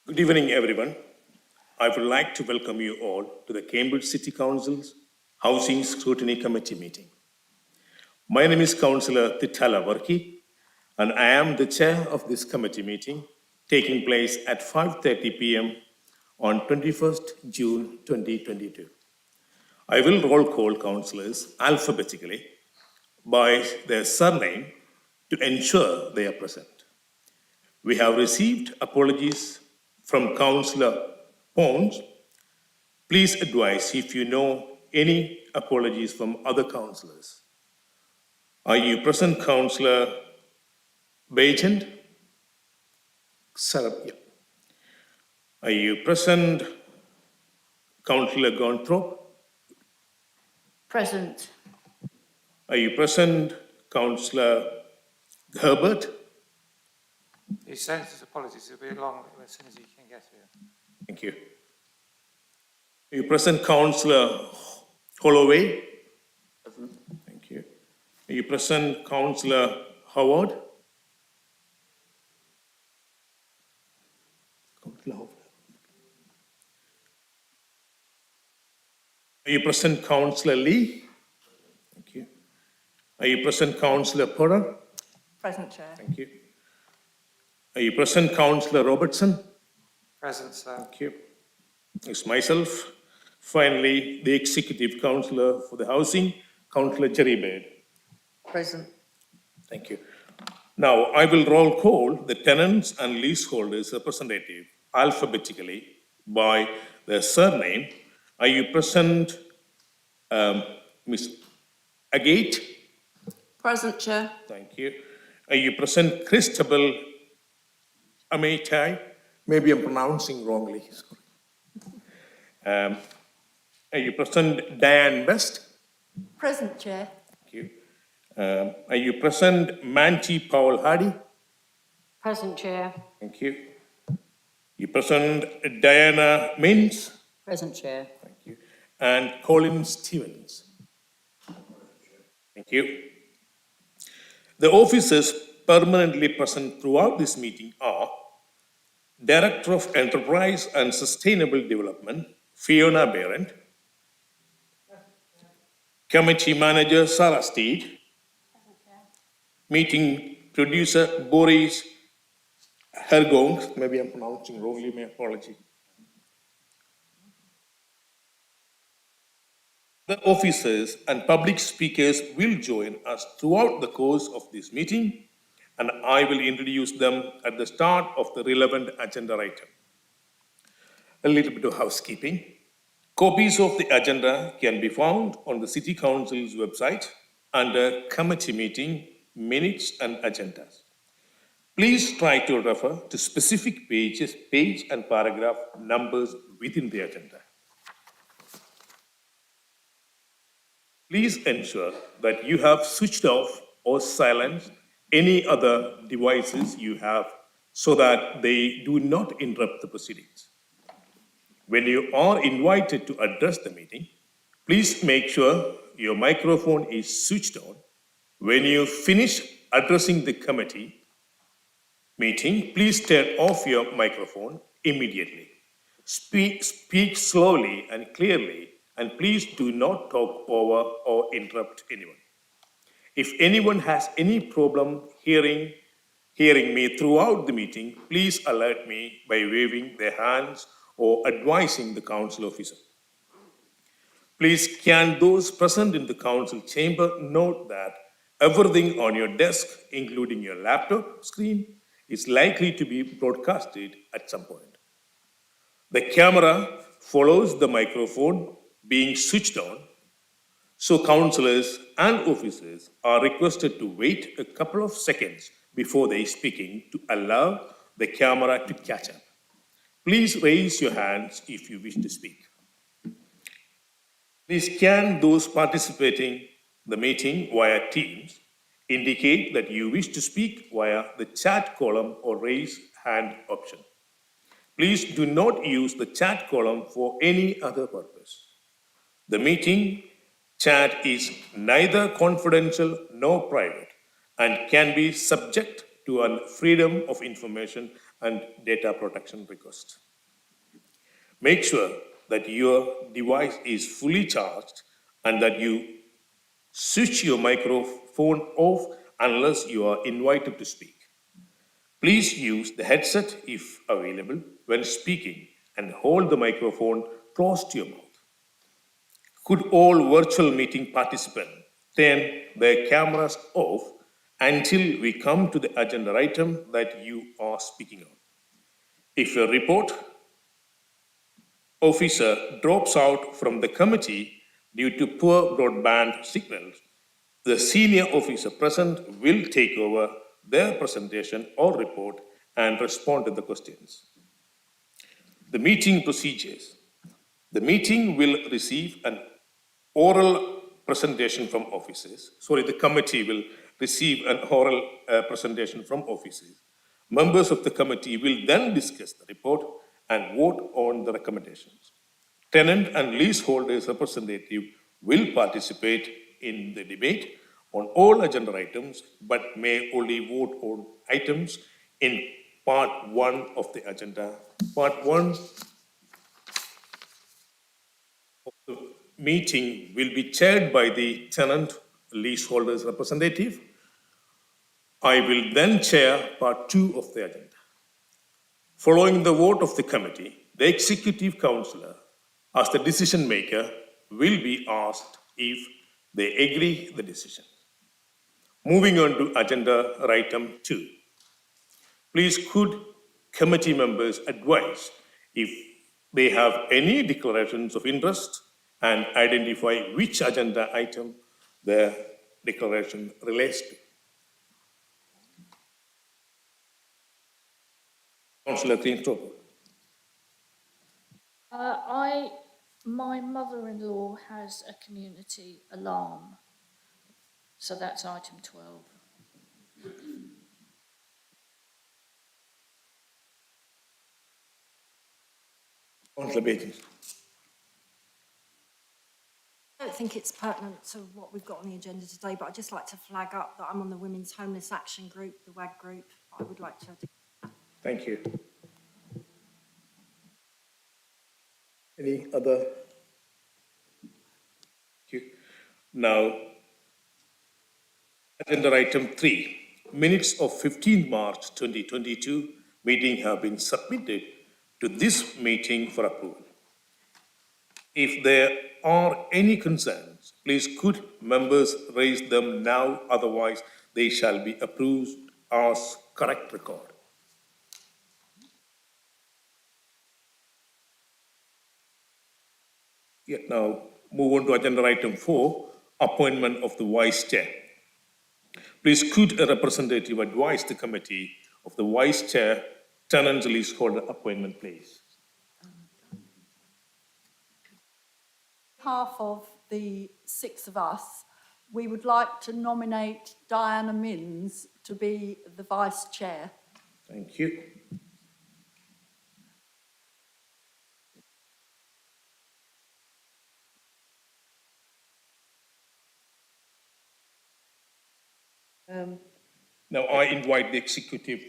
Good evening, everyone. I would like to welcome you all to the Cambridge City Council's Housing Scrutiny Committee meeting. My name is Councillor Titala Varki, and I am the chair of this committee meeting taking place at 5:30 p.m. on 21st June 2022. I will roll call councillors alphabetically by their surname to ensure they are present. We have received apologies from Councillor Pons. Please advise if you know any apologies from other councillors. Are you present, Councillor Bajent? Yeah. Are you present, Councillor Gonthorpe? Present. Are you present, Councillor Herbert? He sends his apologies. It'll be along as soon as he can get here. Thank you. Are you present, Councillor Holloway? Present. Thank you. Are you present, Councillor Howard? Councillor Howard. Are you present, Councillor Lee? Thank you. Are you present, Councillor Porter? Present, Chair. Thank you. Are you present, Councillor Robertson? Present, sir. Thank you. It's myself. Finally, the Executive Councillor for the Housing, Councillor Jerry Baird. Present. Thank you. Now, I will roll call the tenants and leaseholders representative alphabetically by their surname. Are you present, Ms. Agate? Present, Chair. Thank you. Are you present, Christabel Amaitai? Maybe I'm pronouncing wrongly. Sorry. Are you present, Diane West? Present, Chair. Thank you. Are you present, Manchi Paul Hardy? Present, Chair. Thank you. You present, Diana Mintz? Present, Chair. Thank you. And Colin Stevens? Thank you. The officers permanently present throughout this meeting are Director of Enterprise and Sustainable Development, Fiona Berendt. Committee Manager, Sarah Steed. Meeting Producer, Boris Hergong. Maybe I'm pronouncing wrongly, my apology. The officers and public speakers will join us throughout the course of this meeting, and I will introduce them at the start of the relevant agenda item. A little bit of housekeeping. Copies of the agenda can be found on the City Council's website under Committee Meeting, Minutes and Agendas. Please try to refer to specific pages, page and paragraph numbers within the agenda. Please ensure that you have switched off or silenced any other devices you have so that they do not interrupt the proceedings. When you are invited to address the meeting, please make sure your microphone is switched on. When you finish addressing the committee meeting, please turn off your microphone immediately. Speak slowly and clearly, and please do not talk over or interrupt anyone. If anyone has any problem hearing me throughout the meeting, please alert me by waving their hands or advising the council officer. Please, can those present in the council chamber note that everything on your desk, including your laptop screen, is likely to be broadcasted at some point. The camera follows the microphone being switched on, so councillors and officers are requested to wait a couple of seconds before they speaking to allow the camera to catch up. Please raise your hands if you wish to speak. Please, can those participating the meeting via Teams indicate that you wish to speak via the chat column or raise hand option. Please do not use the chat column for any other purpose. The meeting chat is neither confidential nor private and can be subject to a Freedom of Information and data protection requests. Make sure that your device is fully charged and that you switch your microphone off unless you are invited to speak. Please use the headset if available when speaking and hold the microphone close to your mouth. Could all virtual meeting participants turn their cameras off until we come to the agenda item that you are speaking on? If a report officer drops out from the committee due to poor broadband signals, the senior officer present will take over their presentation or report and respond to the questions. The meeting procedures. The meeting will receive an oral presentation from officers. The committee will receive an oral presentation from officers. Members of the committee will then discuss the report and vote on the recommendations. Tenant and leaseholders representative will participate in the debate on all agenda items, but may only vote on items in part one of the agenda. Part one the meeting will be chaired by the tenant leaseholders representative. I will then chair part two of the agenda. Following the vote of the committee, the executive councillor, as the decision maker, will be asked if they agree the decision. Moving on to agenda item 2. Please could committee members advise if they have any declarations of interest and identify which agenda item their declaration relates to. Councillor Greenstone. My mother-in-law has a community alarm, so that's item 12. Councillor Bacon. I don't think it's pertinent to what we've got on the agenda today, but I'd just like to flag up that I'm on the Women's Homeless Action Group, the WAG group. I would like to. Thank you. Any other? Thank you. Now, agenda item 3. Minutes of 15 March 2022 meeting have been submitted to this meeting for approval. If there are any concerns, please could members raise them now, otherwise they shall be approved as correct record. Yet now move on to agenda item 4, appointment of the vice chair. Please could a representative advise the committee of the vice chair tenant leaseholder appointment, please. On behalf of the 6 of us, we would like to nominate Diana Minns to be the vice chair. Thank you. Now I invite the executive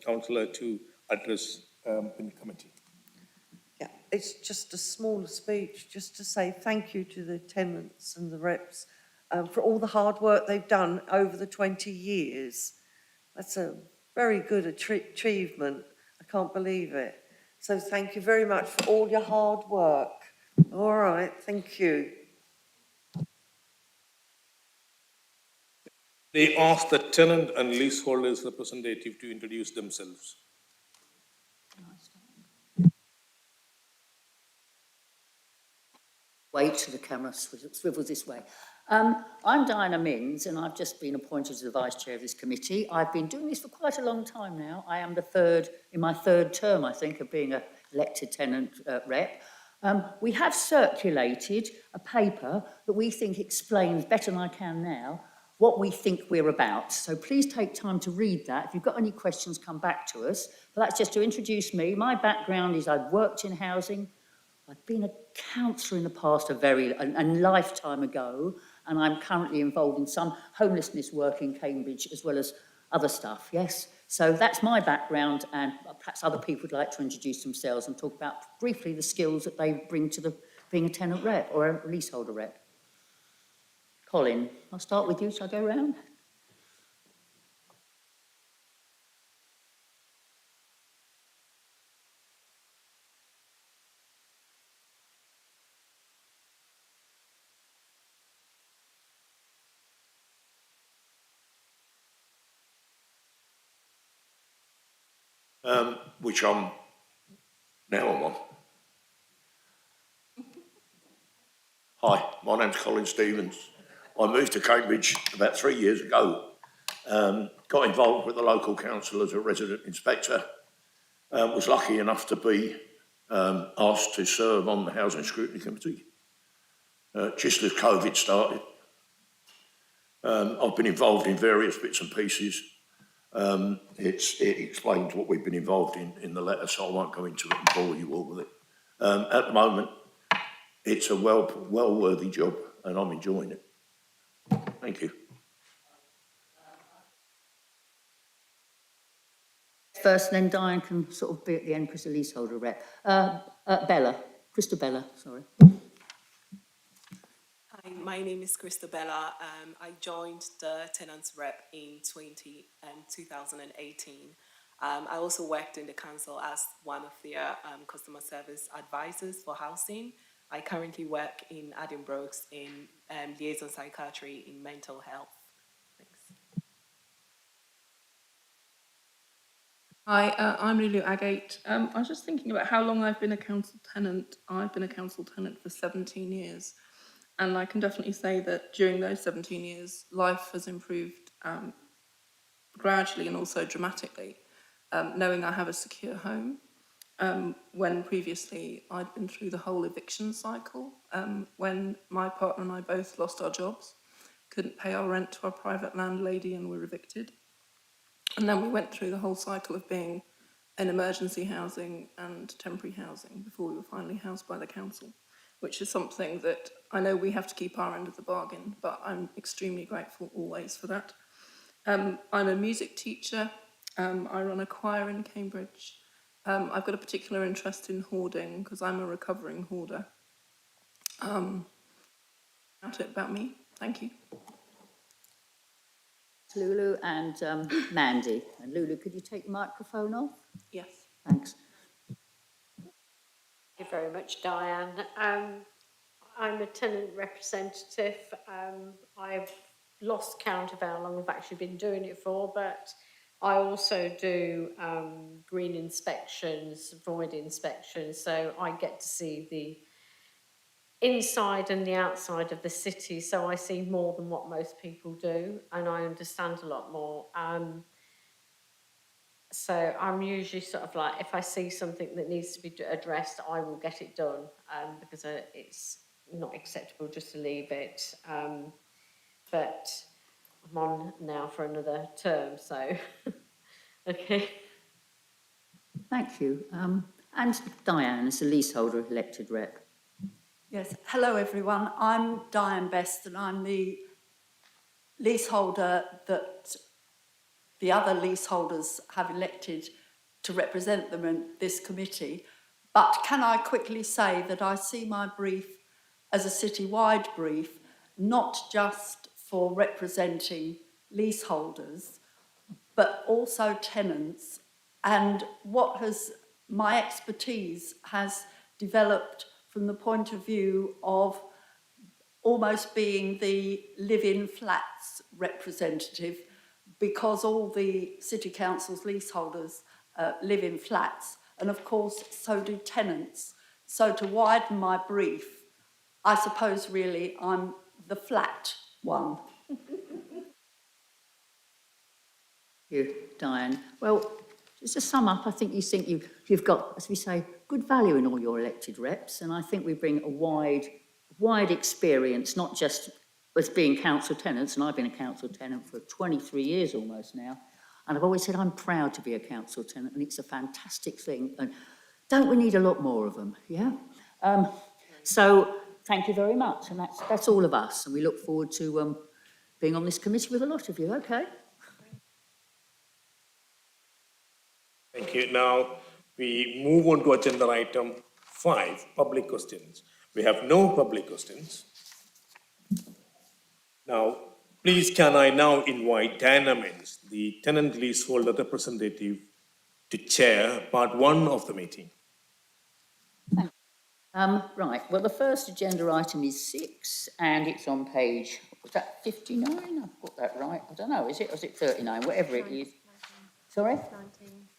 councillor to address the committee. Yeah, it's just a small speech, just to say thank you to the tenants and the reps for all the hard work they've done over the 20 years. That's a very good achievement. I can't believe it. So thank you very much for all your hard work. All right, thank you. They ask the tenant and leaseholders representative to introduce themselves. Wait till the camera swivels this way. I'm Diana Minns, and I've just been appointed as the vice chair of this committee. I've been doing this for quite a long time now. I am in my third term, I think, of being an elected tenant rep. We have circulated a paper that we think explains better than I can now what we think we're about. So please take time to read that. If you've got any questions, come back to us. But that's just to introduce me. My background is I've worked in housing. I've been a counsellor in the past a lifetime ago, and I'm currently involved in some homelessness work in Cambridge as well as other stuff, yes? So that's my background, and perhaps other people would like to introduce themselves and talk about briefly the skills that they bring to being a tenant rep or a leaseholder rep. Colin, I'll start with you. Shall I go round? Which I'm on. Hi, my name's Colin Stevens. I moved to Cambridge about 3 years ago. Got involved with the local council as a resident inspector. Was lucky enough to be asked to serve on the Housing Scrutiny Committee just as COVID started. I've been involved in various bits and pieces. It explains what we've been involved in the letter, so I won't go into it and bore you all with it. At the moment, it's a well-worthy job, and I'm enjoying it. Thank you. First, and then Diane can sort of be at the end because the leaseholder rep. Christabella, sorry. Hi, my name is Christabella. I joined the tenants rep in 2018. I also worked in the council as one of their customer service advisors for housing. I currently work in Edinburgh in liaison psychiatry in mental health. Thanks. Hi, I'm Lulu Agate. I was just thinking about how long I've been a council tenant. I've been a council tenant for 17 years. And I can definitely say that during those 17 years, life has improved gradually and also dramatically, knowing I have a secure home. When previously I'd been through the whole eviction cycle, when my partner and I both lost our jobs, couldn't pay our rent to our private landlady and were evicted. And then we went through the whole cycle of being in emergency housing and temporary housing before we were finally housed by the council, which is something that I know we have to keep our end of the bargain, but I'm extremely grateful always for that. I'm a music teacher. I run a choir in Cambridge. I've got a particular interest in hoarding because I'm a recovering hoarder. That's it about me. Thank you. Lulu and Mandy. And Lulu, could you take the microphone off? Yes. Thanks. Thank you very much, Diane. I'm a tenant representative. I've lost count of how long I've actually been doing it for, but I also do green inspections, void inspections, so I get to see the inside and the outside of the city, so I see more than what most people do, and I understand a lot more. So I'm usually sort of like, if I see something that needs to be addressed, I will get it done, because it's not acceptable just to leave it. But I'm on now for another term, so okay. Thank you. And Diane, as a leaseholder elected rep. Yes, hello everyone. I'm Diane Best and I'm the leaseholder that the other leaseholders have elected to represent them in this committee. But can I quickly say that I see my brief as a citywide brief, not just for representing leaseholders, but also tenants. And my expertise has developed from the point of view of almost being the live-in flats representative, because all the City Council's leaseholders live in flats, and of course so do tenants. So to widen my brief, I suppose really I'm the flat one. Thank you, Diane. Well, just to sum up, I think you've got, as we say, good value in all your elected reps, and I think we bring a wide experience, not just as being council tenants, and I've been a council tenant for 23 years almost now, and I've always said I'm proud to be a council tenant, and it's a fantastic thing, and don't we need a lot more of them, yeah? So thank you very much, and that's all of us, and we look forward to being on this committee with a lot of you, okay? Thank you. Now, we move on to agenda item 5, public questions. We have no public questions. Now, please can I now invite Diana Mins, the tenant leaseholder representative, to chair part 1 of the meeting. Right, well, the first agenda item is 6, and it's on page, was that 59? I've got that right. I don't know, is it, or is it 39? Whatever it is. Sorry? 19.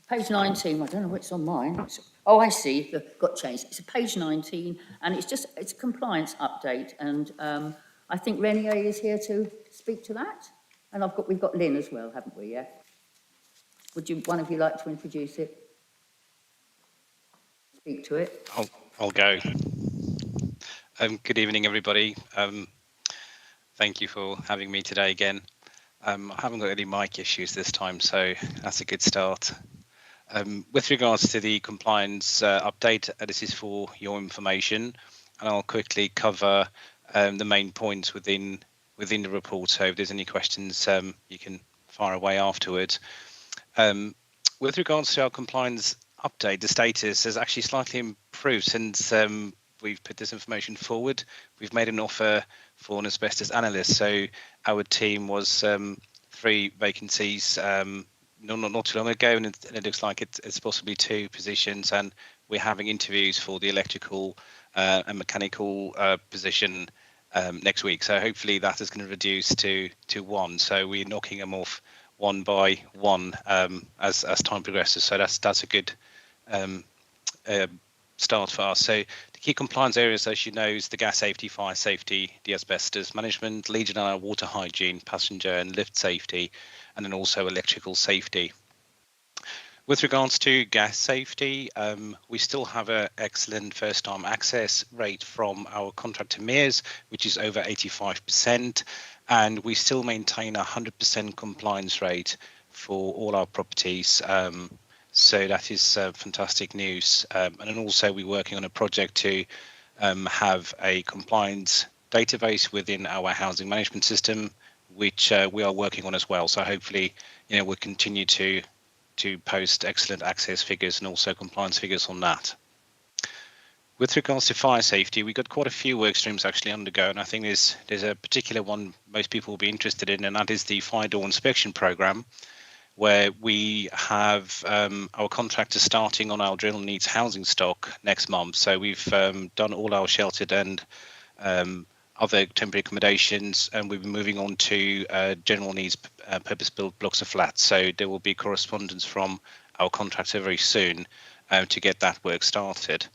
Page 19, I don't know what's on mine. Oh, I see, got changed. It's a page 19, and it's a compliance update, and I think Renier is here to speak to that. And we've got Lynn as well, haven't we, yeah? Would one of you like to introduce it? Speak to it? I'll go. Good evening, everybody. Thank you for having me today again. I haven't got any mic issues this time, so that's a good start. With regards to the compliance update, this is for your information, and I'll quickly cover the main points within the report. So if there's any questions, you can fire away afterwards. With regards to our compliance update, the status has actually slightly improved since we've put this information forward. We've made an offer for an asbestos analyst. So our team was 3 vacancies not too long ago, and it looks like it's possibly 2 positions, and we're having interviews for the electrical and mechanical position next week. So hopefully that is going to reduce to 1. So we're knocking them off one by one as time progresses. So that's a good start for us. So the key compliance areas, as you know, is the gas safety, fire safety, the asbestos management, Legionella water hygiene, passenger and lift safety, and then also electrical safety. With regards to gas safety, we still have an excellent first-time access rate from our contractor Mears, which is over 85%, and we still maintain a 100% compliance rate for all our properties. So that is fantastic news. And then also we're working on a project to have a compliance database within our housing management system, which we are working on as well. So hopefully, we'll continue to post excellent access figures and also compliance figures on that. With regards to fire safety, we've got quite a few work streams actually undergo, and I think there's a particular one most people will be interested in, and that is the fire door inspection program, where we have our contractors starting on our general needs housing stock next month. So we've done all our sheltered and other temporary accommodations, and we'll be moving on to general needs purpose-built blocks of flats. So there will be correspondence from our contractor very soon to get that work started.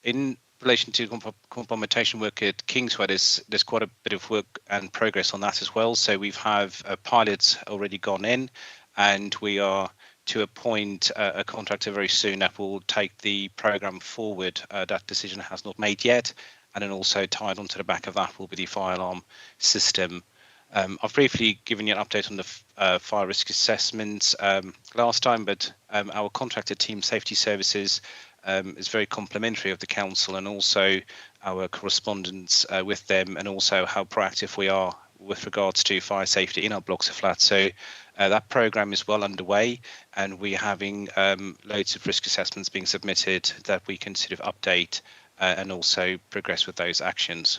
In relation to complementation work at Kingsway, there's quite a bit of work and progress on that as well. So we've have pilots already gone in, and we are to appoint a contractor very soon that will take the program forward. That decision has not made yet. And then also tied onto the back of that will be the fire alarm system. I've briefly given you an update on the fire risk assessments last time, but our contractor team safety services is very complimentary of the council, and also our correspondence with them, and also how proactive we are with regards to fire safety in our blocks of flats. So that program is well underway, and we're having loads of risk assessments being submitted that we can sort of update and also progress with those actions.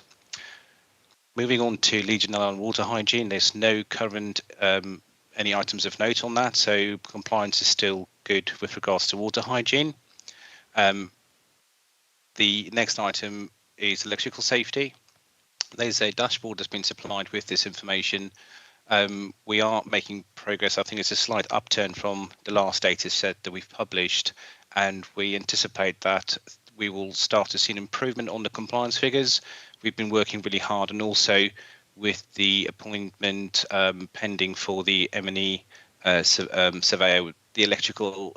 Moving on to Legionella and water hygiene, there's no current any items of note on that, so compliance is still good with regards to water hygiene. The next item is electrical safety. There's a dashboard that's been supplied with this information. We are making progress. I think it's a slight upturn from the last data set that we've published, and we anticipate that we will start to see an improvement on the compliance figures. We've been working really hard, and also with the appointment pending for the M&E surveyor, the electrical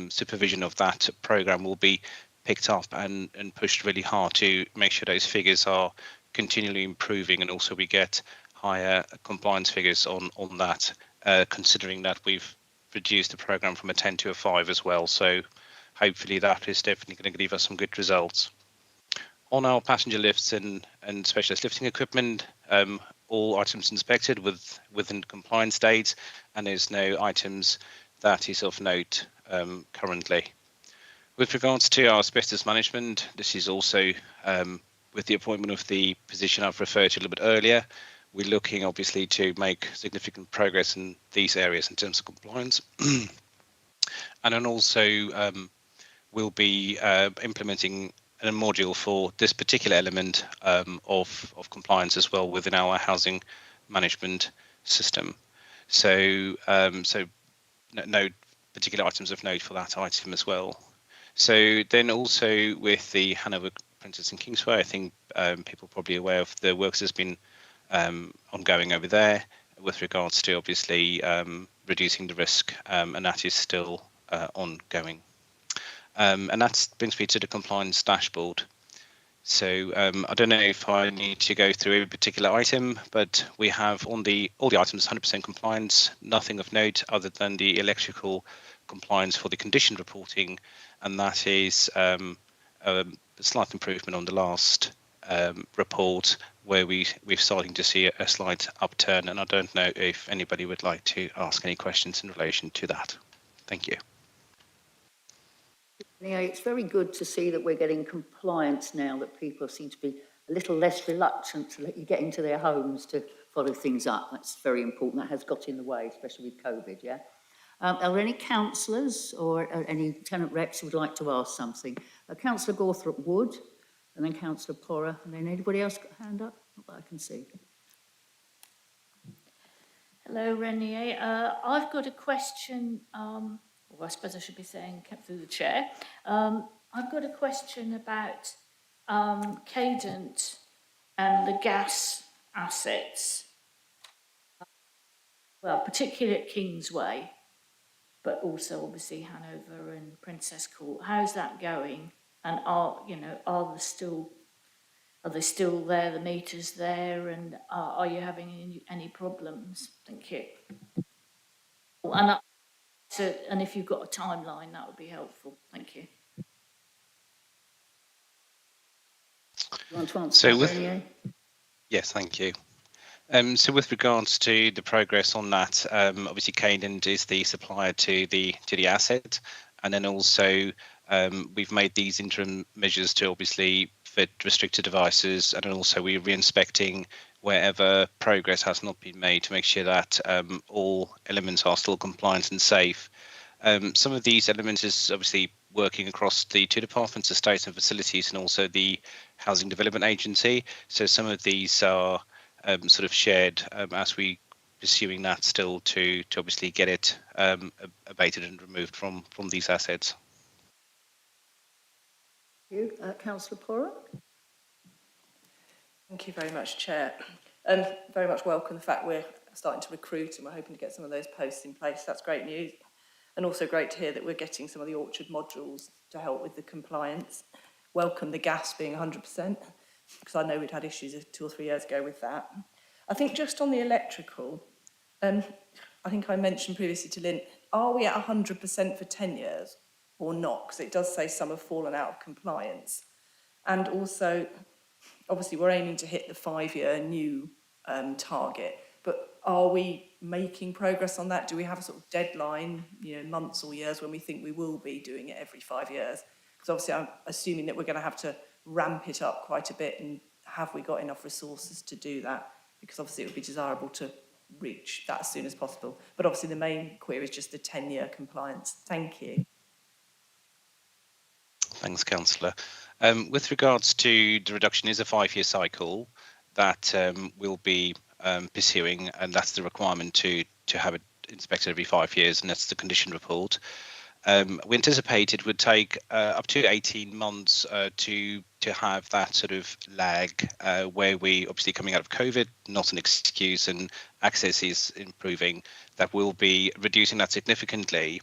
supervision of that program will be picked up and pushed really hard to make sure those figures are continually improving, and also we get higher compliance figures on that, considering that we've reduced the program from a 10 to a 5 as well. So hopefully that is definitely going to give us some good results. On our passenger lifts and specialist lifting equipment, all items inspected within compliance dates, and there's no items that is of note currently. With regards to our asbestos management, this is also with the appointment of the position I've referred to a little bit earlier. We're looking obviously to make significant progress in these areas in terms of compliance, and then also we'll be implementing a module for this particular element of compliance as well within our housing management system. So no particular items of note for that item as well. So then also with the Hanover Princess and Kingsway, I think people are probably aware of the works that's been ongoing over there with regards to obviously reducing the risk, and that is still ongoing. And that brings me to the compliance dashboard. So I don't know if I need to go through a particular item, but we have on all the items 100% compliance, nothing of note other than the electrical compliance for the condition reporting, and that is a slight improvement on the last report where we're starting to see a slight upturn, and I don't know if anybody would like to ask any questions in relation to that. Thank you. Yeah, it's very good to see that we're getting compliance now, that people seem to be a little less reluctant to let you get into their homes to follow things up. That's very important. That has got in the way, especially with COVID, yeah? Are there any councillors or any tenant reps who would like to ask something? Councillor Gawthorpe would, and then Councillor Porra, and then anybody else got a hand up? Not that I can see. Hello, Renier. I've got a question, or I suppose I should be saying kept through the chair. I've got a question about Cadent and the gas assets. Well, particularly at Kingsway, but also obviously Hanover and Princess Court. How's that going? And are they still there, the meters there, and are you having any problems? Thank you. And if you've got a timeline, that would be helpful. Thank you. You want to answer that, yes, thank you. So with regards to the progress on that, obviously Cadent is the supplier to the asset, and then also we've made these interim measures to obviously fit restricted devices, and then also we're re-inspecting wherever progress has not been made to make sure that all elements are still compliant and safe. Some of these elements is obviously working across the two departments, estates and facilities, and also the Housing Development Agency. So some of these are sort of shared as we pursuing that still to obviously get it abated and removed from these assets. Thank you. Councillor Porra? Thank you very much, Chair. Very much welcome the fact we're starting to recruit and we're hoping to get some of those posts in place. That's great news. And also great to hear that we're getting some of the orchard modules to help with the compliance. Welcome the gas being 100%, because I know we'd had issues 2 or 3 years ago with that. I think just on the electrical, I think I mentioned previously to Lynn, are we at 100% for 10 years or not? Because it does say some have fallen out of compliance. And also, obviously, we're aiming to hit the 5-year new target, but are we making progress on that? Do we have a sort of deadline, months or years when we think we will be doing it every 5 years? Because obviously I'm assuming that we're going to have to ramp it up quite a bit, and have we got enough resources to do that? Because obviously it would be desirable to reach that as soon as possible. But obviously the main query is just the 10-year compliance. Thank you. Thanks, Councillor. With regards to the reduction is a 5-year cycle that we'll be pursuing, and that's the requirement to have it inspected every 5 years, and that's the condition report. We anticipate it would take up to 18 months to have that sort of lag where we obviously coming out of COVID, not an excuse, and access is improving. That will be reducing that significantly.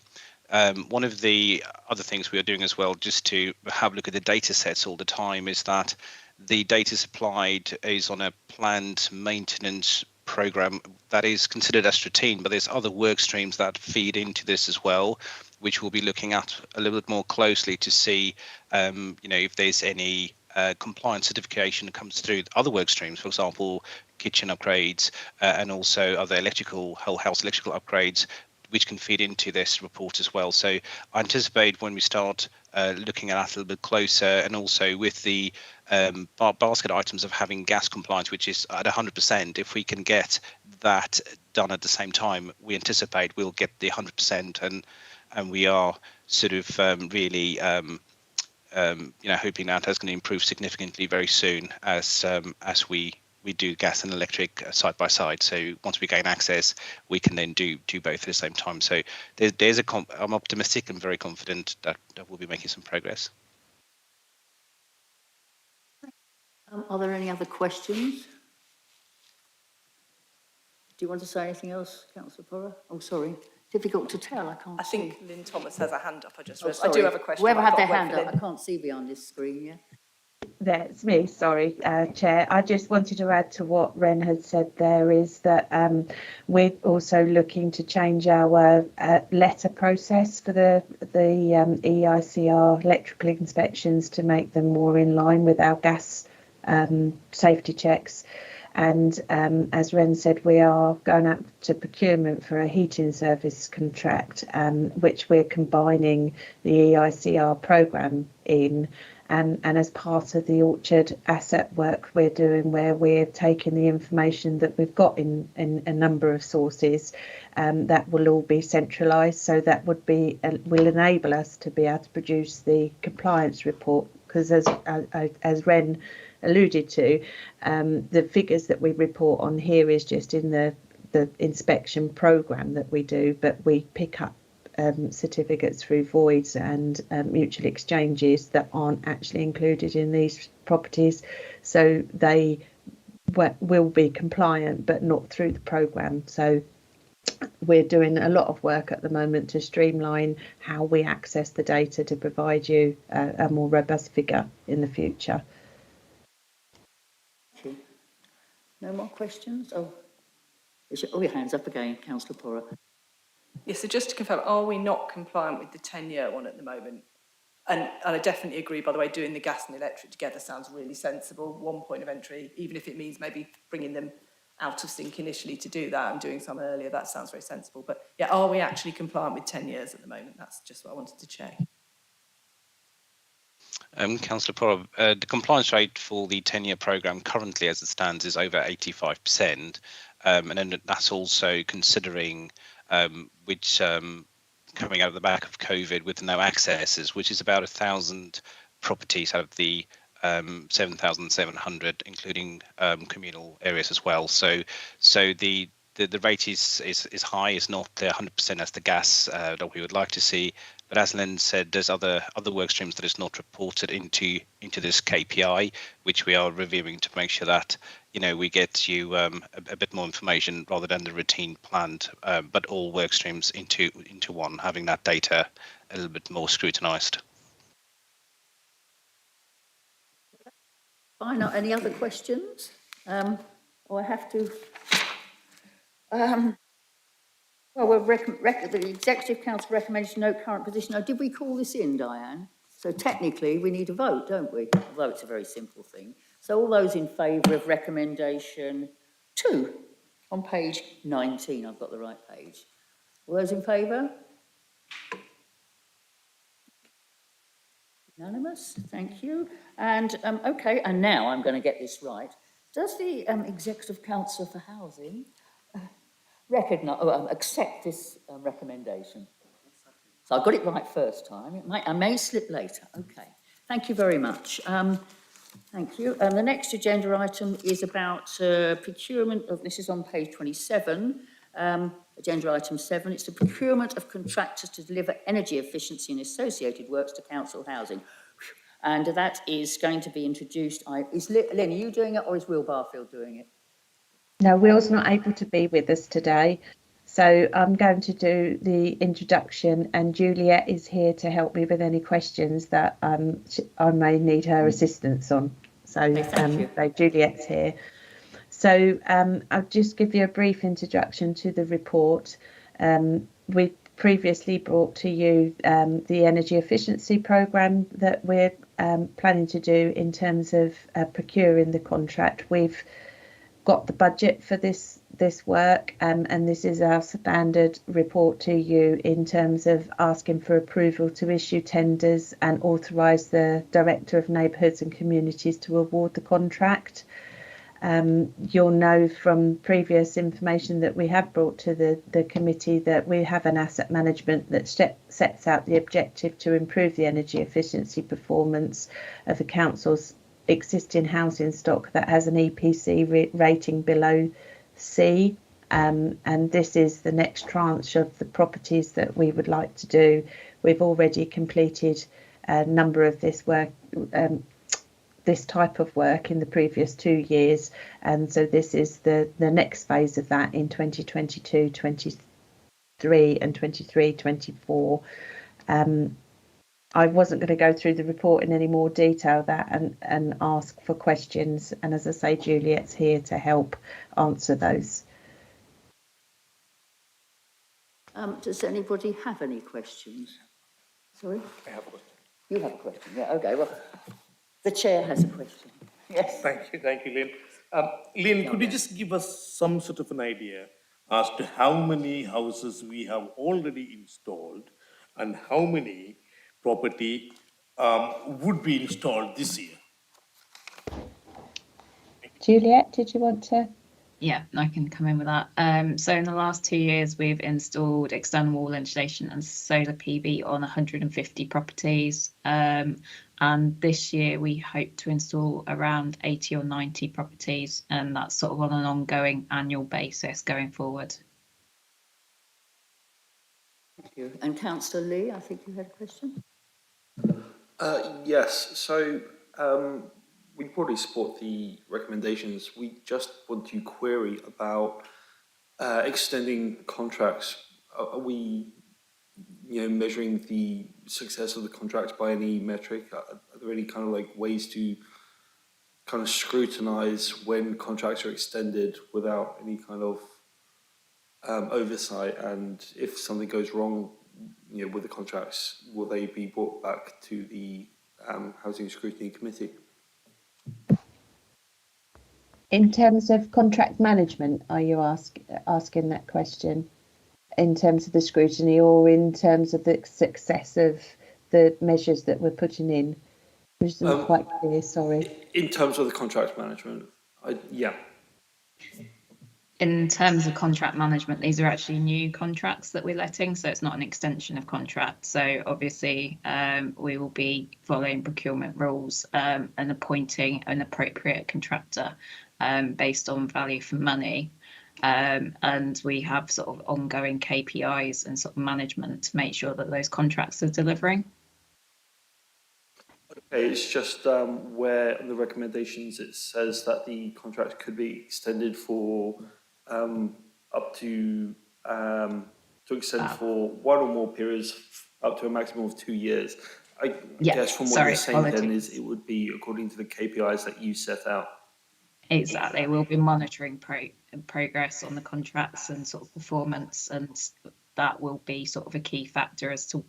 One of the other things we are doing as well, just to have a look at the data sets all the time, is that the data supplied is on a planned maintenance program that is considered as routine, but there's other work streams that feed into this as well, which we'll be looking at a little bit more closely to see, if there's any compliance certification that comes through other work streams, for example, kitchen upgrades and also other whole house electrical upgrades, which can feed into this report as well. So I anticipate when we start looking at that a little bit closer, and also with the basket items of having gas compliance, which is at 100%, if we can get that done at the same time, we anticipate we'll get the 100%, and we are sort of really hoping that that's going to improve significantly very soon as we do gas and electric side by side. So once we gain access, we can then do both at the same time. So I'm optimistic and very confident that we'll be making some progress. Are there any other questions? Do you want to say anything else, Councillor Porrer? Oh, sorry. Difficult to tell. I can't see. I think Lynn Thomas has a hand up. I just Oh, I do have a question. Whoever but I've had their got to hand wait for up, Lynn. I can't see behind this screen, yeah? That's me, sorry, Chair. I just wanted to add to what Ren had said there is that we're also looking to change our letter process for the EICR electrical inspections to make them more in line with our gas safety checks. And as Ren said, we are going out to procurement for a heating service contract, which we're combining the EICR programme in. And as part of the Orchard asset work we're doing, where we're taking the information that we've got in a number of sources, that will all be centralised. So that will enable us to be able to produce the compliance report. Because as Ren alluded to, the figures that we report on here is just in the inspection programme that we do, but we pick up certificates through voids and mutual exchanges that aren't actually included in these properties, so they will be compliant but not through the programme. So we're doing a lot of work at the moment to streamline how we access the data to provide you a more robust figure in the future. Thank you. No more questions? Oh, your hand's up again, Councillor Porrer. Yes, so just to confirm, are we not compliant with the 10-year one at the moment? And I definitely agree, by the way, doing the gas and electric together sounds really sensible. One point of entry, even if it means maybe bringing them out of sync initially to do that and doing some earlier, that sounds very sensible. But yeah, are we actually compliant with 10 years at the moment? That's just what I wanted to check. Councillor Porrer, the compliance rate for the 10-year programme currently as it stands is over 85%. And then that's also considering which coming out of the back of COVID with no accesses, which is about 1,000 properties out of the 7,700, including communal areas as well. So the rate is high. It's not 100% as the gas that we would like to see. But as Len said, there's other work streams that is not reported into this KPI, which we are reviewing to make sure that we get you a bit more information rather than the routine planned, but all work streams into one, having that data a little bit more scrutinised. Fine. Any other questions? Or I have to. Well, the Executive Council recommends no current position. Now, did we call this in, Diane? So technically, we need a vote, don't we? Although it's a very simple thing. So all those in favour of recommendation 2 on page 19, I've got the right page. All those in favour? Unanimous, thank you. And okay, and now I'm going to get this right. Does the Executive Council for Housing accept this recommendation? So I got it right first time. I may slip later. Okay, thank you very much. Thank you. The next agenda item is about procurement of, this is on page 27, agenda item 7. It's the procurement of contractors to deliver energy efficiency and associated works to council housing. And that is going to be introduced. Is Lynn, are you doing it or is Will Barfield doing it? No, Will's not able to be with us today, so I'm going to do the introduction, and Juliet is here to help me with any questions that I may need her assistance on. So, Juliet's here. So I'll just give you a brief introduction to the report. We previously brought to you the energy efficiency programme that we're planning to do in terms of procuring the contract. We've got the budget for this this work, and this is our standard report to you in terms of asking for approval to issue tenders and authorise the Director of Neighbourhoods and Communities to award the contract. You'll know from previous information that we have brought to the committee that we have an asset management that sets out the objective to improve the energy efficiency performance of the council's existing housing stock that has an EPC rating below C. And this is the next tranche of the properties that we would like to do. We've already completed a number of this work, this type of work in the previous 2 years, and so this is the next phase of that in 2022, 23 and 23, 24. I wasn't going to go through the report in any more detail and ask for questions, and as I say, Juliet's here to help answer those. Does anybody have any questions? Sorry? I have a question. You have a question, yeah, okay, well, the chair has a question. Yes. Thank you, Lynn. Lynn, could you just give us some sort of an idea as to how many houses we have already installed and how many property would be installed this year? Juliet, did you want to? Yeah, I can come in with that. So in the last 2 years, we've installed external wall insulation and solar PV on 150 properties. And this year we hope to install around 80 or 90 properties, and that's sort of on an ongoing annual basis going forward. Thank you. And Councillor Lee, I think you had a question? Yes, so we probably support the recommendations. We just want to query about extending contracts. Are we, measuring the success of the contracts by any metric? Are there any kind of like ways to kind of scrutinise when contracts are extended without any kind of oversight? And if something goes wrong, with the contracts, will they be brought back to the Housing Scrutiny Committee? In terms of contract management, are you asking that question? In terms of the scrutiny, or in terms of the success of the measures that we're putting in? Which is not quite clear, sorry. In terms of the contract management, yeah. In terms of contract management, these are actually new contracts that we're letting, so it's not an extension of contract. So obviously we will be following procurement rules and appointing an appropriate contractor based on value for money. And we have sort of ongoing KPIs and sort of management to make sure that those contracts are delivering. Okay, it's just where in the recommendations it says that the contract could be extended for up to extend for one or more periods up to a maximum of 2 years. I guess from what you're saying then is it would be according to the KPIs that you set out. Exactly. We'll be monitoring progress on the contracts and sort of performance, and that will be sort of a key factor as to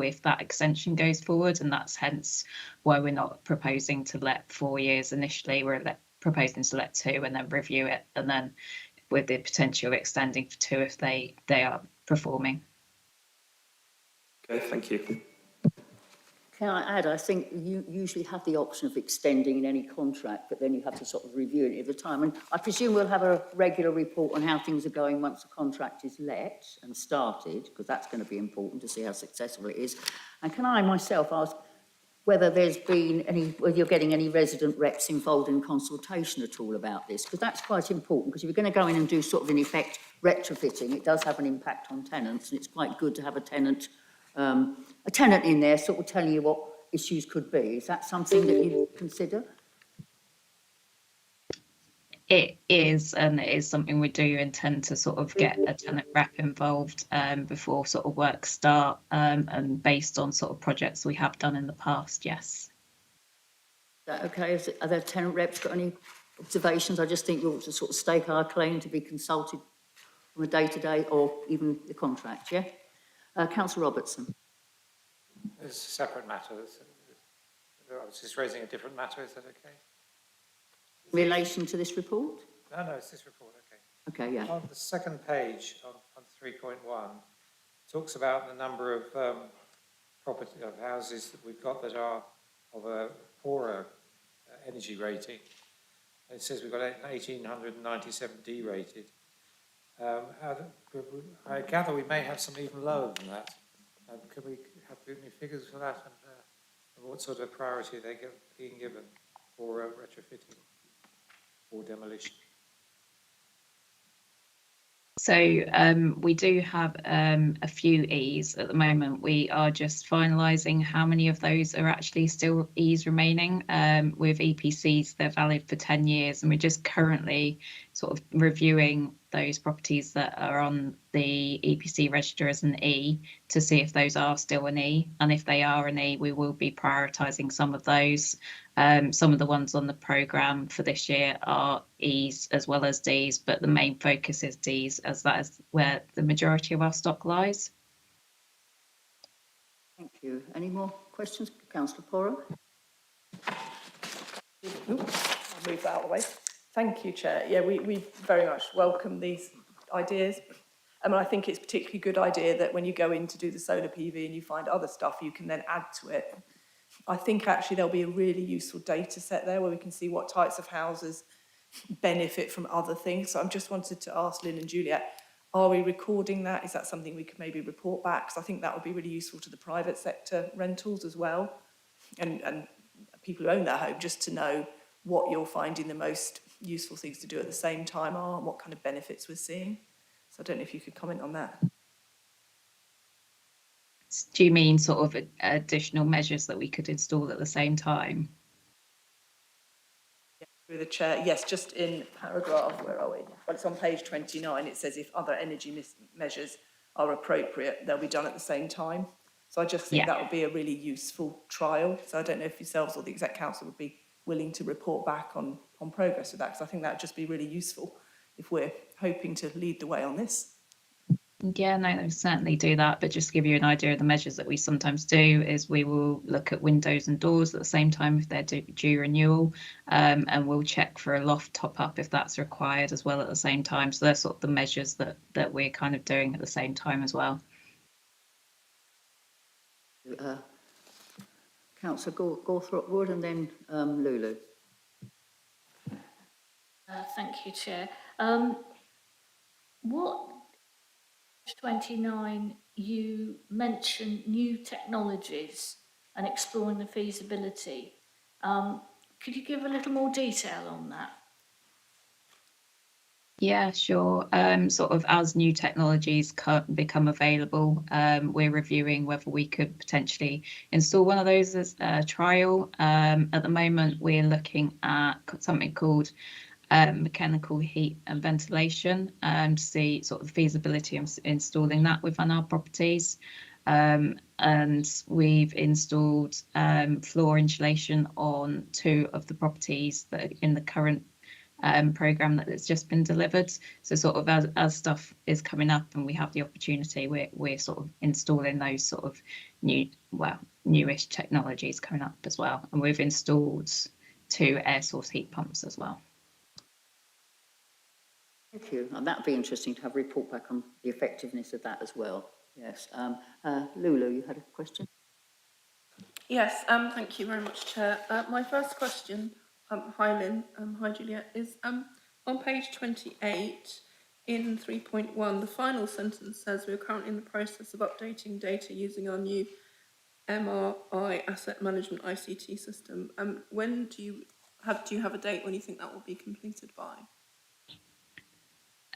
if that extension goes forward, and that's hence why we're not proposing to let 4 years initially. We're proposing to let 2 and then review it, and then with the potential of extending for 2 if they are performing. Okay, thank you. Can I add, I think you usually have the option of extending in any contract, but then you have to sort of review it at the time. And I presume we'll have a regular report on how things are going once the contract is let and started, because that's going to be important to see how successful it is. And can I myself ask whether there's been whether you're getting any resident reps involved in consultation at all about this? Because that's quite important, because if you're going to go in and do sort of, in effect, retrofitting, it does have an impact on tenants, and it's quite good to have a tenant in there sort of telling you what issues could be. Is that something that you consider? It is, and it is something we do intend to sort of get a tenant rep involved before sort of work start, and based on sort of projects we have done in the past, yes. Is that okay? Are there tenant reps got any observations? I just think we ought to sort of stake our claim to be consulted on a day-to-day or even the contract, yeah? Councillor Robertson. It's a separate matter. I was just raising a different matter. Is that okay? In relation to this report? No, it's this report. Okay. Okay, yeah. On the second page, on 3.1, talks about the number of property of houses that we've got that are of a poorer energy rating. It says we've got 1,897 D rated. I gather we may have some even lower than that. Can we have any figures for that, and what sort of priority they're being given for retrofitting or demolition? So we do have a few E's at the moment. We are just finalising how many of those are actually still E's remaining. With EPCs, they're valid for 10 years, and we're just currently sort of reviewing those properties that are on the EPC register as an E to see if those are still an E. And if they are an E, we will be prioritising some of those. Some of the ones on the programme for this year are E's as well as D's, but the main focus is D's, as that is where the majority of our stock lies. Thank you. Any more questions, Councillor Pora? I'll move that out of the way. Thank you, Chair. Yeah, we very much welcome these ideas. And I think it's a particularly good idea that when you go in to do the solar PV and you find other stuff, you can then add to it. I think actually there'll be a really useful data set there where we can see what types of houses benefit from other things. So I just wanted to ask Lynn and Juliet, are we recording that? Is that something we could maybe report back? Because I think that would be really useful to the private sector rentals as well. And people who own their home, just to know what you're finding the most useful things to do at the same time are and what kind of benefits we're seeing. So I don't know if you could comment on that. Do you mean sort of additional measures that we could install at the same time? Through the chair, yes, just in paragraph, where are we? Well, it's on page 29. It says if other energy measures are appropriate, they'll be done at the same time. So I just think that would be a really useful trial. So I don't know if yourselves or the exec council would be willing to report back on progress with that, because I think that would just be really useful if we're hoping to lead the way on this. Yeah, no, they'll certainly do that. But just to give you an idea of the measures that we sometimes do is we will look at windows and doors at the same time if they're due renewal, and we'll check for a loft top up if that's required as well at the same time. So they're sort of the measures that we're kind of doing at the same time as well. Councillor Gawthorpe Wood and then Lulu. Thank you, Chair. What 29, you mentioned new technologies and exploring the feasibility. Could you give a little more detail on that? Yeah, sure. Sort of as new technologies become available, we're reviewing whether we could potentially install one of those as a trial. At the moment, we're looking at something called mechanical heat and ventilation to see sort of the feasibility of installing that within our properties. And we've installed floor insulation on 2 of the properties that are in the current programme that has just been delivered. So sort of as stuff is coming up and we have the opportunity, we're sort of installing those sort of newish technologies coming up as well. And we've installed 2 air source heat pumps as well. Thank you. And that would be interesting to have a report back on the effectiveness of that as well. Yes. Lulu, you had a question? Yes, thank you very much, Chair. My first question, hi Lynn, hi Juliet, is on page 28 in 3.1, the final sentence says we're currently in the process of updating data using our new MRI asset management ICT system. When do you have a date when you think that will be completed by?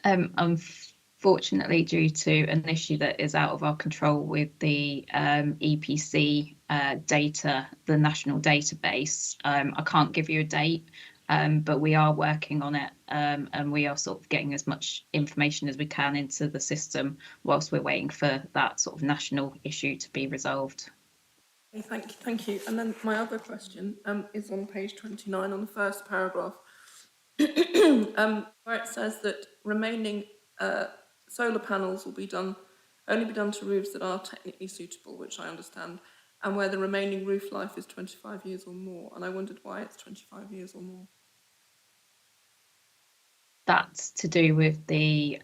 Unfortunately, due to an issue that is out of our control with the EPC data, the national database, I can't give you a date, but we are working on it, and we are sort of getting as much information as we can into the system whilst we're waiting for that sort of national issue to be resolved. Okay, thank you. And then my other question is on page 29 on the first paragraph, where it says that remaining solar panels will only be done to roofs that are technically suitable, which I understand, and where the remaining roof life is 25 years or more. And I wondered why it's 25 years or more. that's to do with the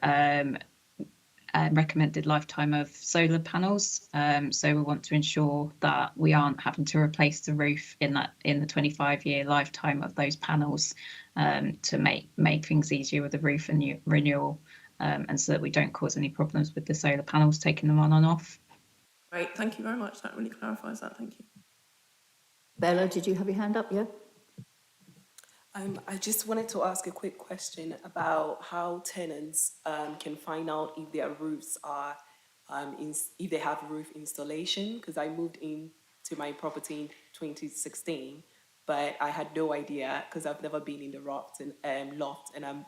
recommended lifetime of solar panels. So we want to ensure that we aren't having to replace the roof in the 25-year lifetime of those panels, to make things easier with the roof and renewal, and so that we don't cause any problems with the solar panels, taking them on and off. Great, thank you very much. That really clarifies that. Thank you. Bella, did you have your hand up? Yeah. I just wanted to ask a quick question about how tenants can find out if their roofs are, if they have roof installation, because I moved into my property in 2016, but I had no idea because I've never been in the loft, and I'm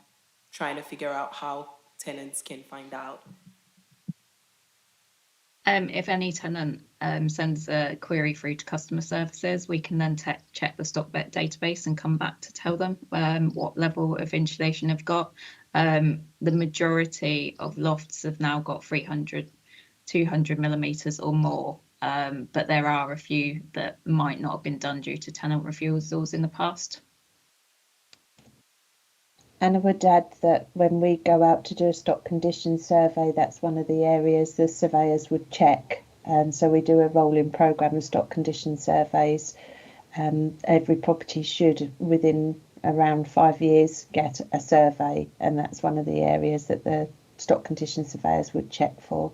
trying to figure out how tenants can find out. If any tenant sends a query through to customer services, we can then check the stock database and come back to tell them what level of insulation they've got. The majority of lofts have now got 200 millimetres or more, but there are a few that might not have been done due to tenant refusals in the past. And I would add that when we go out to do a stock condition survey, that's one of the areas the surveyors would check. And so we do a rolling programme of stock condition surveys. Every property should, within around 5 years, get a survey, and that's one of the areas that the stock condition surveyors would check for.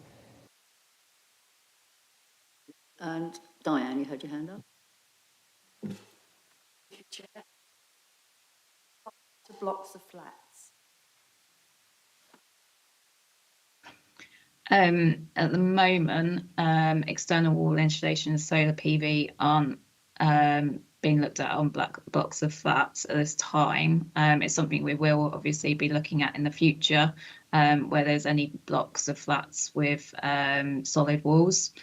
And Diane, you had your hand up. To blocks of flats. At the moment, external wall insulation and solar PV aren't being looked at on blocks of flats at this time. It's something we will obviously be looking at in the future, where there's any blocks of flats with solid walls.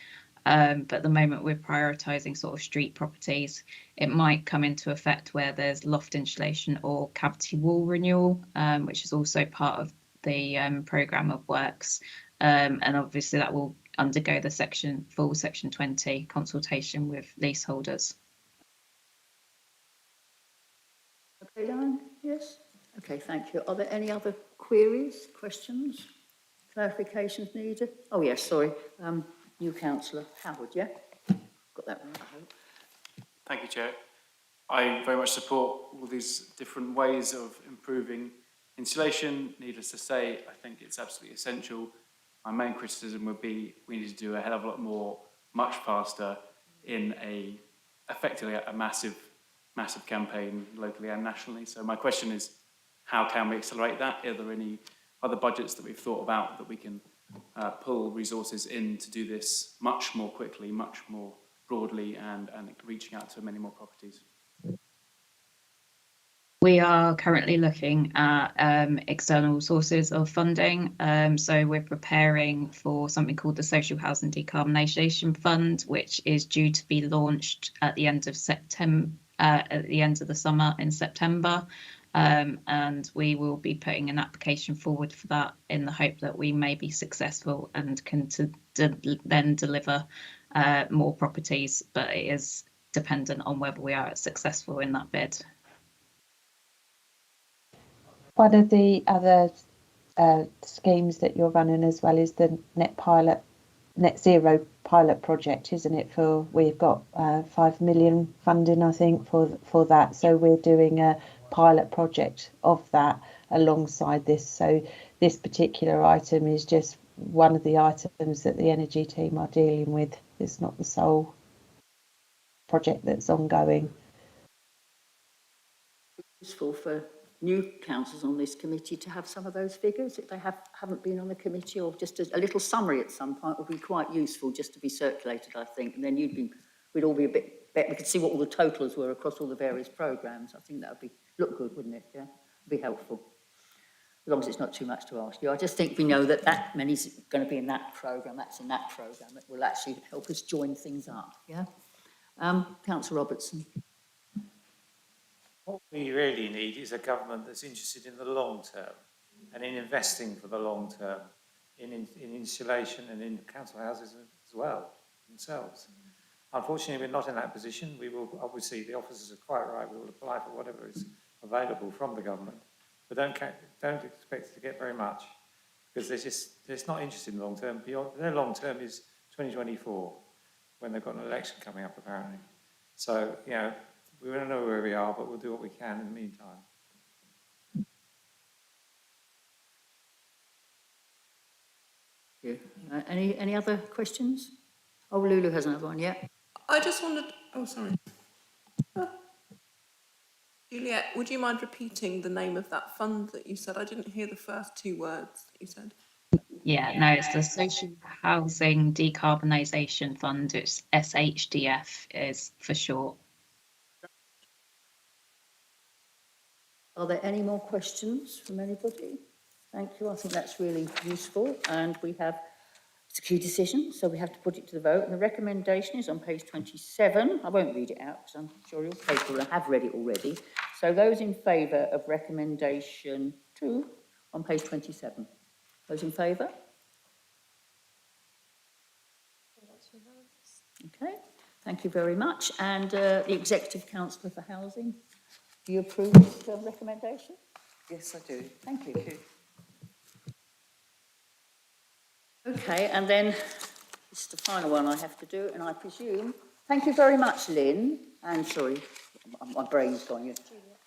But at the moment we're prioritising sort of street properties. It might come into effect where there's loft insulation or cavity wall renewal, which is also part of the programme of works. And obviously that will undergo the full section 20 consultation with leaseholders. Okay, Diane? Yes? Okay, thank you. Are there any other queries, questions, clarifications needed? Oh, yes, sorry. New councillor Howard, yeah? Got that right, I hope. Thank you, Chair. I very much support all these different ways of improving insulation. Needless to say, I think it's absolutely essential. My main criticism would be we need to do a hell of a lot more, much faster, in effectively a massive campaign locally and nationally. So my question is, how can we accelerate that? Are there any other budgets that we've thought about that we can pull resources in to do this much more quickly, much more broadly, and reaching out to many more properties? We are currently looking at external sources of funding. So we're preparing for something called the Social Housing Decarbonisation Fund, which is due to be launched at the end of September, at the end of the summer in September. And we will be putting an application forward for that in the hope that we may be successful and can then deliver more properties, but it is dependent on whether we are successful in that bid. One of the other schemes that you're running as well is the net zero pilot project, isn't it? We've got 5 million funding, I think, for that. So we're doing a pilot project of that alongside this. So this particular item is just one of the items that the energy team are dealing with. It's not the sole project that's ongoing. Useful for new councillors on this committee to have some of those figures if they haven't been on the committee, or just a little summary at some point would be quite useful just to be circulated, I think. And then we'd all be a bit better. We could see what all the totals were across all the various programmes. I think that would look good, wouldn't it? Yeah, be helpful. As long as it's not too much to ask you. I just think we know that many's going to be in that programme, that's in that programme. It will actually help us join things up. Yeah. Councillor Robertson. What we really need is a government that's interested in the long term and in investing for the long term in insulation and in council houses as well themselves. Unfortunately, we're not in that position. We will, obviously, the officers are quite right, we will apply for whatever is available from the government. but don't expect to get very much, because they're just not interested in long term. Their long term is 2024, when they've got an election coming up apparently. So, you know, we don't know where we are, but we'll do what we can in the meantime. Yeah. Any other questions? Oh, Lulu has another one, yeah. I just wondered, oh, sorry. Juliet, would you mind repeating the name of that fund that you said? I didn't hear the first two words that you said. Yeah, no, it's the Social Housing Decarbonisation Fund. It's SHDF is for short. Are there any more questions from anybody? Thank you. I think that's really useful. And we have it's a key decision, so we have to put it to the vote. And the recommendation is on page 27. I won't read it out because I'm sure you'll people have read it already. So those in favour of recommendation 2 on page 27. Those in favour? Okay, thank you very much. And the Executive Councillor for Housing, do you approve this recommendation? Yes, I do. Thank you. Okay, and then this is the final one I have to do, and I presume. Thank you very much, Lynn. And sorry, my brain's gone.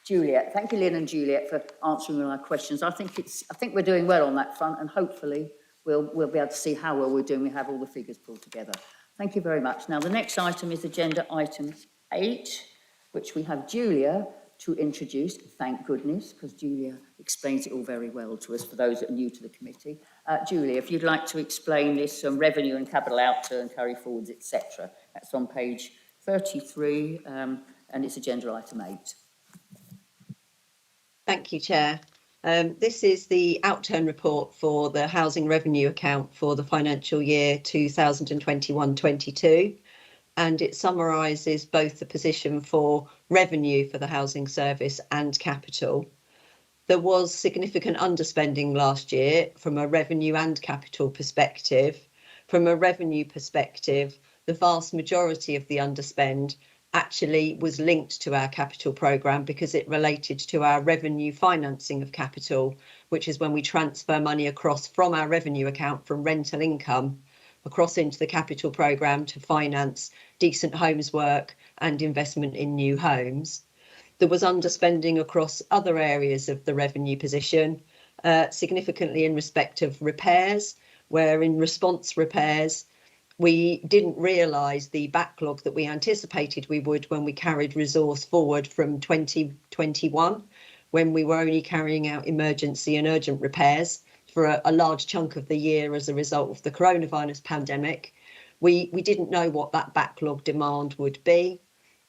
Juliet. Thank you, Lynn and Juliet, for answering all our questions. I think we're doing well on that front, and hopefully we'll be able to see how well we're doing. We have all the figures pulled together. Thank you very much. Now, the next item is agenda item 8, which we have Julia to introduce. Thank goodness, because Julia explains it all very well to us for those that are new to the committee. Julia, if you'd like to explain this revenue and capital outturn, carry forwards, etc. That's on page 33, and it's agenda item 8. Thank you, Chair. This is the outturn report for the housing revenue account for the financial year 2021-22, and it summarises both the position for revenue for the housing service and capital. There was significant underspending last year from a revenue and capital perspective. From a revenue perspective, the vast majority of the underspend actually was linked to our capital programme because it related to our revenue financing of capital, which is when we transfer money across from our revenue account from rental income across into the capital programme to finance decent homes work and investment in new homes. There was underspending across other areas of the revenue position, significantly in respect of repairs, where in response repairs, we didn't realise the backlog that we anticipated we would when we carried resource forward from 2021, when we were only carrying out emergency and urgent repairs for a large chunk of the year as a result of the coronavirus pandemic. We didn't know what that backlog demand would be,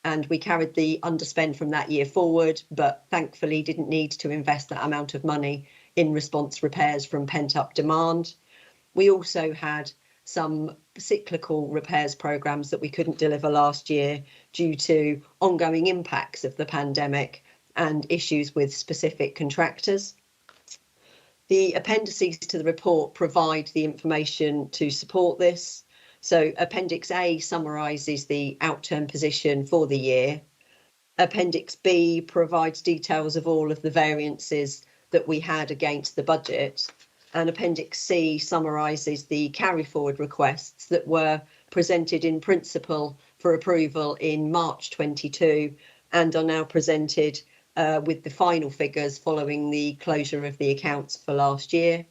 and we carried the underspend from that year forward, but thankfully didn't need to invest that amount of money in response repairs from pent-up demand. We also had some cyclical repairs programmes that we couldn't deliver last year due to ongoing impacts of the pandemic and issues with specific contractors. The appendices to the report provide the information to support this. So Appendix A summarises the outturn position for the year. Appendix B provides details of all of the variances that we had against the budget. And Appendix C summarises the carry forward requests that were presented in principle for approval in March 22 and are now presented with the final figures following the closure of the accounts for last year.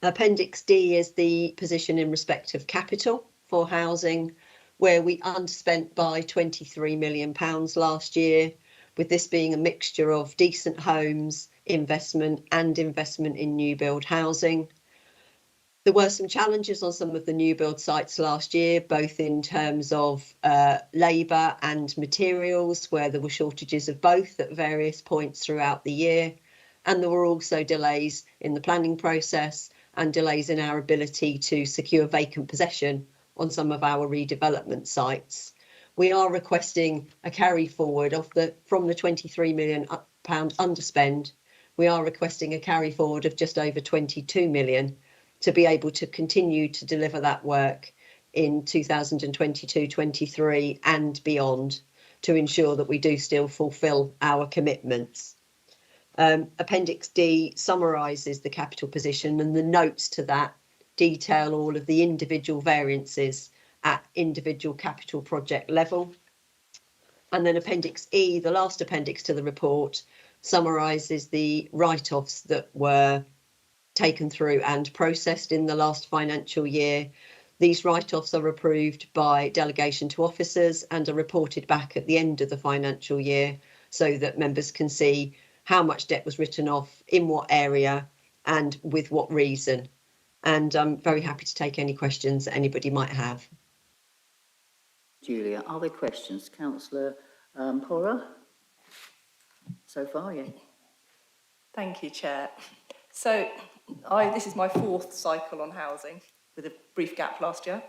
Appendix D is the position in respect of capital for housing, where we underspent by £23 million last year, with this being a mixture of decent homes, investment and investment in new build housing. There were some challenges on some of the new build sites last year, both in terms of labour and materials, where there were shortages of both at various points throughout the year. And there were also delays in the planning process and delays in our ability to secure vacant possession on some of our redevelopment sites. We are requesting a carry forward from the £23 million underspend. We are requesting a carry forward of just over 22 million to be able to continue to deliver that work in 2022-23 and beyond, to ensure that we do still fulfil our commitments. Appendix D summarises the capital position, and the notes to that detail all of the individual variances at individual capital project level. And then Appendix E, the last appendix to the report, summarises the write-offs that were taken through and processed in the last financial year. These write-offs are approved by delegation to officers and are reported back at the end of the financial year so that members can see how much debt was written off, in what area, and with what reason. And I'm very happy to take any questions that anybody might have. Julia, are there questions? Councillor Porra? So far, yeah. Thank you, Chair. So this is my 4th cycle on housing, with a brief gap last year.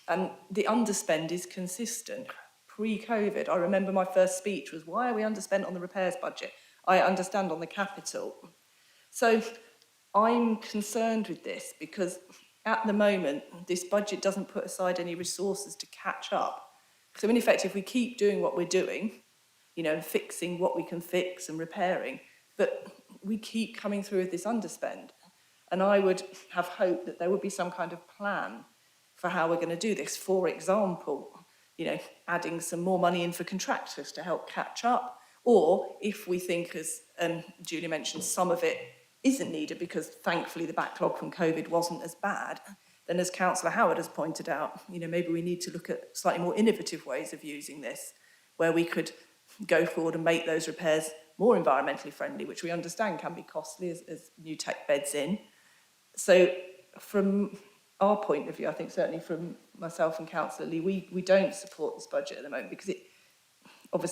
And the underspend is consistent. Pre-COVID, I remember my first speech was, why are we underspent on the repairs budget? I understand on the capital. So I'm concerned with this because at the moment, this budget doesn't put aside any resources to catch up. So in effect, if we keep doing what we're doing, and fixing what we can fix and repairing, but we keep coming through with this underspend. And I would have hoped that there would be some kind of plan for how we're going to do this. For example, adding some more money in for contractors to help catch up. Or if we think, as Julia mentioned, some of it isn't needed because thankfully the backlog from COVID wasn't as bad, then as Councillor Howard has pointed out, maybe we need to look at slightly more innovative ways of using this, where we could go forward and make those repairs more environmentally friendly, which we understand can be costly as new tech beds in. So from our point of view, I think certainly from myself and Councillor Lee, we don't support this budget at the moment because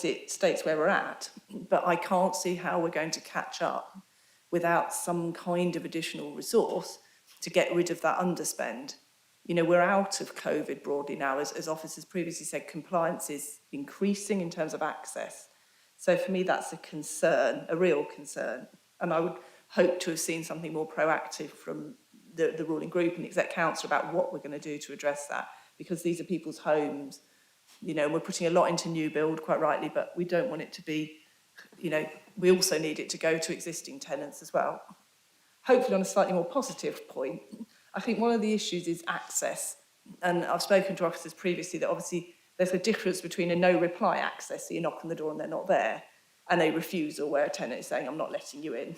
it states where we're at, but I can't see how we're going to catch up without some kind of additional resource to get rid of that underspend. We're out of COVID broadly now. As officers previously said, compliance is increasing in terms of access. So for me, that's a concern, a real concern. And I would hope to have seen something more proactive from the ruling group and the Exec Council about what we're going to do to address that, because these are people's homes. We're putting a lot into new build, quite rightly, but we don't want it to be, we also need it to go to existing tenants as well. Hopefully on a slightly more positive point, I think one of the issues is access. And I've spoken to officers previously that obviously there's a difference between a no reply access, so you knock on the door and they're not there, and a refusal where a tenant is saying, I'm not letting you in.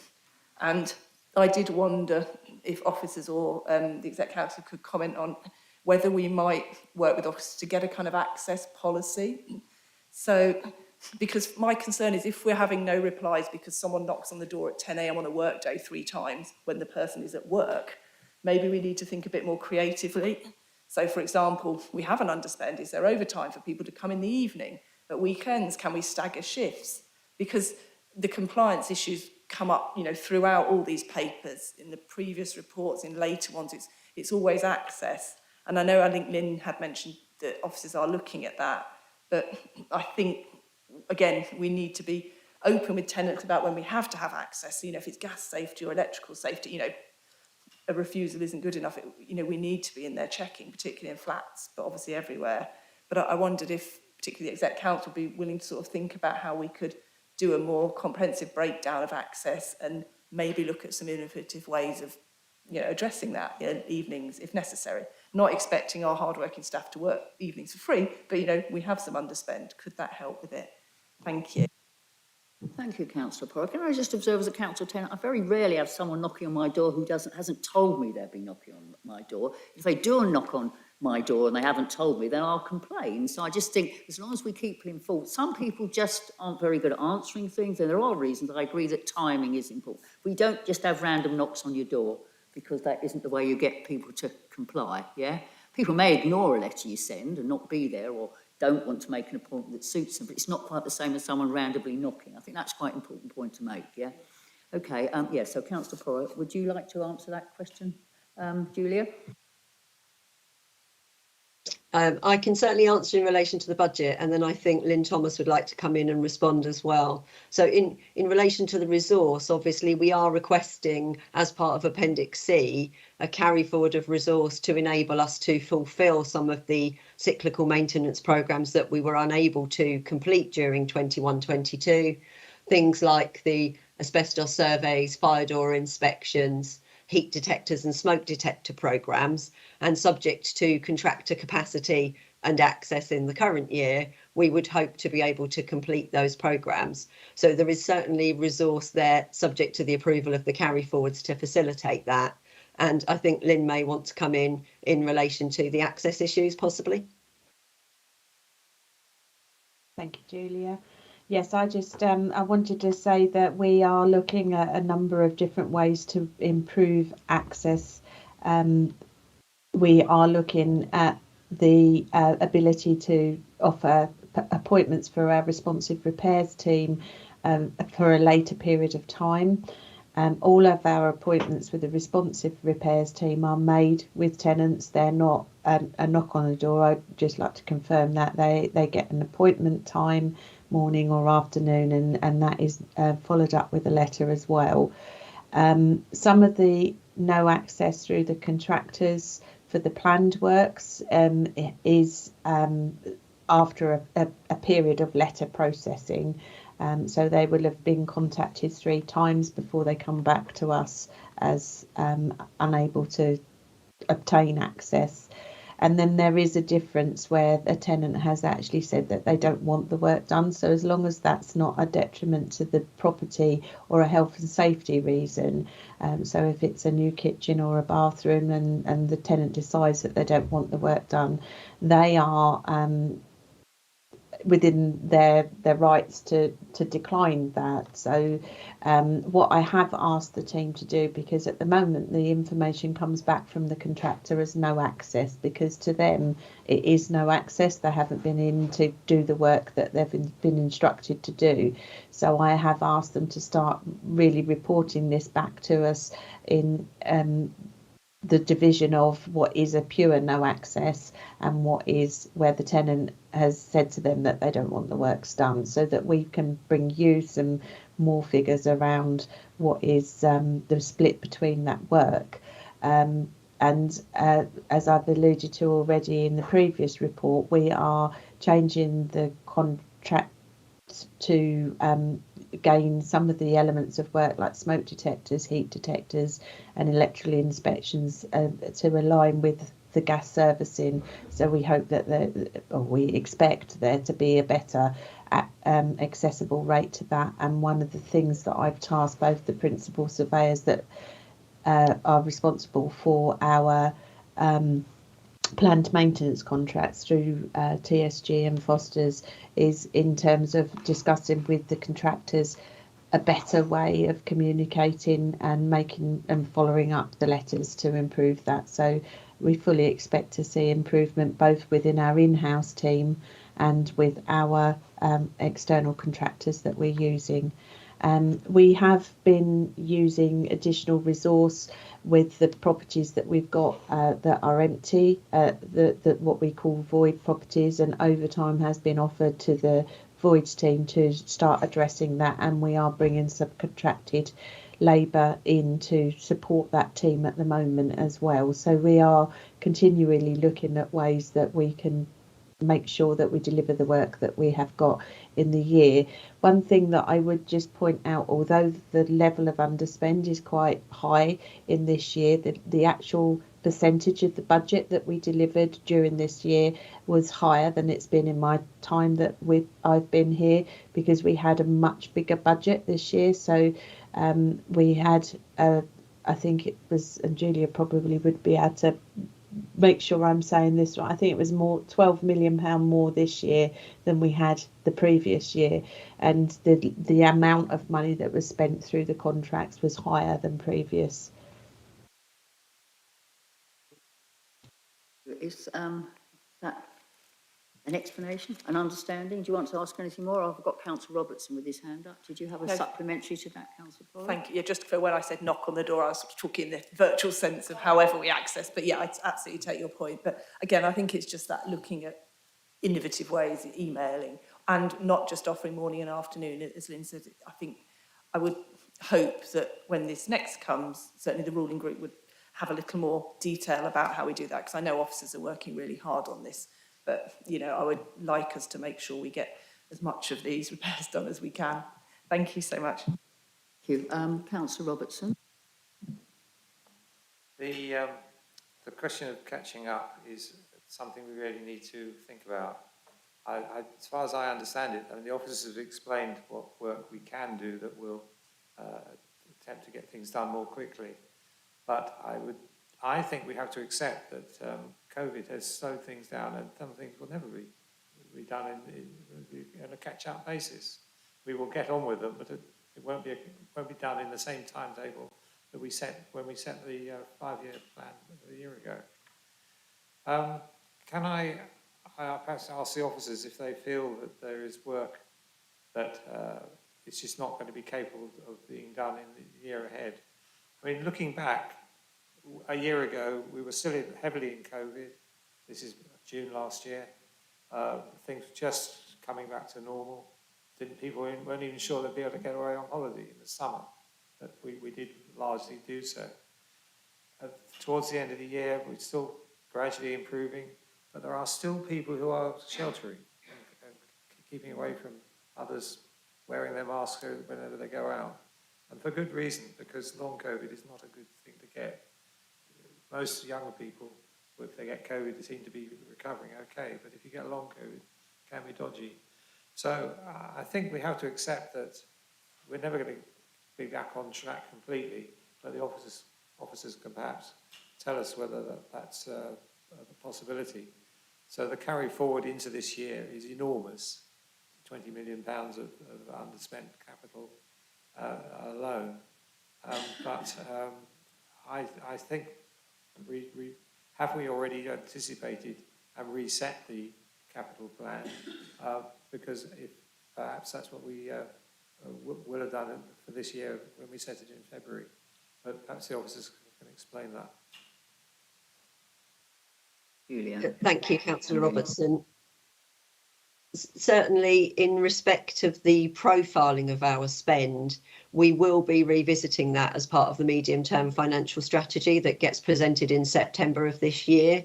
And I did wonder if officers or the Exec Council could comment on whether we might work with officers to get a kind of access policy. So, because my concern is if we're having no replies because someone knocks on the door at 10 a.m. on a work day 3 times when the person is at work, maybe we need to think a bit more creatively. So, for example, we have an underspend. Is there overtime for people to come in the evening? At weekends, can we stagger shifts? Because the compliance issues come up, throughout all these papers, in the previous reports, in later ones, it's always access. And I think Lynn had mentioned that officers are looking at that. But I think, again, we need to be open with tenants about when we have to have access. If it's gas safety or electrical safety, a refusal isn't good enough. We need to be in there checking, particularly in flats, but obviously everywhere. But I wondered if particularly the Exec Council would be willing to sort of think about how we could do a more comprehensive breakdown of access and maybe look at some innovative ways of addressing that in evenings if necessary. Not expecting our hardworking staff to work evenings for free, but we have some underspend. Could that help with it? Thank you. Thank you, Councillor Porra. Can I just observe as a council tenant, I very rarely have someone knocking on my door who hasn't told me they've been knocking on my door. If they do knock on my door and they haven't told me, then I'll complain. So I just think as long as we keep people informed, some people just aren't very good at answering things, and there are reasons. I agree that timing is important. We don't just have random knocks on your door because that isn't the way you get people to comply, yeah? People may ignore a letter you send and not be there, or don't want to make an appointment that suits them, but it's not quite the same as someone randomly knocking. I think that's quite an important point to make, yeah? Okay, so Councillor Porra, would you like to answer that question, Julia? I can certainly answer in relation to the budget, and then I think Lynn Thomas would like to come in and respond as well. So in relation to the resource, obviously we are requesting, as part of Appendix C, a carry forward of resource to enable us to fulfil some of the cyclical maintenance programmes that we were unable to complete during 21-22. things like the asbestos surveys, fire door inspections, heat detectors and smoke detector programmes, and subject to contractor capacity and access in the current year, we would hope to be able to complete those programmes. So there is certainly resource there, subject to the approval of the carry forwards, to facilitate that. And I think Lynn may want to come in relation to the access issues, possibly. Thank you, Julia. Yes, I wanted to say that we are looking at a number of different ways to improve access. We are looking at the ability to offer appointments for our responsive repairs team for a later period of time. All of our appointments with the responsive repairs team are made with tenants. They're not a knock on the door. I'd just like to confirm that they get an appointment time, morning or afternoon, and that is followed up with a letter as well. Some of the no access through the contractors for the planned works is after a period of letter processing. So they will have been contacted 3 times before they come back to us as unable to obtain access. And then there is a difference where a tenant has actually said that they don't want the work done. So as long as that's not a detriment to the property or a health and safety reason, so if it's a new kitchen or a bathroom and the tenant decides that they don't want the work done, they are within their rights to decline that. So what I have asked the team to do, because at the moment the information comes back from the contractor as no access, because to them it is no access. They haven't been in to do the work that they've been instructed to do. So I have asked them to start really reporting this back to us in the division of what is a pure no access and what is where the tenant has said to them that they don't want the works done, so that we can bring you some more figures around what is the split between that work. And as I've alluded to already in the previous report, we are changing the contract to gain some of the elements of work like smoke detectors, heat detectors and electrical inspections to align with the gas servicing. So we hope that we expect there to be a better accessible rate to that. And one of the things that I've tasked both the principal surveyors that are responsible for our planned maintenance contracts through TSG and Foster's is in terms of discussing with the contractors a better way of communicating and making and following up the letters to improve that. So we fully expect to see improvement both within our in-house team and with our external contractors that we're using. We have been using additional resource with the properties that we've got that are empty, what we call void properties, and overtime has been offered to the voids team to start addressing that, and we are bringing subcontracted labour in to support that team at the moment as well. So we are continually looking at ways that we can make sure that we deliver the work that we have got in the year. One thing that I would just point out, although the level of underspend is quite high in this year, the actual percentage of the budget that we delivered during this year was higher than it's been in my time that I've been here, because we had a much bigger budget this year. So we had I think it was, and Julia probably would be able to make sure I'm saying this right, I think it was more £12 million more this year than we had the previous year, and the amount of money that was spent through the contracts was higher than previous. Is that an explanation, an understanding? Do you want to ask anything more? I've got Councillor Robertson with his hand up. Did you have a supplementary to that, Councillor Boyd? Thank you. Yeah, just for when I said knock on the door, I was talking in the virtual sense of however we access. But yeah, I absolutely take your point. But again, I think it's just that looking at innovative ways, emailing, and not just offering morning and afternoon. As Lynn said, I think I would hope that when this next comes, certainly the ruling group would have a little more detail about how we do that, because I know officers are working really hard on this. But, you know, I would like us to make sure we get as much of these repairs done as we can. Thank you so much. Thank you. Councillor Robertson. The question of catching up is something we really need to think about. As far as I understand it, I mean, the officers have explained what work we can do that will attempt to get things done more quickly. But I think we have to accept that COVID has slowed things down, and some things will never be done on a catch-up basis. We will get on with them, but it won't be done in the same timetable that we set when we set the 5-year plan a year ago. Can I perhaps ask the officers if they feel that there is work that it's just not going to be capable of being done in the year ahead? I mean, looking back, a year ago, we were still heavily in COVID. This is June last year. Things were just coming back to normal. People weren't even sure they'd be able to get away on holiday in the summer, but we did largely do so. Towards the end of the year, we're still gradually improving, but there are still people who are sheltering and keeping away from others, wearing their masks whenever they go out. And for good reason, because long COVID is not a good thing to get. Most younger people, if they get COVID, they seem to be recovering okay, but if you get long COVID, it can be dodgy. So I think we have to accept that we're never going to be back on track completely, but the officers can perhaps tell us whether that's a possibility. So the carry forward into this year is enormous, £20 million of underspent capital alone. But I think have we already anticipated and reset the capital plan? Because if perhaps that's what we will have done for this year when we set it in February. But perhaps the officers can explain that. Julia. Thank you, Councillor Robertson. Certainly, in respect of the profiling of our spend, we will be revisiting that as part of the medium-term financial strategy that gets presented in September of this year.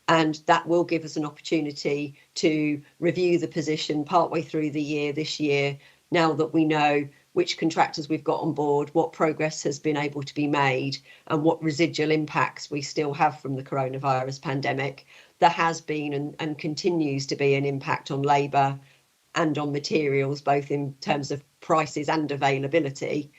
And that will give us an opportunity to review the position partway through the year this year, now that we know which contractors we've got on board, what progress has been able to be made, and what residual impacts we still have from the coronavirus pandemic. There has been and continues to be an impact on labour and on materials, both in terms of prices and availability.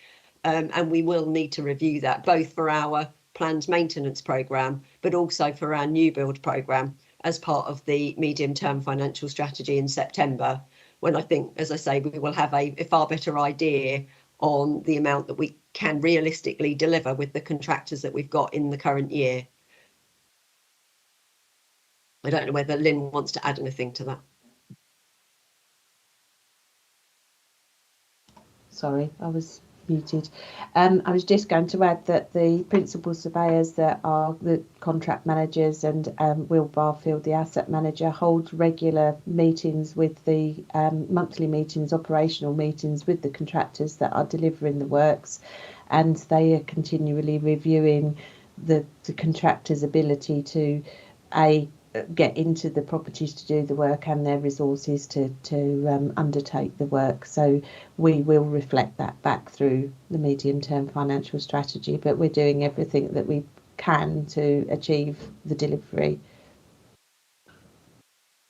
And we will need to review that, both for our planned maintenance programme, but also for our new build programme as part of the medium-term financial strategy in September, when I think, as I say, we will have a far better idea on the amount that we can realistically deliver with the contractors that we've got in the current year. I don't know whether Lynn wants to add anything to that. Sorry, I was muted. I was just going to add that the principal surveyors that are the contract managers and Will Barfield, the asset manager, hold regular meetings with the monthly meetings, operational meetings with the contractors that are delivering the works, and they are continually reviewing the contractors' ability to get into the properties to do the work and their resources to undertake the work. So we will reflect that back through the medium-term financial strategy, but we're doing everything that we can to achieve the delivery.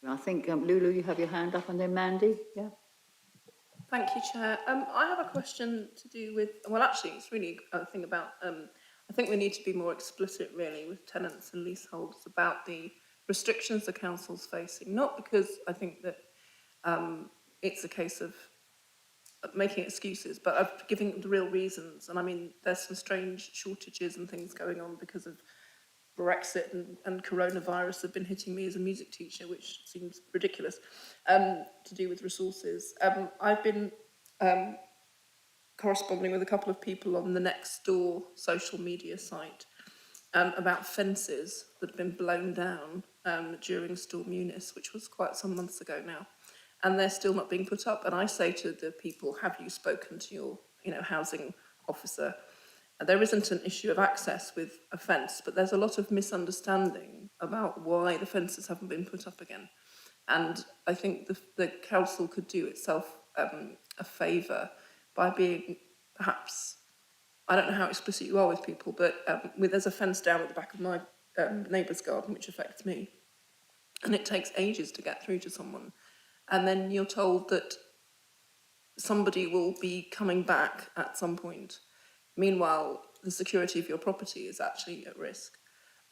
I think, Lulu, you have your hand up, and then Mandy. Yeah. Thank you, Chair. I have a question to do with, well, actually, it's really a thing about, I think we need to be more explicit, really, with tenants and leaseholders about the restrictions the council's facing, not because I think that it's a case of making excuses, but of giving the real reasons. And I mean, there's some strange shortages and things going on because of Brexit and coronavirus have been hitting me as a music teacher, which seems ridiculous, to do with resources. I've been corresponding with a couple of people on the Next Door social media site about fences that have been blown down during Storm Eunice, which was quite some months ago now, and they're still not being put up. And I say to the people, have you spoken to your housing officer? There isn't an issue of access with a fence, but there's a lot of misunderstanding about why the fences haven't been put up again. And I think the council could do itself a favour by being perhaps, I don't know how explicit you are with people, but there's a fence down at the back of my neighbour's garden, which affects me. And it takes ages to get through to someone. And then you're told that somebody will be coming back at some point. Meanwhile, the security of your property is actually at risk.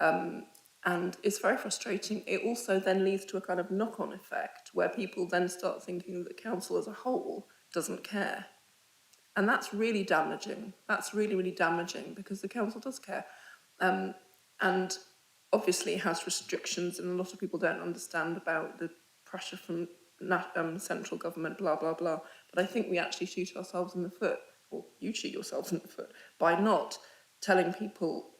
And it's very frustrating. It also then leads to a kind of knock-on effect where people then start thinking that the council as a whole doesn't care. And that's really damaging. That's really, really damaging because the council does care. And obviously it has restrictions, and a lot of people don't understand about the pressure from central government, blah, blah, blah. But I think we actually shoot ourselves in the foot, or you shoot yourselves in the foot, by not telling people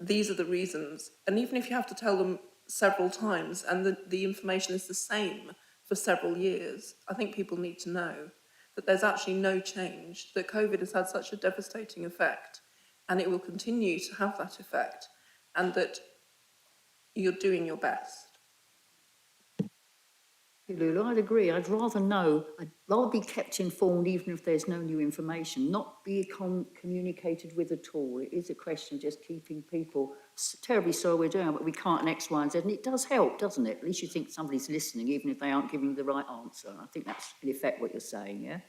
these are the reasons. And even if you have to tell them several times and the information is the same for several years, I think people need to know that there's actually no change, that COVID has had such a devastating effect and it will continue to have that effect, and that you're doing your best. Lulu, I'd agree. I'd rather be kept informed even if there's no new information, not be communicated with at all. It is a question of just keeping people terribly sorry we're doing it, but we can't and X, Y, and Z. And it does help, doesn't it? At least you think somebody's listening, even if they aren't giving you the right answer. I think that's in effect what you're saying, yeah?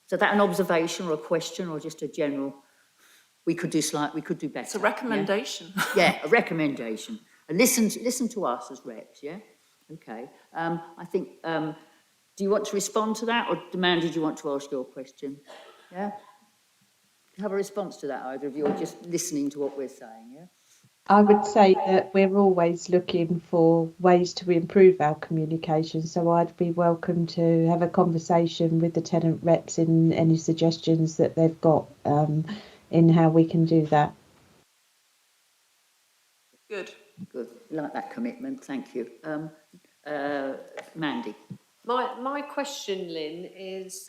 So that an observation or a question or just a general, we could do better. It's a recommendation. Yeah, a recommendation. And listen to us as reps, yeah? Okay. I think, do you want to respond to that, or Mandy, do you want to ask your question? Yeah? Do you have a response to that, either of you, or just listening to what we're saying, yeah? I would say that we're always looking for ways to improve our communication, so I'd be welcome to have a conversation with the tenant reps in any suggestions that they've got in how we can do that. Good. Good. Like that commitment. Thank you. Mandy. My question, Lynn, is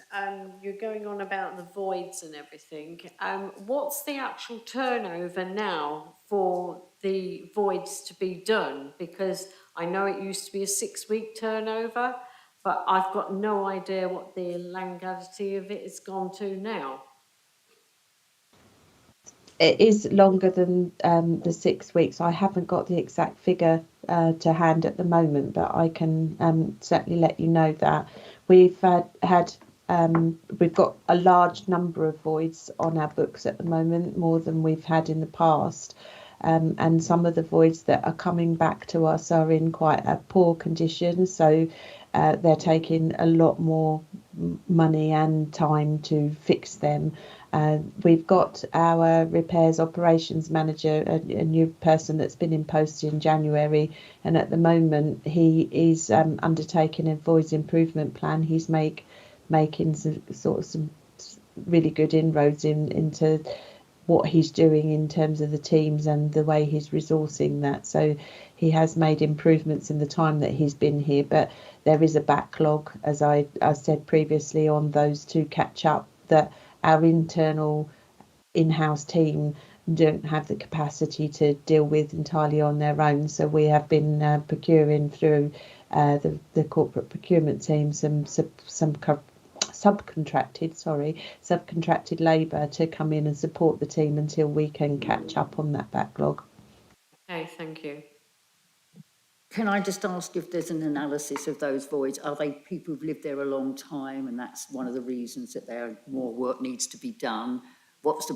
you're going on about the voids and everything. What's the actual turnover now for the voids to be done? Because I know it used to be a 6-week turnover, but I've got no idea what the legality of it has gone to now. It is longer than the 6 weeks. I haven't got the exact figure to hand at the moment, but I can certainly let you know that we've we've got a large number of voids on our books at the moment, more than we've had in the past. And some of the voids that are coming back to us are in quite a poor condition, so they're taking a lot more money and time to fix them. We've got our repairs operations manager, a new person that's been in post in January, and at the moment he is undertaking a voids improvement plan. He's making some really good inroads into what he's doing in terms of the teams and the way he's resourcing that. So he has made improvements in the time that he's been here, but there is a backlog, as I said previously, on those to catch up, that our internal in-house team don't have the capacity to deal with entirely on their own. So we have been procuring through the corporate procurement team some subcontracted labour to come in and support the team until we can catch up on that backlog. Okay, thank you. Can I just ask if there's an analysis of those voids? Are they people who've lived there a long time, and that's one of the reasons that more work needs to be done? What was the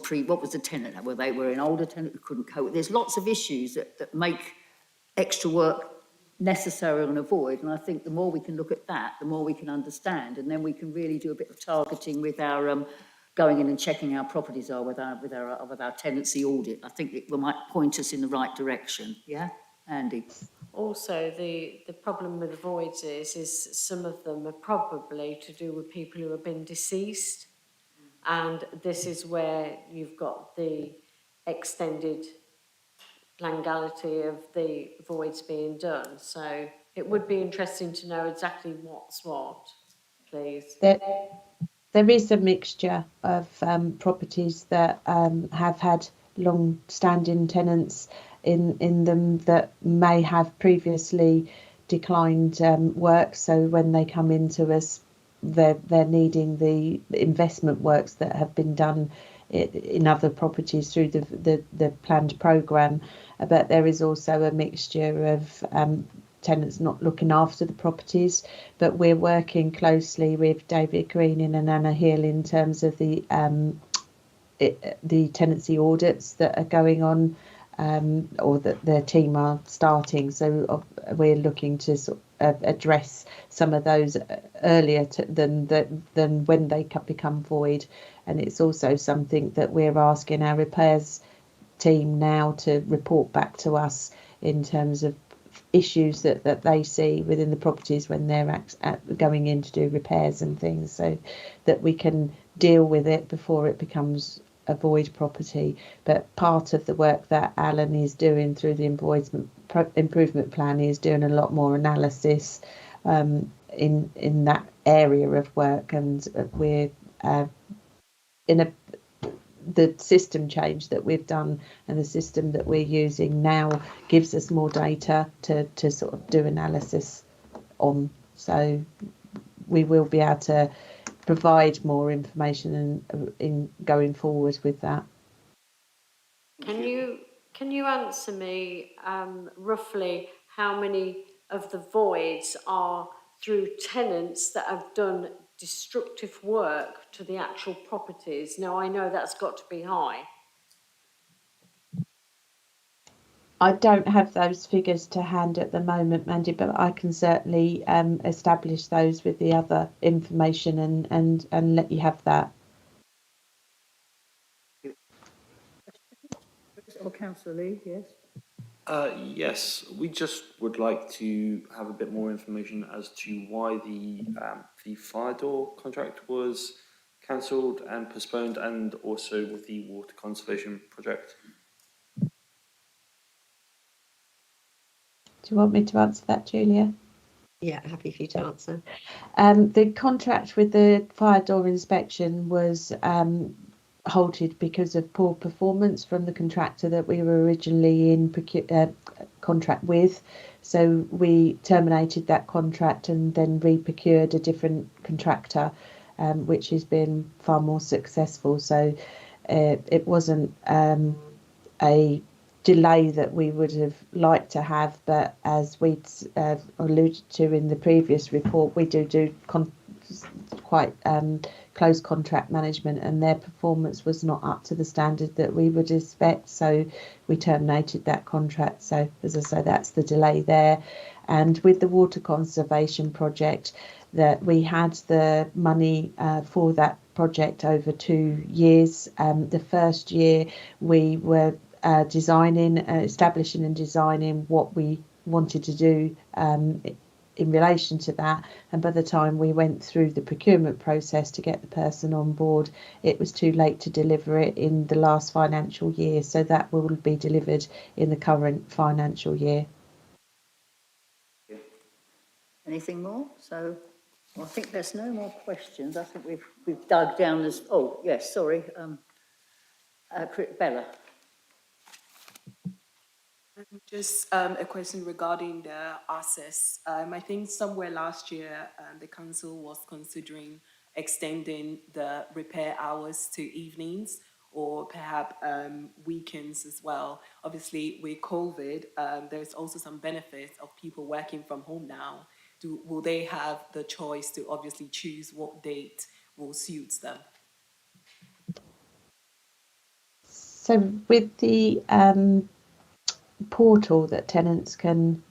tenant? Were they an older tenant who couldn't cope? There's lots of issues that make extra work necessary on a void, and I think the more we can look at that, the more we can understand, and then we can really do a bit of targeting with our going in and checking our properties are with our tenancy audit. I think it might point us in the right direction. Yeah, Andy. Also, the problem with the voids is some of them are probably to do with people who have been deceased, and this is where you've got the extended legality of the voids being done. So it would be interesting to know exactly what's what, please. There is a mixture of properties that have had long-standing tenants in them that may have previously declined work. So when they come into us, they're needing the investment works that have been done in other properties through the planned programme, but there is also a mixture of tenants not looking after the properties. But we're working closely with David Greening and Anna Hill in terms of the tenancy audits that are going on, or that their team are starting. So we're looking to sort of address some of those earlier than when they become void. And it's also something that we're asking our repairs team now to report back to us in terms of issues that they see within the properties when they're going in to do repairs and things, so that we can deal with it before it becomes a void property. But part of the work that Alan is doing through the improvement plan is doing a lot more analysis in that area of work, and we're the system change that we've done and the system that we're using now gives us more data to sort of do analysis on. So we will be able to provide more information in going forward with that. Can you answer me roughly how many of the voids are through tenants that have done destructive work to the actual properties? Now, I know that's got to be high. I don't have those figures to hand at the moment, Mandy, but I can certainly establish those with the other information and let you have that. Or Councillor Lee, yes. Yes, we just would like to have a bit more information as to why the fire door contract was cancelled and postponed, and also with the water conservation project. Do you want me to answer that, Julia? Yeah, happy for you to answer. The contract with the fire door inspection was halted because of poor performance from the contractor that we were originally in contract with. So we terminated that contract and then re-procured a different contractor, which has been far more successful. So it wasn't a delay that we would have liked to have, but as we alluded to in the previous report, we do quite close contract management, and their performance was not up to the standard that we would expect, so we terminated that contract. So as I say, that's the delay there. And with the water conservation project, that we had the money for that project over 2 years. The first year we were establishing and designing what we wanted to do in relation to that, and by the time we went through the procurement process to get the person on board, it was too late to deliver it in the last financial year, so that will be delivered in the current financial year. Anything more? So I think there's no more questions. I think we've dug down as. Oh yes, sorry, Bella. Just a question regarding the access. I think somewhere last year, the council was considering extending the repair hours to evenings or perhaps weekends as well. Obviously, with COVID, there's also some benefits of people working from home now. Will they have the choice to obviously choose what date will suit them? So with the portal that tenants can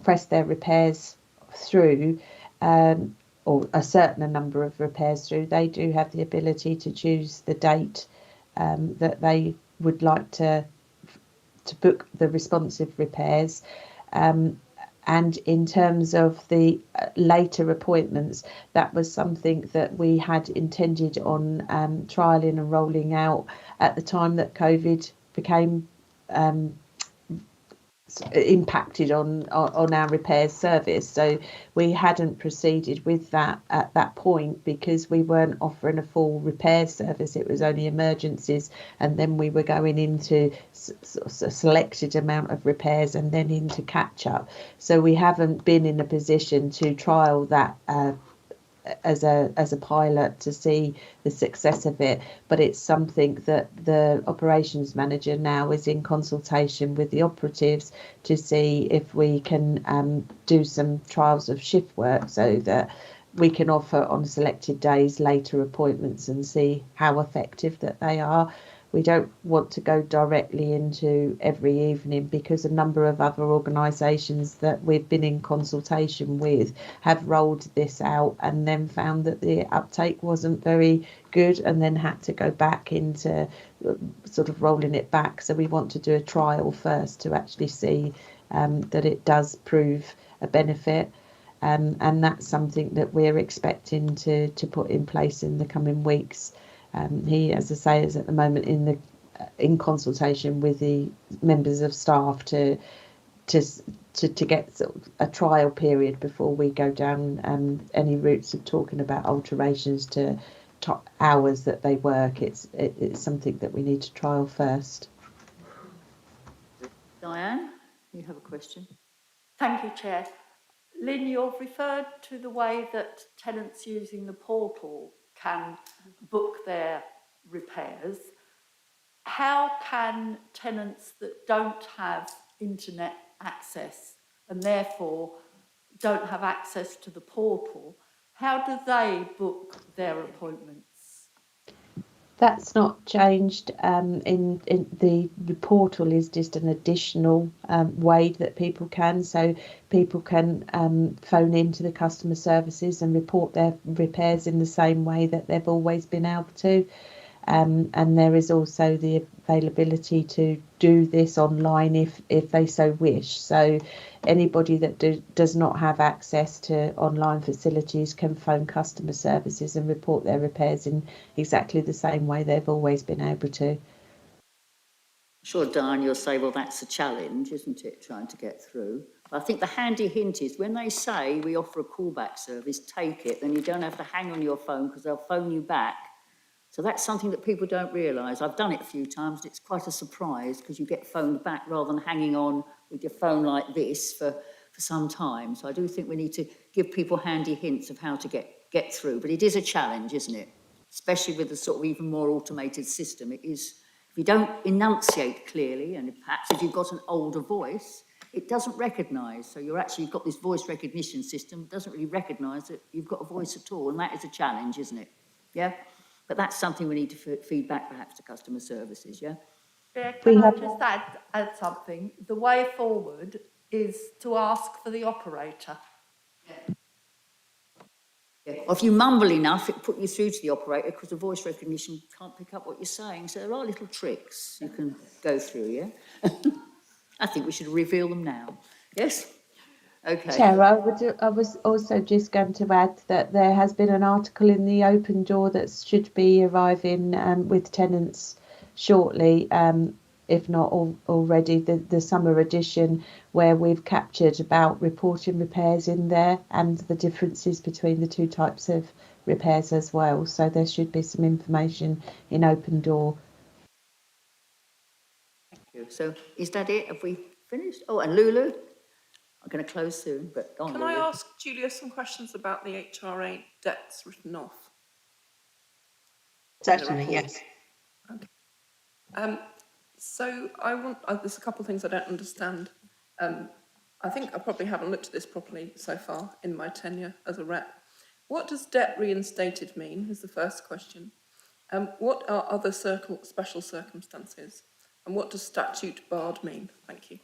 press their repairs through, or a certain number of repairs through, they do have the ability to choose the date that they would like to book the responsive repairs. And in terms of the later appointments, that was something that we had intended on trialling and rolling out at the time that COVID became impacted on our repairs service. So we hadn't proceeded with that at that point because we weren't offering a full repair service. It was only emergencies, and then we were going into a selected amount of repairs and then into catch up. So we haven't been in a position to trial that as a pilot to see the success of it. But it's something that the operations manager now is in consultation with the operatives to see if we can do some trials of shift work so that we can offer on selected days later appointments and see how effective that they are. We don't want to go directly into every evening because a number of other organisations that we've been in consultation with have rolled this out and then found that the uptake wasn't very good and then had to go back into sort of rolling it back. So we want to do a trial first to actually see that it does prove a benefit. And that's something that we're expecting to put in place in the coming weeks. He, as I say, is at the moment in consultation with the members of staff to get sort of a trial period before we go down any routes of talking about alterations to hours that they work. It's something that we need to trial first. Diane, you have a question? Thank you, Chair. Lynn, you've referred to the way that tenants using the portal can book their repairs. How can tenants that don't have internet access and therefore don't have access to the portal, how do they book their appointments? That's not changed. In the portal is just an additional way that people can. So people can phone into the customer services and report their repairs in the same way that they've always been able to. And there is also the availability to do this online if they so wish. So anybody that does not have access to online facilities can phone customer services and report their repairs in exactly the same way they've always been able to. Sure, Diane, you'll say, well, that's a challenge, isn't it, trying to get through? I think the handy hint is when they say we offer a callback service, take it, then you don't have to hang on your phone because they'll phone you back. So that's something that people don't realise. I've done it a few times. It's quite a surprise because you get phoned back rather than hanging on with your phone like this for some time. So I do think we need to give people handy hints of how to get through. But it is a challenge, isn't it? Especially with the sort of even more automated system. It is, if you don't enunciate clearly, and perhaps if you've got an older voice, it doesn't recognise. So you've got this voice recognition system, it doesn't really recognise that you've got a voice at all. And that is a challenge, isn't it? Yeah? But that's something we need to feed back perhaps to customer services, yeah? Yeah, can I just add something? The way forward is to ask for the operator. Yeah. Or if you mumble enough, it put you through to the operator because the voice recognition can't pick up what you're saying. So there are little tricks you can go through, yeah? I think we should reveal them now. Yes? Okay. Chair, I was also just going to add that there has been an article in the Open Door that should be arriving with tenants shortly, if not already, the summer edition, where we've captured about reporting repairs in there and the differences between the two types of repairs as well. So there should be some information in Open Door. Thank you. So is that it? Have we finished? Oh, and Lulu? I'm going to close soon, but go on, Can Lulu. I ask Julia some questions about the HRA debts written off? Certainly, yes. Okay. So there's a couple of things I don't understand. I think I probably haven't looked at this properly so far in my tenure as a rep. What does debt reinstated mean is the first question. What are other special circumstances? And what does statute barred mean? Thank you.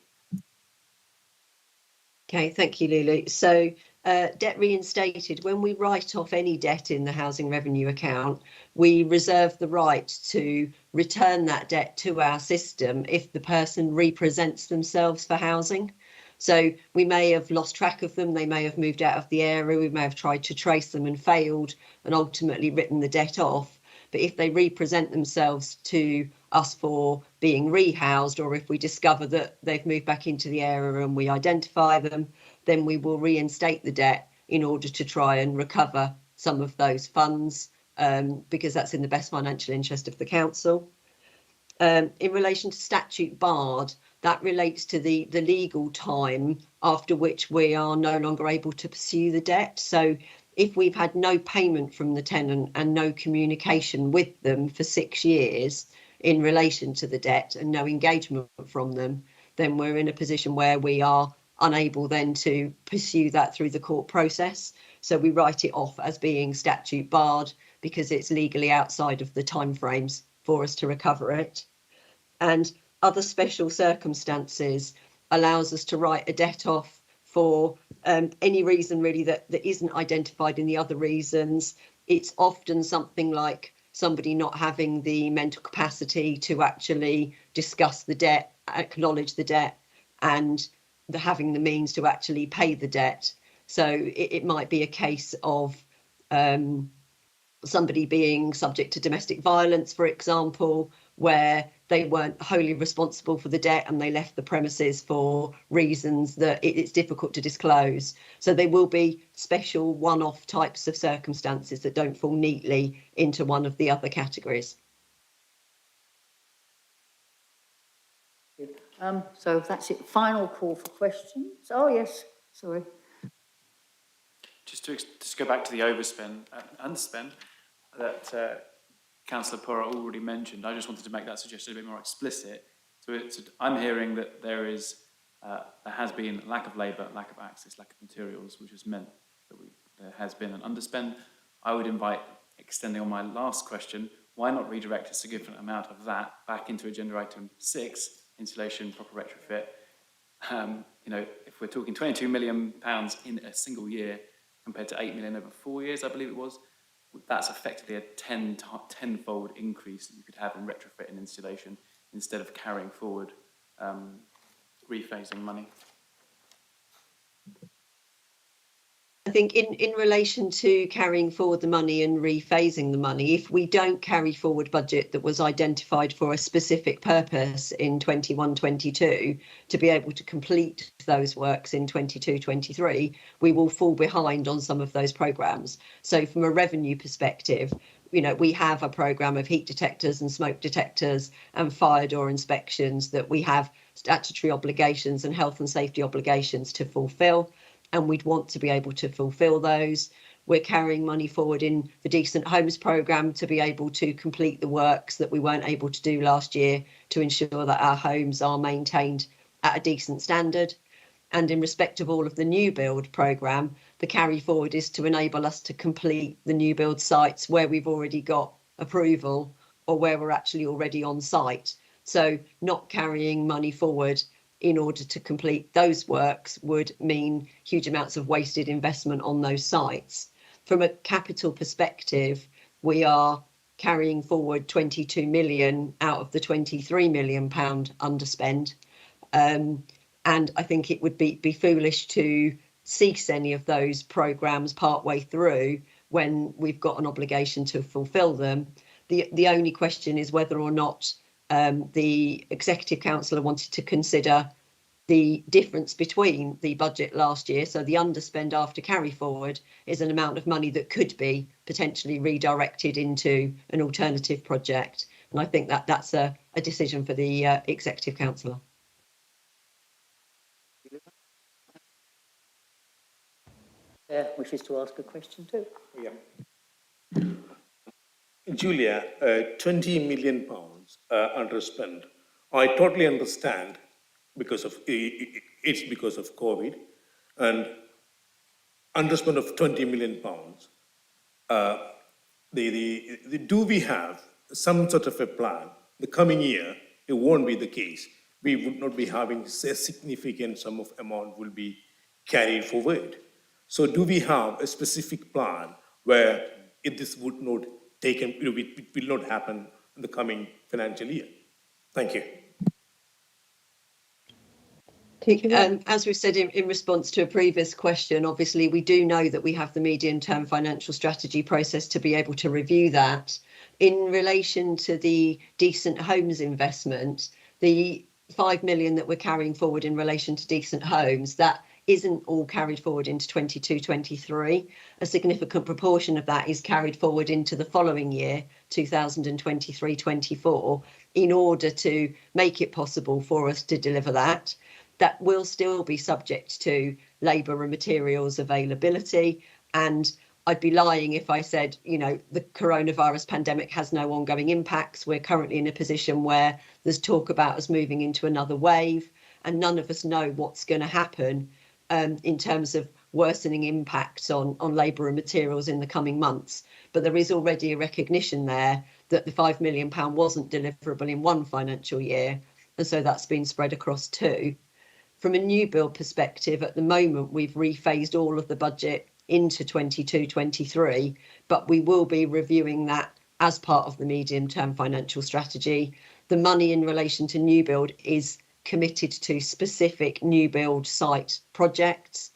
Okay, thank you, Lulu. So debt reinstated, when we write off any debt in the housing revenue account, we reserve the right to return that debt to our system if the person represents themselves for housing. So we may have lost track of them, they may have moved out of the area, we may have tried to trace them and failed and ultimately written the debt off. But if they represent themselves to us for being rehoused, or if we discover that they've moved back into the area and we identify them, then we will reinstate the debt in order to try and recover some of those funds, because that's in the best financial interest of the council. In relation to statute barred, that relates to the legal time after which we are no longer able to pursue the debt. So if we've had no payment from the tenant and no communication with them for 6 years in relation to the debt and no engagement from them, then we're in a position where we are unable then to pursue that through the court process. So we write it off as being statute barred because it's legally outside of the timeframes for us to recover it. And other special circumstances allows us to write a debt off for any reason really that isn't identified in the other reasons. It's often something like somebody not having the mental capacity to actually discuss the debt, acknowledge the debt, and having the means to actually pay the debt. So it might be a case of somebody being subject to domestic violence, for example, where they weren't wholly responsible for the debt and they left the premises for reasons that it's difficult to disclose. So there will be special one-off types of circumstances that don't fall neatly into one of the other categories. So that's it. Final call for questions. Oh, yes, sorry. Just to go back to the overspend, underspend that Councillor Porra already mentioned, I just wanted to make that suggestion a bit more explicit. So I'm hearing that there has been lack of labour, lack of access, lack of materials, which has meant that there has been an underspend. I would invite, extending on my last question, why not redirect a significant amount of that back into agenda item 6, insulation, proper retrofit? If we're talking £22 million in a single year compared to 8 million over 4 years, I believe it was, that's effectively a tenfold increase that you could have in retrofit and installation instead of carrying forward rephasing money. I think in relation to carrying forward the money and rephasing the money, if we don't carry forward budget that was identified for a specific purpose in 21-22 to be able to complete those works in 22-23, we will fall behind on some of those programmes. So from a revenue perspective, we have a programme of heat detectors and smoke detectors and fire door inspections that we have statutory obligations and health and safety obligations to fulfil, and we'd want to be able to fulfil those. We're carrying money forward in the Decent Homes programme to be able to complete the works that we weren't able to do last year to ensure that our homes are maintained at a decent standard. And in respect of all of the new build programme, the carry forward is to enable us to complete the new build sites where we've already got approval or where we're actually already on site. So not carrying money forward in order to complete those works would mean huge amounts of wasted investment on those sites. From a capital perspective, we are carrying forward 22 million out of the 23 million pound underspend. And I think it would be foolish to cease any of those programmes partway through when we've got an obligation to fulfil them. The only question is whether or not the Executive Councillor wanted to consider the difference between the budget last year, so the underspend after carry forward is an amount of money that could be potentially redirected into an alternative project. And I think that's a decision for the Executive Councillor. Wishes to ask a question too. Yeah. Julia, 20 million pounds underspend. I totally understand because of it's because of COVID and underspend of 20 million pounds. Do we have some sort of a plan? The coming year, it won't be the case. We would not be having a significant sum of amount will be carried forward. So do we have a specific plan where if this would not taken, it will not happen in the coming financial year? Thank you. As we said in response to a previous question, obviously we do know that we have the medium-term financial strategy process to be able to review that. In relation to the Decent Homes investment, the 5 million that we're carrying forward in relation to Decent Homes, that isn't all carried forward into 22-23. A significant proportion of that is carried forward into the following year, 2023-24, in order to make it possible for us to deliver that. That will still be subject to labour and materials availability, and I'd be lying if I said, you know, the coronavirus pandemic has no ongoing impacts. We're currently in a position where there's talk about us moving into another wave, and none of us know what's going to happen in terms of worsening impacts on labour and materials in the coming months. But there is already a recognition there that the £5 million wasn't deliverable in one financial year, and so that's been spread across two. From a new build perspective, at the moment, we've rephased all of the budget into 22-23, but we will be reviewing that as part of the medium-term financial strategy. The money in relation to new build is committed to specific new build site projects,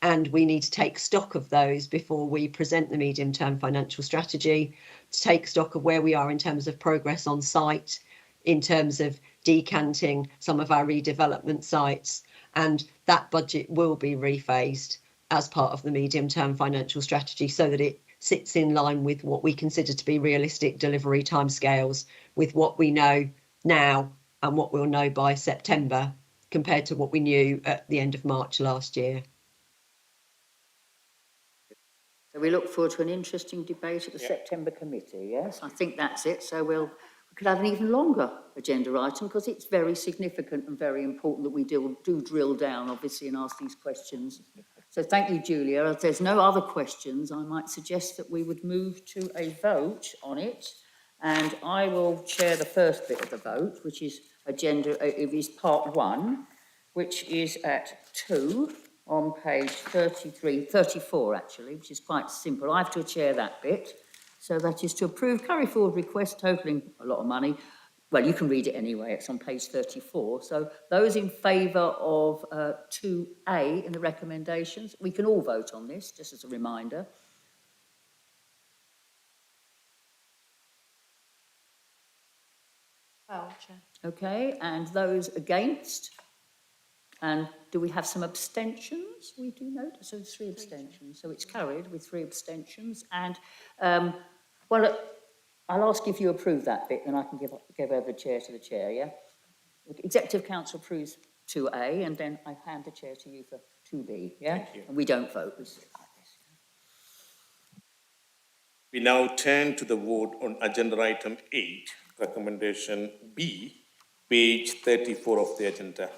and we need to take stock of those before we present the medium-term financial strategy, to take stock of where we are in terms of progress on site, in terms of decanting some of our redevelopment sites, and that budget will be rephased as part of the medium-term financial strategy so that it sits in line with what we consider to be realistic delivery timescales, with what we know now and what we'll know by September, compared to what we knew at the end of March last year. So we look forward to an interesting debate at the September committee, yes? I think that's it. So we could have an even longer agenda item because it's very significant and very important that we do drill down, obviously, and ask these questions. So thank you, Julia. If there's no other questions, I might suggest that we would move to a vote on it. And I will chair the first bit of the vote, which is it is part 1, which is at 2 on page 34 actually, which is quite simple. I have to chair that bit. So that is to approve carry forward request totalling a lot of money. Well, you can read it anyway, it's on page 34. So those in favour of 2A in the recommendations, we can all vote on this, just as a reminder. Okay, and those against? And do we have some abstentions? We do notice there's 3 abstentions. So it's carried with 3 abstentions. And, well, I'll ask if you approve that bit, then I can give over the chair to the chair, yeah? Executive Council approves 2A, and then I hand the chair to you for 2B, yeah? Thank you. And we don't vote. We sit like this. We now turn to the vote on agenda item 8, recommendation B, page 34 of the agenda.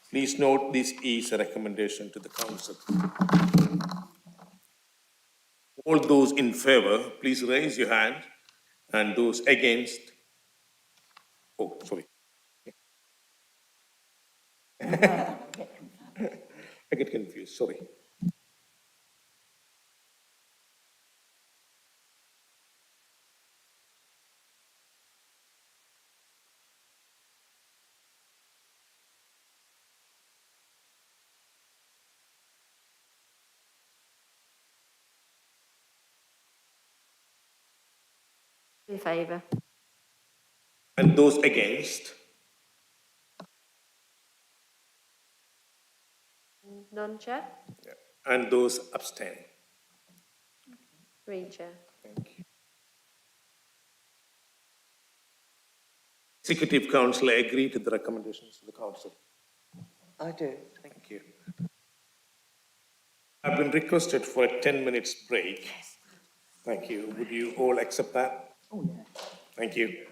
Please note this is a recommendation to the council. All those in favour, please raise your hand, and those against, oh, sorry. I get confused, sorry. In favour. And those against, None, Chair? and those abstain. 3, Chair. Thank you. Executive Council agree to the recommendations of the council. I do, thank you. I've been requested for a 10 minutes break. Thank you. Would you all accept that? Oh, yeah. Thank you.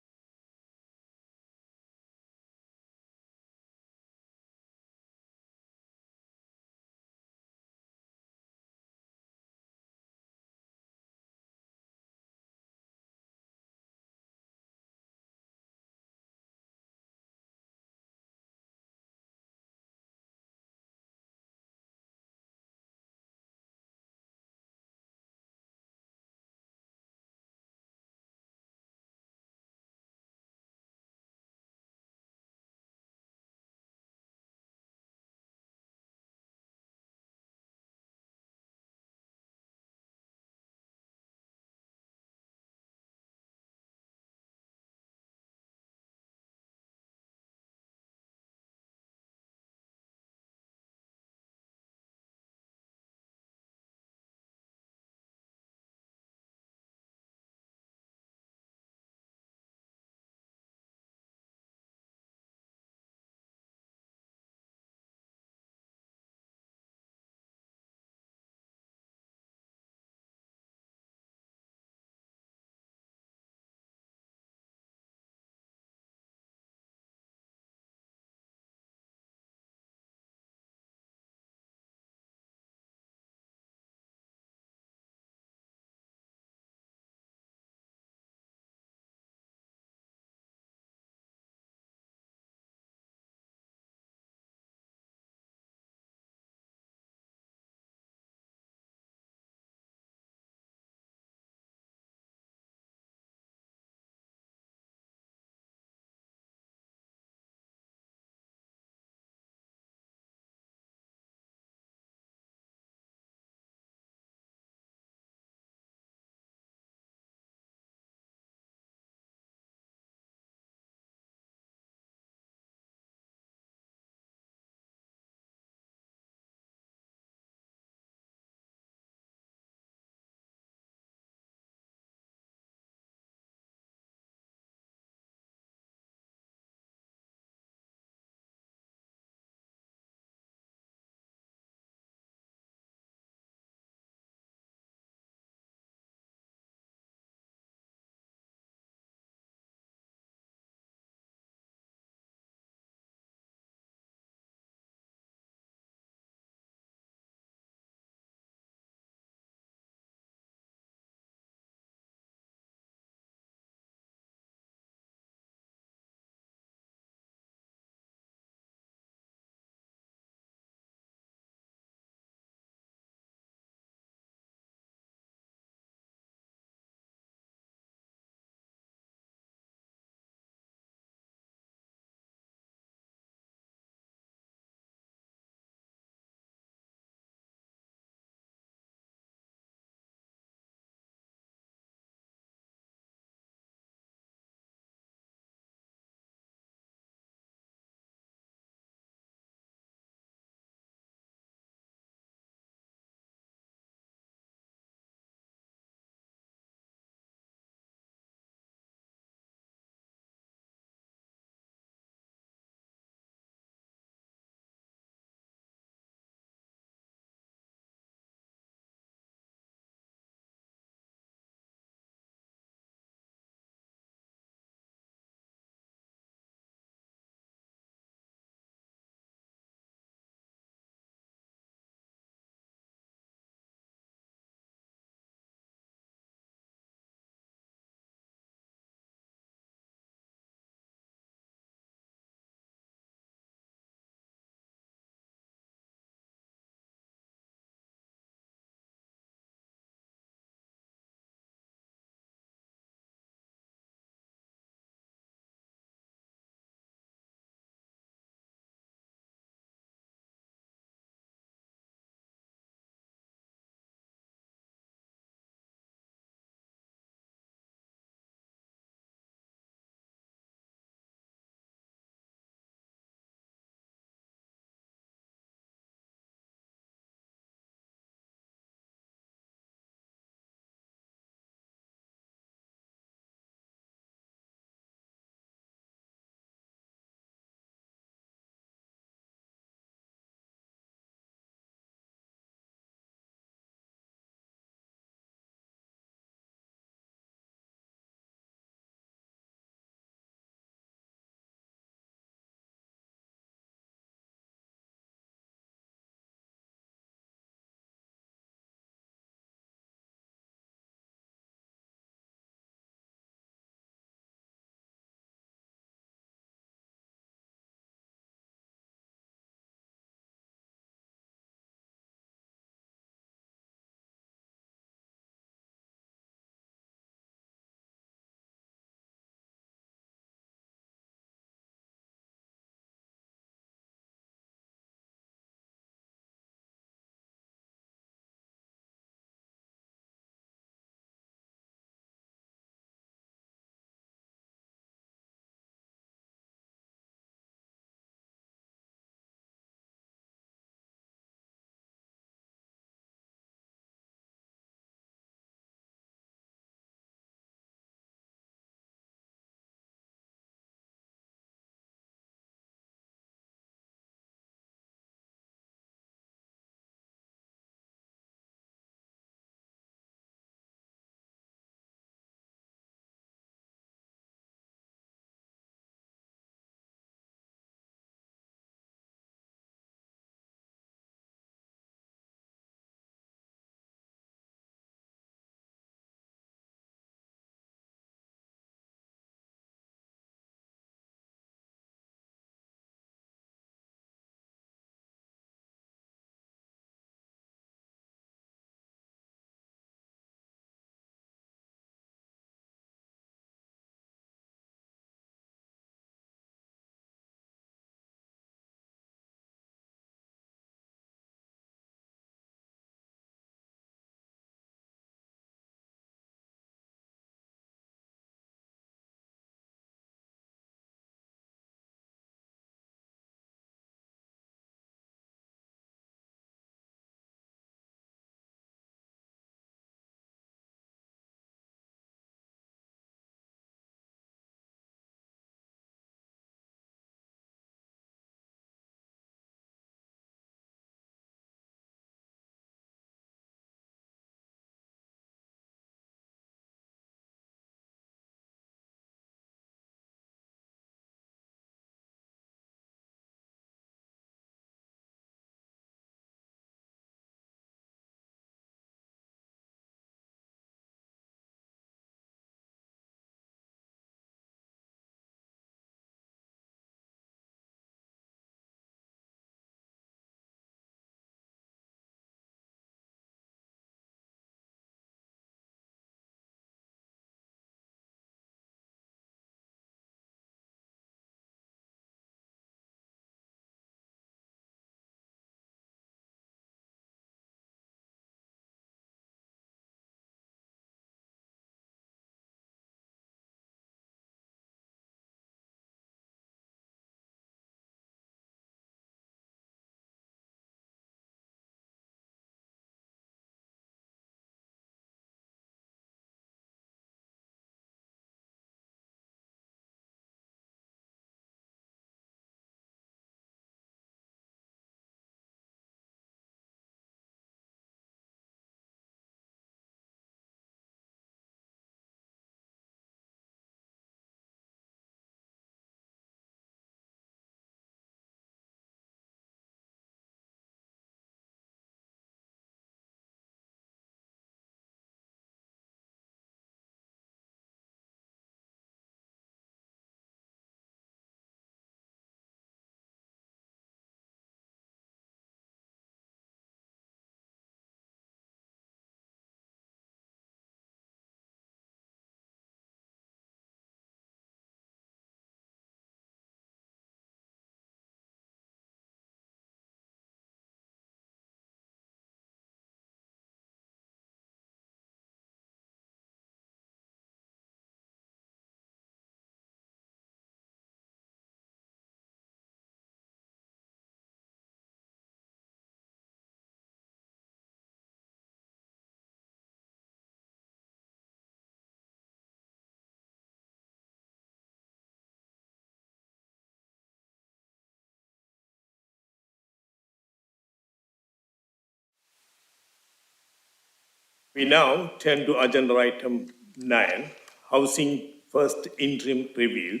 We now turn to agenda item 9, Housing First Interim Review.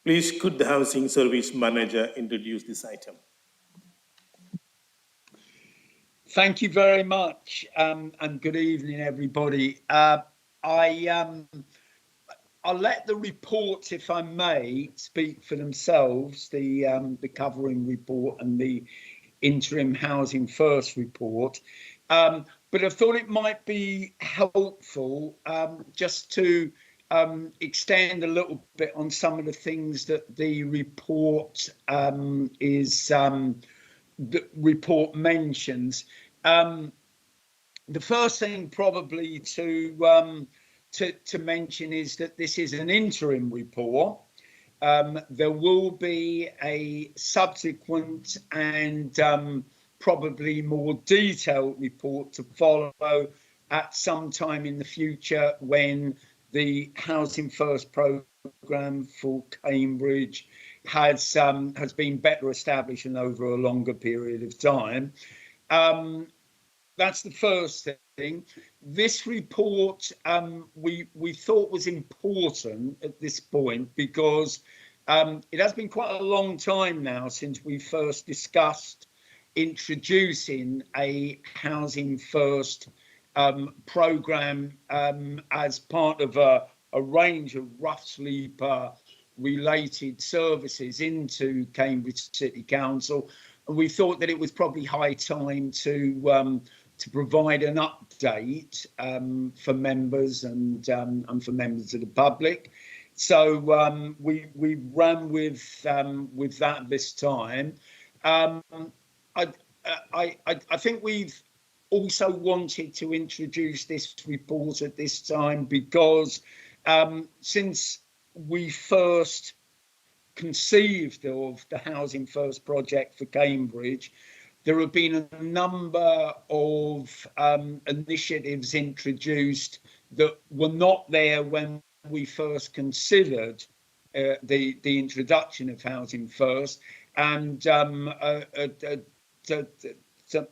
Please could the Housing Service Manager introduce this item? Thank you very much, and good evening, everybody. I'll let the reports, if I may, speak for themselves. The covering report and the interim Housing First report. But I thought it might be helpful just to extend a little bit on some of the things that the report the report mentions. The first thing probably to mention is that this is an interim report. There will be a subsequent and probably more detailed report to follow at some time in the future when the Housing First programme for Cambridge has been better established and over a longer period of time. That's the first thing. This report we thought was important at this point because it has been quite a long time now since we first discussed introducing a Housing First programme as part of a range of rough sleeper related services into Cambridge City Council, and we thought that it was probably high time to provide an update for members and for members of the public. So we ran with that this time. I think we've also wanted to introduce this report at this time because since we first conceived of the Housing First project for Cambridge, there have been a number of initiatives introduced that were not there when we first considered the introduction of Housing First, and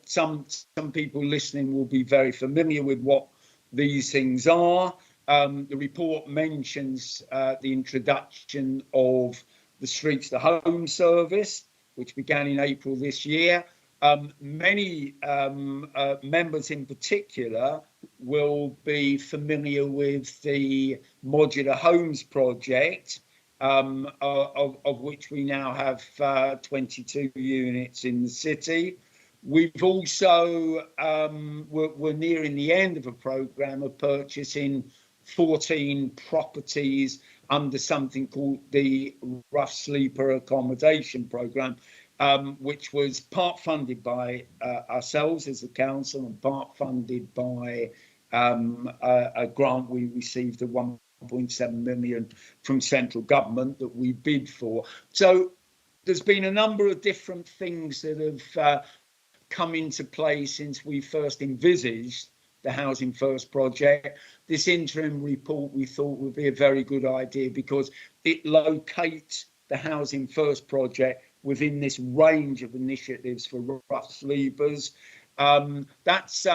some people listening will be very familiar with what these things are. The report mentions the introduction of the Streets to Home service, which began in April this year. Many members in particular will be familiar with the modular homes project, of which we now have 22 units in the city. We've also, we're nearing the end of a programme of purchasing 14 properties under something called the Rough Sleeper Accommodation Programme, which was part funded by ourselves as the council and part funded by a grant we received of 1.7 million from central government that we bid for. So there's been a number of different things that have come into play since we first envisaged the Housing First project. This interim report we thought would be a very good idea because it locates the Housing First project within this range of initiatives for rough sleepers. That's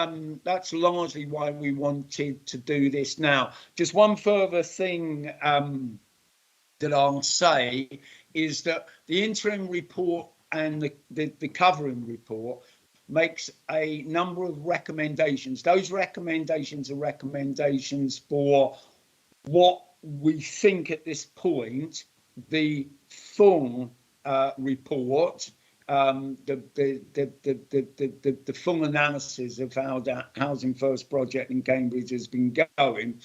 largely why we wanted to do this now. Just one further thing that I'll say is that the interim report and the covering report makes a number of recommendations. Those recommendations are recommendations for what we think at this point the full report, the full analysis of how the Housing First project in Cambridge has been going,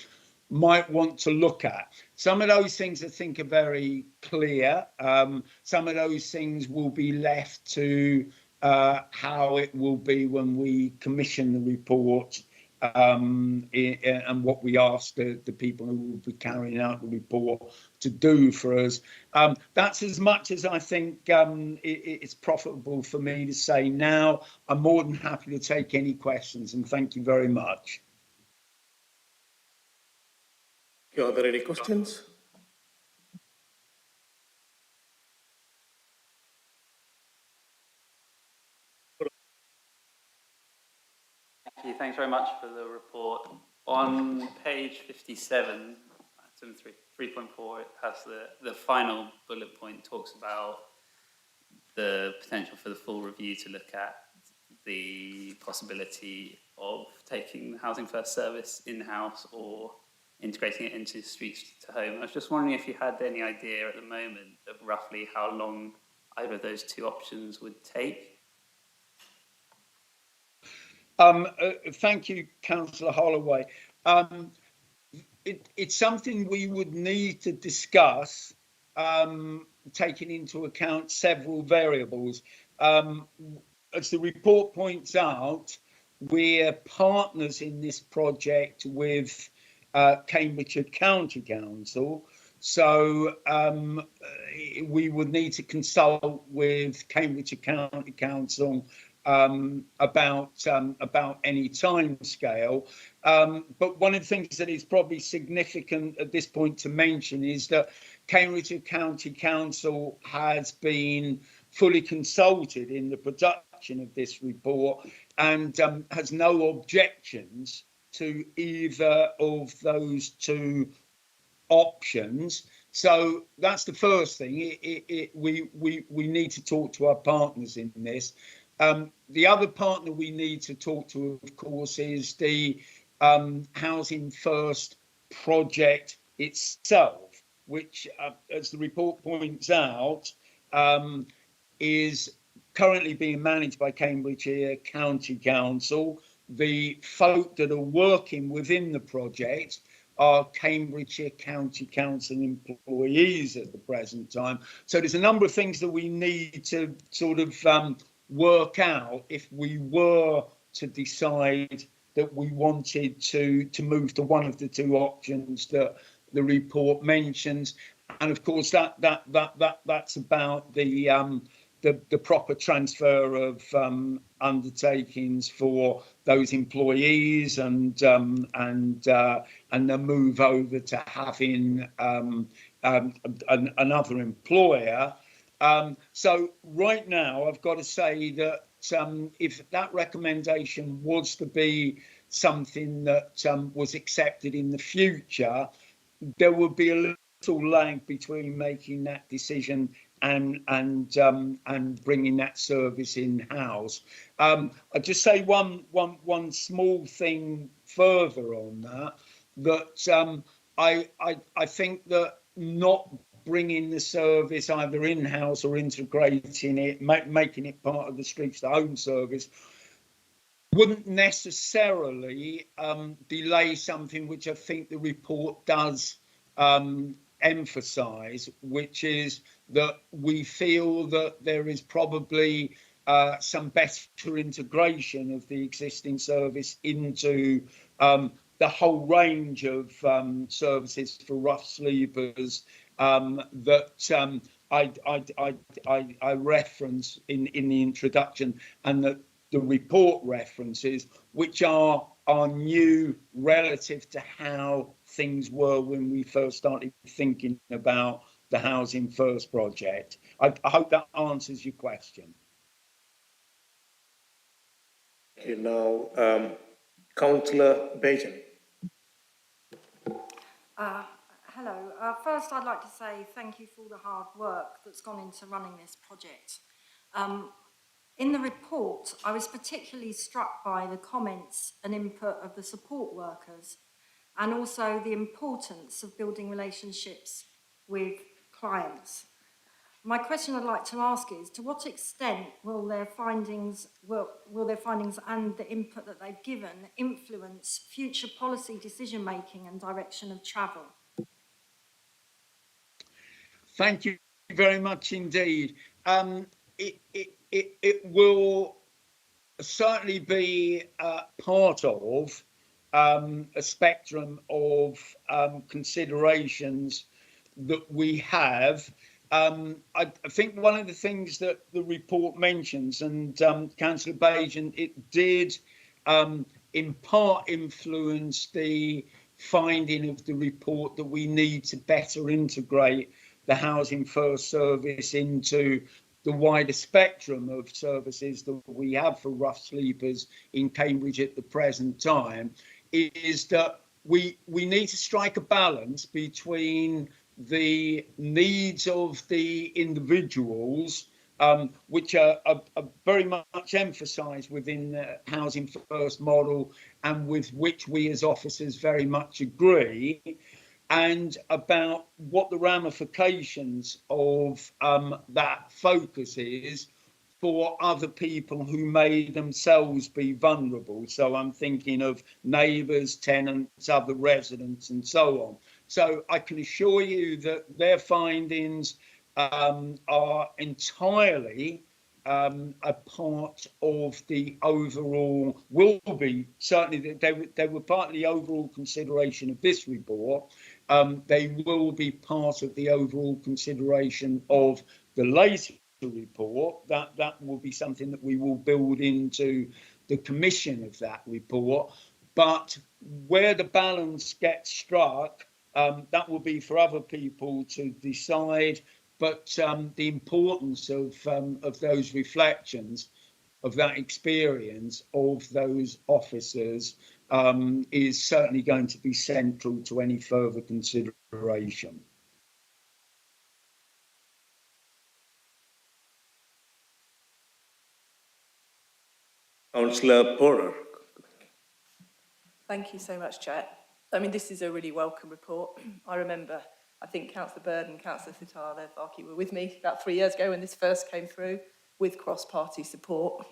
might want to look at. Some of those things I think are very clear. Some of those things will be left to how it will be when we commission the report and what we ask the people who will be carrying out the report to do for us. That's as much as I think it's profitable for me to say now. I'm more than happy to take any questions, and thank you very much. Are there any questions? Thank you. Thanks very much for the report. On page 57, item 3.4, it has the final bullet point talks about the potential for the full review to look at the possibility of taking the Housing First service in-house or integrating it into Streets to Home. I was just wondering if you had any idea at the moment of roughly how long either of those two options would take. Thank you, Councillor Holloway. It's something we would need to discuss, taking into account several variables. As the report points out, we're partners in this project with Cambridgeshire County Council, so we would need to consult with Cambridgeshire County Council about any time scale. But one of the things that is probably significant at this point to mention is that Cambridgeshire County Council has been fully consulted in the production of this report and has no objections to either of those two options. So that's the first thing. We need to talk to our partners in this. The other partner we need to talk to, of course, is the Housing First project itself, which, as the report points out, is currently being managed by Cambridgeshire County Council. The folk that are working within the project are Cambridgeshire County Council employees at the present time. So there's a number of things that we need to sort of work out if we were to decide that we wanted to move to one of the two options that the report mentions. And of course that's about the proper transfer of undertakings for those employees and the move over to having another employer. So right now, I've got to say that if that recommendation was to be something that was accepted in the future, there would be a little lag between making that decision and bringing that service in-house. I'll just say one small thing further on that I think that not bringing the service either in-house or integrating it, making it part of the Streets to Home service, wouldn't necessarily delay something which I think the report does emphasise, which is that we feel that there is probably some better integration of the existing service into the whole range of services for rough sleepers that I reference in the introduction, and that the report references, which are new relative to how things were when we first started thinking about the Housing First project. I hope that answers your question. Okay, now, Councillor Bajan. Hello. First, I'd like to say thank you for all the hard work that's gone into running this project. In the report, I was particularly struck by the comments and input of the support workers, and also the importance of building relationships with clients. My question I'd like to ask is, to what extent will their findings and the input that they've given influence future policy decision making and direction of travel? Thank you very much indeed. It will certainly be part of a spectrum of considerations that we have. I think one of the things that the report mentions, and Councillor Bajan, it did in part influence the finding of the report that we need to better integrate the Housing First service into the wider spectrum of services that we have for rough sleepers in Cambridge at the present time, is that we need to strike a balance between the needs of the individuals, which are very much emphasised within the Housing First model, and with which we as officers very much agree, and about what the ramifications of that focus is for other people who may themselves be vulnerable. So I'm thinking of neighbours, tenants, other residents, and so on. So I can assure you that their findings are entirely a part of the overall, will be, certainly they were part of the overall consideration of this report. They will be part of the overall consideration of the later report. That will be something that we will build into the commission of that report. But where the balance gets struck, that will be for other people to decide. But the importance of those reflections, of that experience of those officers, is certainly going to be central to any further consideration. Councillor Porter. Thank you so much, Chair. I mean, this is a really welcome report. I remember, I think Councillor Bird and Councillor Sitar Varki were with me about 3 years ago when this first came through with cross-party support.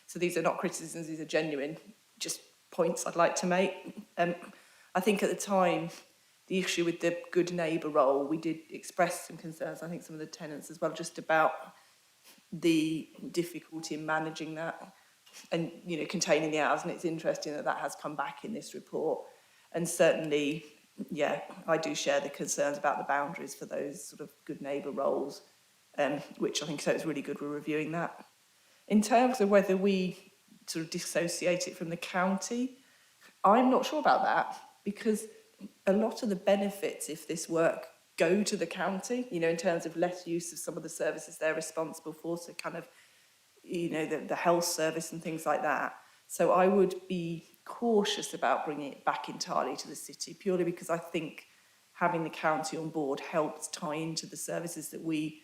So these are not criticisms, these are genuine, just points I'd like to make. I think at the time, the issue with the good neighbour role, we did express some concerns, I think some of the tenants as well, just about the difficulty in managing that and, you know, containing the hours. And it's interesting that that has come back in this report. And certainly, yeah, I do share the concerns about the boundaries for those sort of good neighbour roles, which I think so it's really good we're reviewing that. In terms of whether we sort of dissociate it from the county, I'm not sure about that, because a lot of the benefits, if this work, go to the county, you know, in terms of less use of some of the services they're responsible for, so kind of, you know, the health service and things like that. So I would be cautious about bringing it back entirely to the city, purely because I think having the county on board helps tie into the services that we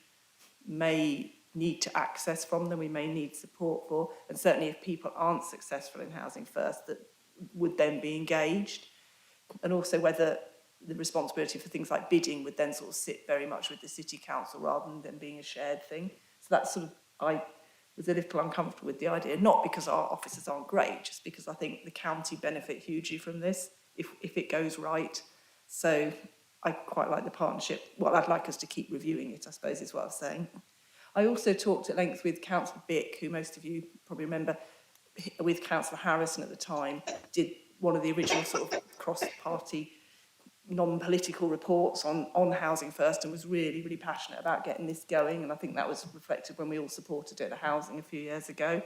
may need to access from them, we may need support for, and certainly if people aren't successful in Housing First, that would then be engaged. And also whether the responsibility for things like bidding would then sort of sit very much with the city council rather than them being a shared thing. So that's sort of, I was a little uncomfortable with the idea, not because our officers aren't great, just because I think the county benefit hugely from this if it goes right. So I quite like the partnership. Well, I'd like us to keep reviewing it, I suppose, is what I was saying. I also talked at length with Councillor Bick, who most of you probably remember, with Councillor Harrison at the time, did one of the original sort of cross-party non-political reports on Housing First, and was really, really passionate about getting this going. And I think that was reflected when we all supported it at Housing a few years ago.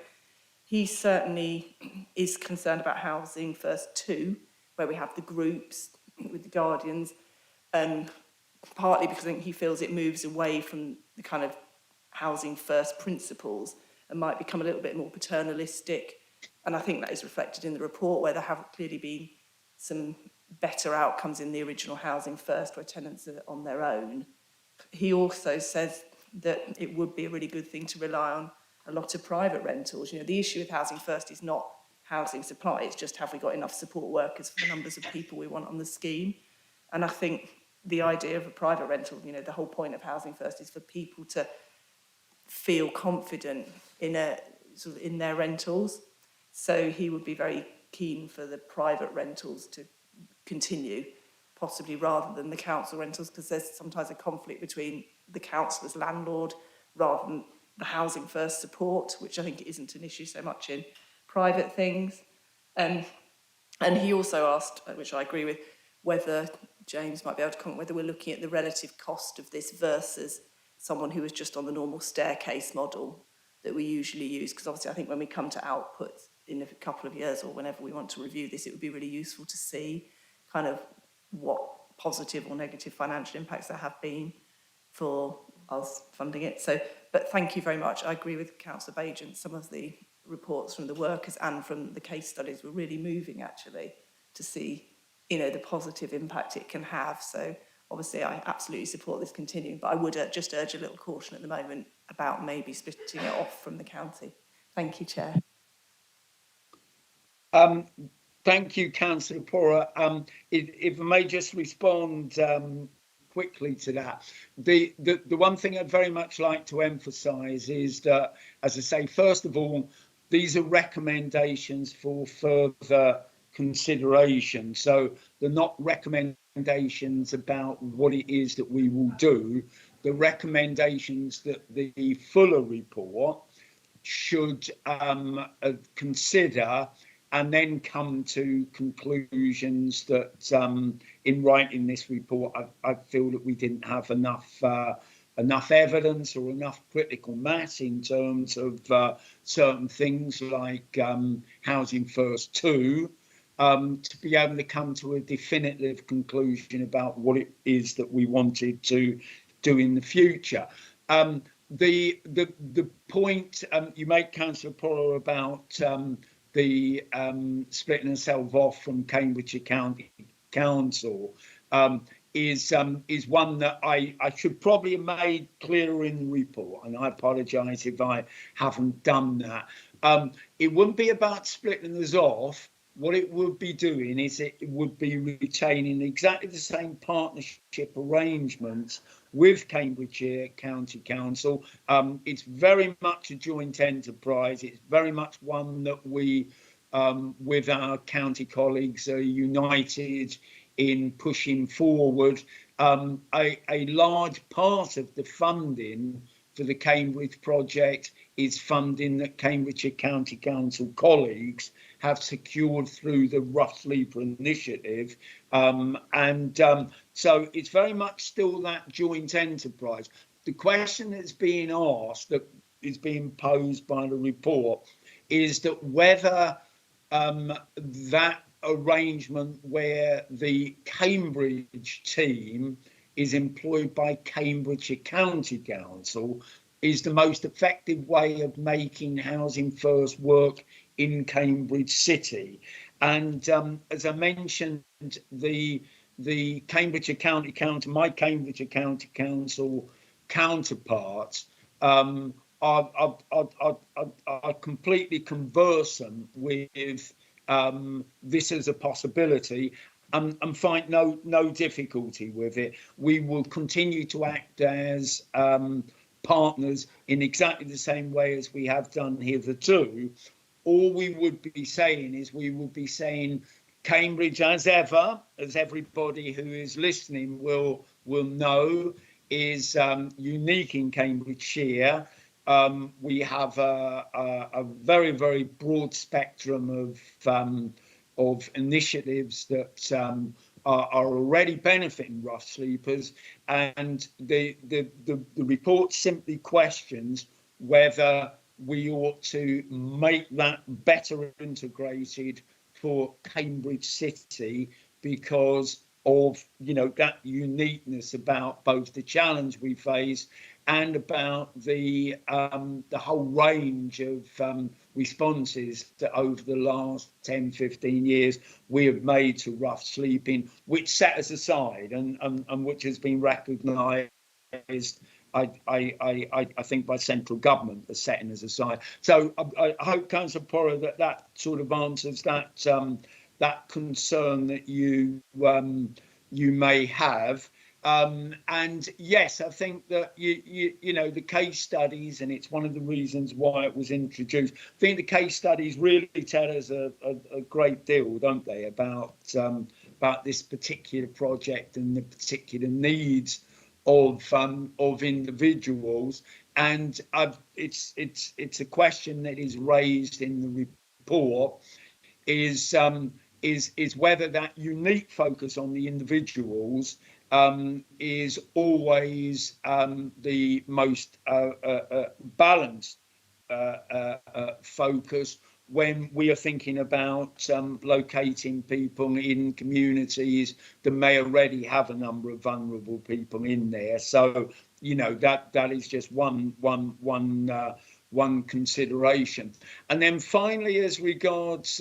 He certainly is concerned about Housing First 2, where we have the groups with the guardians, and partly because I think he feels it moves away from the kind of Housing First principles and might become a little bit more paternalistic. And I think that is reflected in the report, where there have clearly been some better outcomes in the original Housing First, where tenants are on their own. He also says that it would be a really good thing to rely on a lot of private rentals. You know, the issue with Housing First is not housing supply, it's just have we got enough support workers for the numbers of people we want on the scheme. And I think the idea of a private rental, you know, the whole point of Housing First is for people to feel confident in their rentals. So he would be very keen for the private rentals to continue, possibly rather than the council rentals, because there's sometimes a conflict between the council as landlord rather than the Housing First support, which I think isn't an issue so much in private things. And he also asked, which I agree with, whether James might be able to comment, whether we're looking at the relative cost of this versus someone who was just on the normal staircase model that we usually use. Because obviously I think when we come to outputs in a couple of years or whenever we want to review this, it would be really useful to see kind of what positive or negative financial impacts there have been for us funding it. So, but thank you very much. I agree with Councillor Bajan. Some of the reports from the workers and from the case studies were really moving, actually, to see, you know, the positive impact it can have. So obviously I absolutely support this continuing, but I would just urge a little caution at the moment about maybe splitting it off from the county. Thank you, Chair. Thank you, Councillor Pora. If I may just respond quickly to that. The one thing I'd very much like to emphasise is that, as I say, first of all, these are recommendations for further consideration. So they're not recommendations about what it is that we will do. The recommendations that the fuller report should consider and then come to conclusions that in writing this report, I feel that we didn't have enough evidence or enough critical mass in terms of certain things like Housing First 2, to be able to come to a definitive conclusion about what it is that we wanted to do in the future. The point you make, Councillor Poro, about the splitting itself off from Cambridgeshire County Council is one that I should probably have made clearer in the report, and I apologise if I haven't done that. It wouldn't be about splitting us off. What it would be doing is it would be retaining exactly the same partnership arrangements with Cambridgeshire County Council. It's very much a joint enterprise. It's very much one that we, with our county colleagues, are united in pushing forward. A large part of the funding for the Cambridge project is funding that Cambridgeshire County Council colleagues have secured through the Rough Sleeper initiative. So it's very much still that joint enterprise. The question that's being asked, that is being posed by the report, is that whether that arrangement where the Cambridge team is employed by Cambridgeshire County Council is the most effective way of making Housing First work in Cambridge City. And as I mentioned, the Cambridgeshire County Council, my Cambridgeshire County Council counterparts are completely conversant with this as a possibility, and find no difficulty with it. We will continue to act as partners in exactly the same way as we have done hitherto. All we would be saying is we would be saying Cambridge, as ever, as everybody who is listening will know, is unique in Cambridgeshire. We have a very, very broad spectrum of initiatives that are already benefiting rough sleepers, and the report simply questions whether we ought to make that better integrated for Cambridge City because of, you know, that uniqueness about both the challenge we face and about the whole range of responses that over the last 10, 15 years we have made to rough sleeping, which set us aside and which has been recognised, I think, by central government as setting us aside. So I hope, Councillor Porro, that sort of answers that concern that you may have. And yes, I think that you know, the case studies, and it's one of the reasons why it was introduced. I think the case studies really tell us a great deal, don't they, about this particular project and the particular needs of individuals. And it's a question that is raised in the report, is whether that unique focus on the individuals is always the most balanced focus when we are thinking about locating people in communities that may already have a number of vulnerable people in there. So you know, that is just one consideration. And then finally, as regards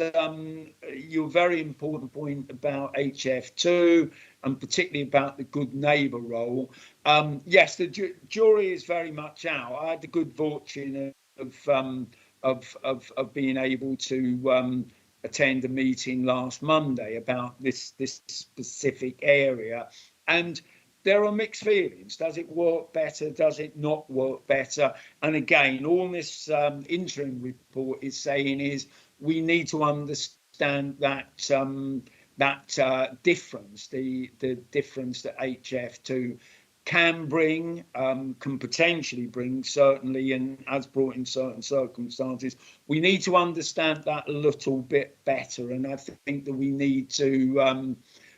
your very important point about HF2 and particularly about the good neighbour role, yes, the jury is very much out. I had the good fortune of being able to attend a meeting last Monday about this specific area, and there are mixed feelings. Does it work better? Does it not work better? And again, all this interim report is saying is we need to understand that difference, the difference that HF2 can bring, can potentially bring, certainly, and has brought in certain circumstances. We need to understand that a little bit better, and I think that we need to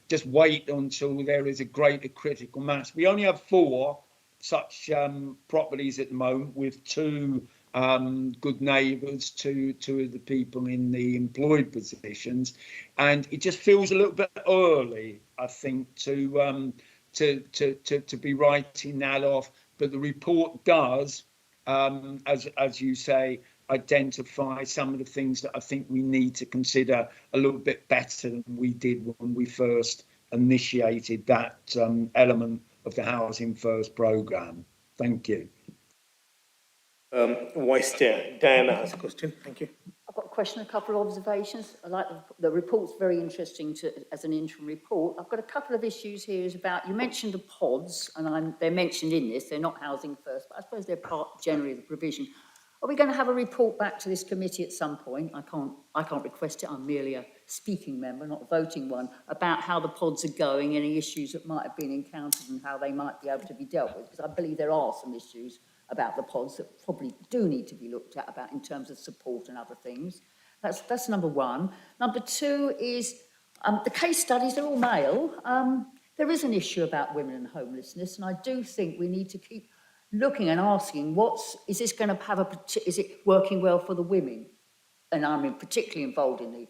just wait until there is a greater critical mass. We only have 4 such properties at the moment, with 2 good neighbours, two of the people in the employed positions, and it just feels a little bit early, I think, to be writing that off. But the report does, as you say, identify some of the things that I think we need to consider a little bit better than we did when we first initiated that element of the Housing First programme. Thank you. Vice Chair, Diana has a question. Thank you. I've got a question, a couple of observations. I like the report's very interesting as an interim report. I've got a couple of issues here. Is about, you mentioned the pods, and they're mentioned in this. They're not Housing First, but I suppose they're part generally of the provision. Are we going to have a report back to this committee at some point? I can't request it. I'm merely a speaking member, not a voting one, about how the pods are going, any issues that might have been encountered and how they might be able to be dealt with. Because I believe there are some issues about the pods that probably do need to be looked at about in terms of support and other things. That's number one. Number two is the case studies, they're all male. There is an issue about women and homelessness, and I do think we need to keep looking and asking, is this going to have is it working well for the women? And I'm particularly involved in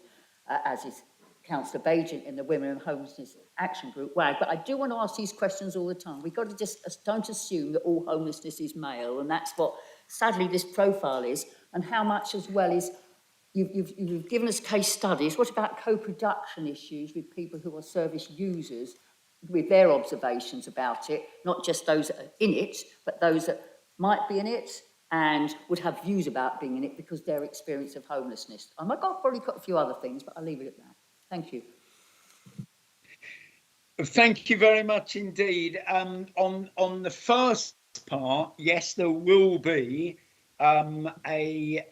as is Councillor Bajan, in the Women and Homelessness Action Group, WAG, but I do want to ask these questions all the time. We've got to just don't assume that all homelessness is male, and that's what, sadly, this profile is, and how much as well is, you've given us case studies. What about co-production issues with people who are service users, with their observations about it, not just those that are in it, but those that might be in it and would have views about being in it because their experience of homelessness. I've probably got a few other things, but I'll leave it at that. Thank you. Thank you very much indeed. On the first part, yes, there will be a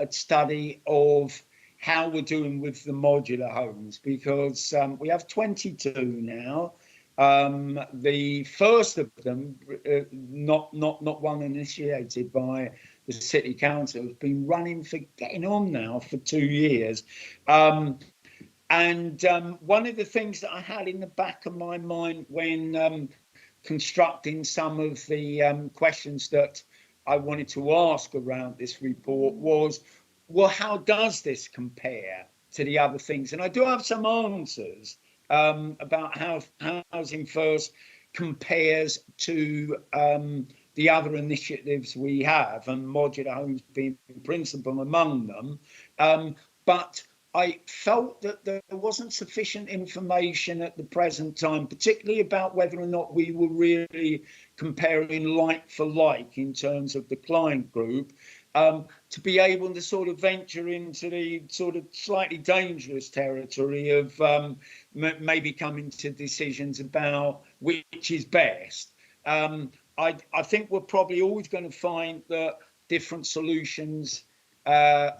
study of how we're doing with the modular homes, because we have 22 now. The first of them, not one initiated by the City Council, has been running for getting on now for 2 years. And one of the things that I had in the back of my mind when constructing some of the questions that I wanted to ask around this report was, well, how does this compare to the other things? And I do have some answers about how Housing First compares to the other initiatives we have, and modular homes being principal among them. But I felt that there wasn't sufficient information at the present time, particularly about whether or not we were really comparing like for like in terms of the client group, to be able to sort of venture into the sort of slightly dangerous territory of maybe coming to decisions about which is best. I think we're probably always going to find that different solutions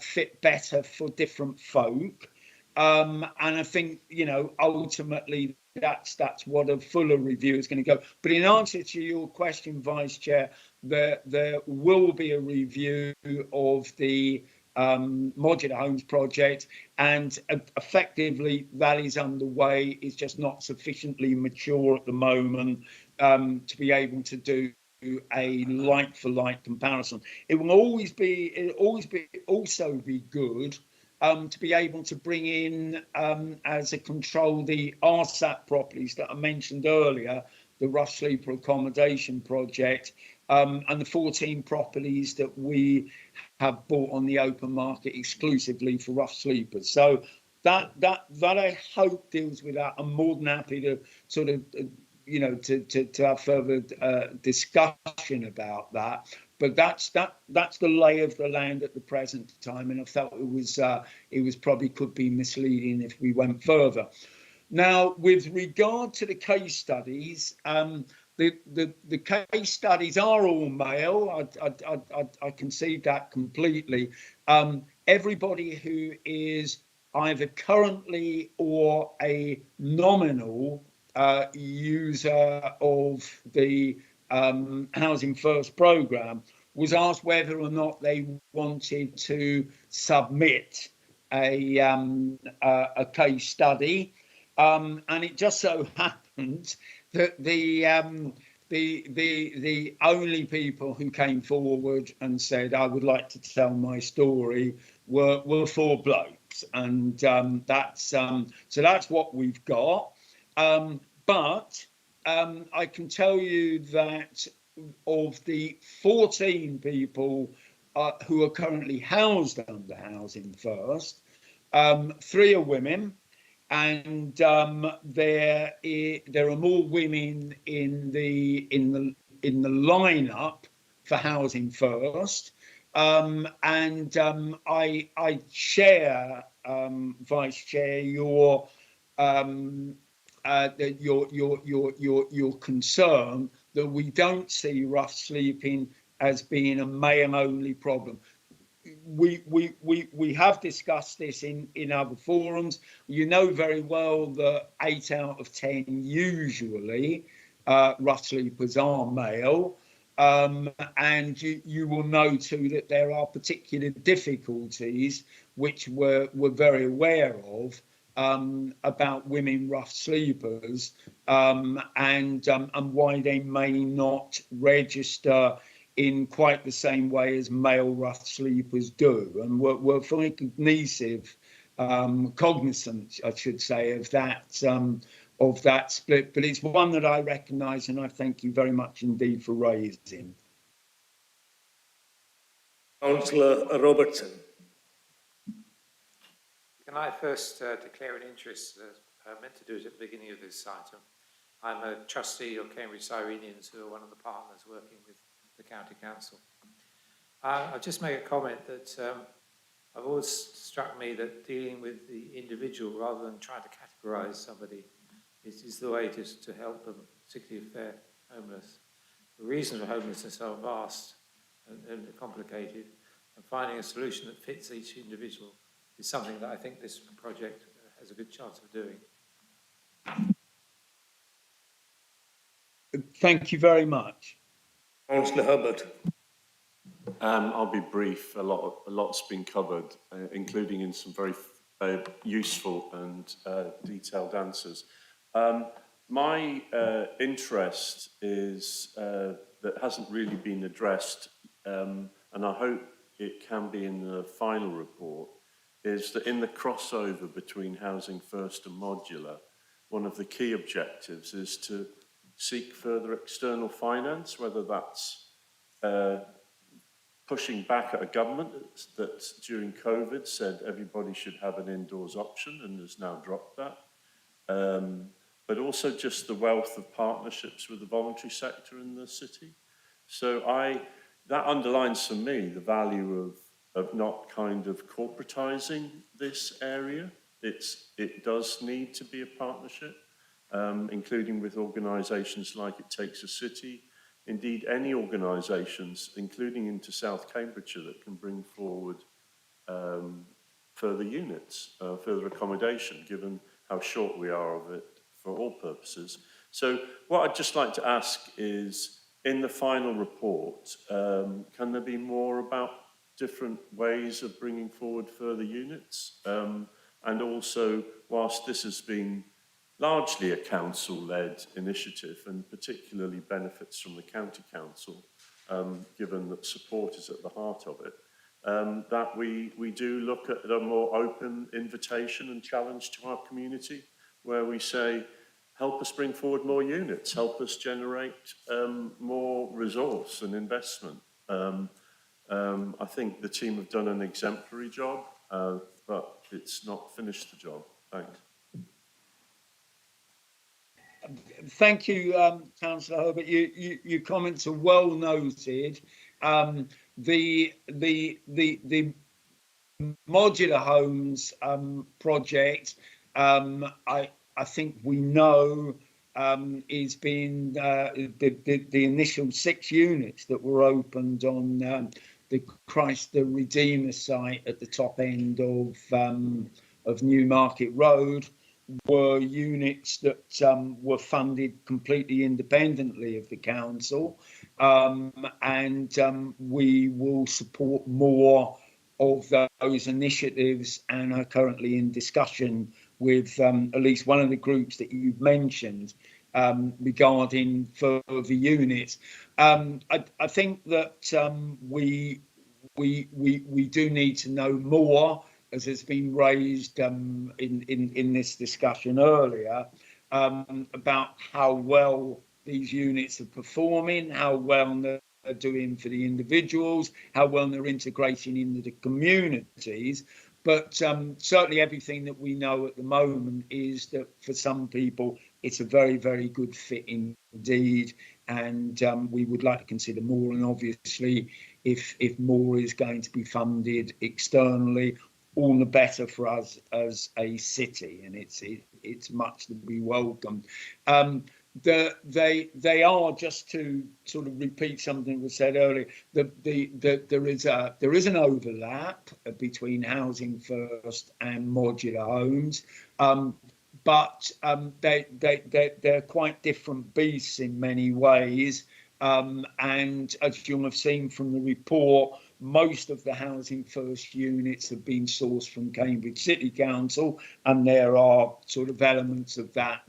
fit better for different folk, and I think, you know, ultimately that's what a fuller review is going to go. But in answer to your question, Vice Chair, there will be a review of the modular homes project, and effectively that is underway. It's just not sufficiently mature at the moment to be able to do a like-for-like comparison. It will always be also be good to be able to bring in as a control the RSAT properties that I mentioned earlier, the Rush Sleeper accommodation project, and the 14 properties that we have bought on the open market exclusively for Rush Sleepers. So that I hope deals with that. I'm more than happy to sort of to have further discussion about that. But that's the lay of the land at the present time, and I felt it was probably could be misleading if we went further. Now, with regard to the case studies, the case studies are all male. I concede that completely. Everybody who is either currently or a nominal user of the Housing First programme was asked whether or not they wanted to submit a case study, and it just so happened that the only people who came forward and said I would like to tell my story were 4 blokes, and so that's what we've got. But I can tell you that of the 14 people who are currently housed under Housing First, 3 are women, and there are more women in the lineup for Housing First, and I share, Vice Chair, your concern that we don't see rough sleeping as being a male only problem. We have discussed this in other forums. You know very well that 8 out of 10 usually rough sleepers are male, and you will know too that there are particular difficulties which we're very aware of about women rough sleepers, and why they may not register in quite the same way as male rough sleepers do, and we're fully cognizant, I should say, of that split. But it's one that I recognise, and I thank you very much indeed for raising. Councillor Robertson. Can I first declare an interest, as I meant to do it at the beginning of this item. I'm a trustee of Cambridge Cyrenians, who are one of the partners working with the County Council. I'll just make a comment that I've always struck me that dealing with the individual rather than trying to categorise somebody is the way to help them, particularly if they're homeless. The reasons for homelessness are vast and complicated, and finding a solution that fits each individual is something that I think this project has a good chance of doing. Thank you very much. Councillor Herbert. I'll be brief. A lot's been covered, including in some very useful and detailed answers. My interest is that hasn't really been addressed, and I hope it can be in the final report, is that in the crossover between Housing First and Modular, one of the key objectives is to seek further external finance, whether that's pushing back at a government that during COVID said everybody should have an indoors option and has now dropped that. But also just the wealth of partnerships with the voluntary sector in the city. So that underlines for me the value of not kind of corporatizing this area. It does need to be a partnership, including with organisations like It Takes a City. Indeed, any organisations, including into South Cambridgeshire, that can bring forward further units, further accommodation, given how short we are of it for all purposes. So what I'd just like to ask is, in the final report, can there be more about different ways of bringing forward further units? And also, whilst this has been largely a council-led initiative and particularly benefits from the county council, given that support is at the heart of it, that we do look at a more open invitation and challenge to our community, where we say, help us bring forward more units, help us generate more resource and investment. I think the team have done an exemplary job, but it's not finished the job. Thanks. Thank you, Councillor Herbert. Your comments are well noted. The modular homes project, I think we know is being the initial 6 units that were opened on the Christ the Redeemer site at the top end of Newmarket Road were units that were funded completely independently of the council, and we will support more of those initiatives and are currently in discussion with at least one of the groups that you've mentioned regarding further units. I think that we do need to know more, as has been raised in this discussion earlier, about how well these units are performing, how well they're doing for the individuals, how well they're integrating into the communities. But certainly everything that we know at the moment is that for some people it's a very, very good fit indeed, and we would like to consider more. And obviously, if more is going to be funded externally, all the better for us as a city, and it's much to be welcomed. They are, just to sort of repeat something that was said earlier, there is an overlap between Housing First and modular homes, but they're quite different beasts in many ways. And as you'll have seen from the report, most of the Housing First units have been sourced from Cambridge City Council, and there are sort of elements of that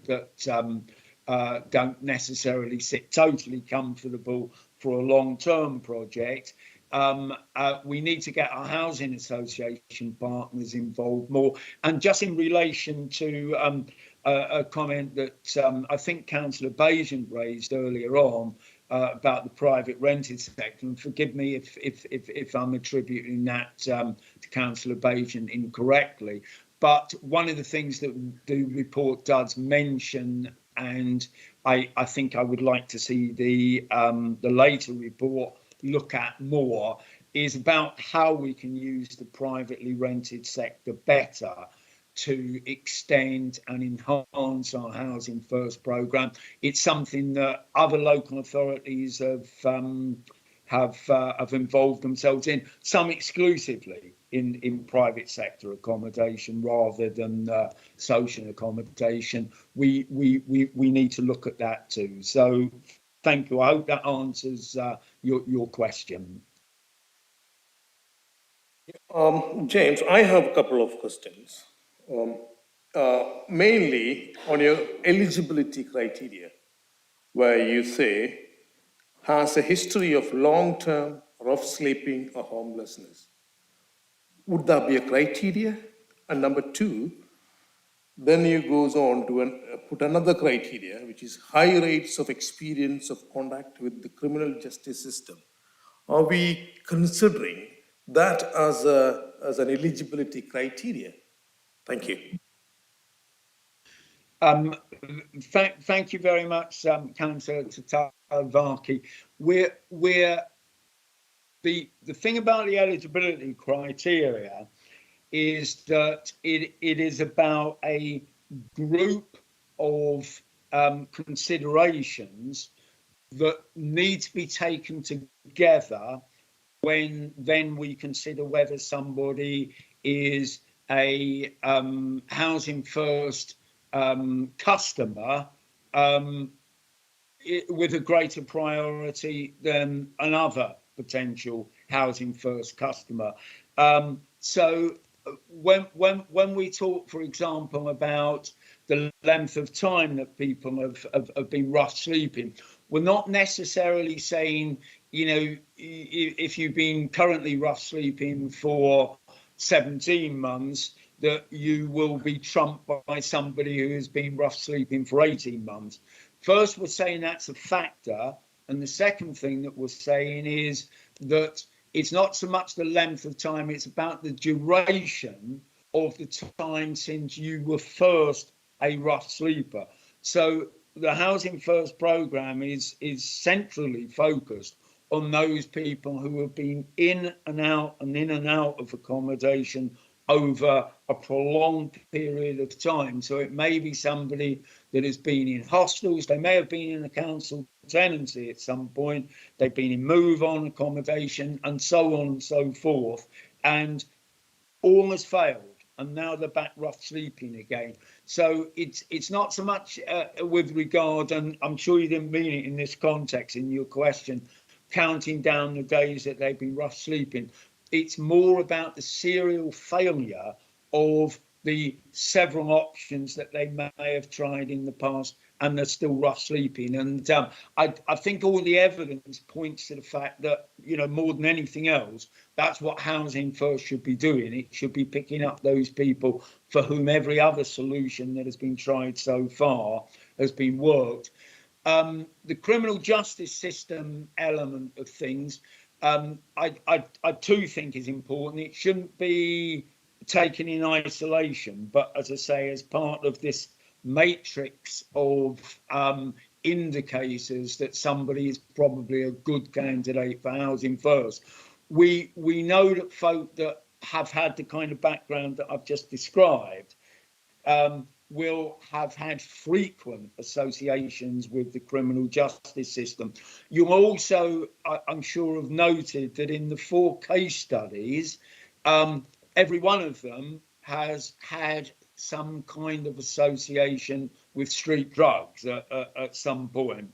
don't necessarily sit totally comfortable for a long-term project. We need to get our housing association partners involved more. And just in relation to a comment that I think Councillor Bajan raised earlier on, about the private rented sector, and forgive me if I'm attributing that to Councillor Bajan incorrectly, but one of the things that the report does mention, and I think I would like to see the later report look at more, is about how we can use the privately rented sector better to extend and enhance our Housing First programme. It's something that other local authorities have involved themselves in, some exclusively in private sector accommodation rather than social accommodation. We need to look at that too. So thank you. I hope that answers your question. James, I have a couple of questions. Mainly on your eligibility criteria, where you say has a history of long-term rough sleeping or homelessness. Would that be a criteria? And number 2, then you goes on to put another criteria, which is high rates of experience of contact with the criminal justice system. Are we considering that as an eligibility criteria? Thank you. Thank you very much, Councillor Tatarvaki. The thing about the eligibility criteria is that it is about a group of considerations that need to be taken together when then we consider whether somebody is a Housing First customer with a greater priority than another potential Housing First customer. So when we talk, for example, about the length of time that people have been rough sleeping, we're not necessarily saying, you know, if you've been currently rough sleeping for 17 months, that you will be trumped by somebody who has been rough sleeping for 18 months. First, we're saying that's a factor. And the second thing that we're saying is that it's not so much the length of time, it's about the duration of the time since you were first a rough sleeper. So the Housing First programme is centrally focused on those people who have been in and out of accommodation over a prolonged period of time. So it may be somebody that has been in hostels, they may have been in a council tenancy at some point, they've been in move-on accommodation, and so on and so forth, and all has failed, and now they're back rough sleeping again. So it's not so much with regard, and I'm sure you didn't mean it in this context in your question, counting down the days that they've been rough sleeping. It's more about the serial failure of the several options that they may have tried in the past, and they're still rough sleeping. And I think all the evidence points to the fact that, you know, more than anything else, that's what Housing First should be doing. It should be picking up those people for whom every other solution that has been tried so far has been worked. The criminal justice system element of things, I too think is important. It shouldn't be taken in isolation, but as I say, as part of this matrix of indicators that somebody is probably a good candidate for Housing First. We know that folk that have had the kind of background that I've just described will have had frequent associations with the criminal justice system. You also, I'm sure, have noted that in the 4 case studies, every one of them has had some kind of association with street drugs at some point.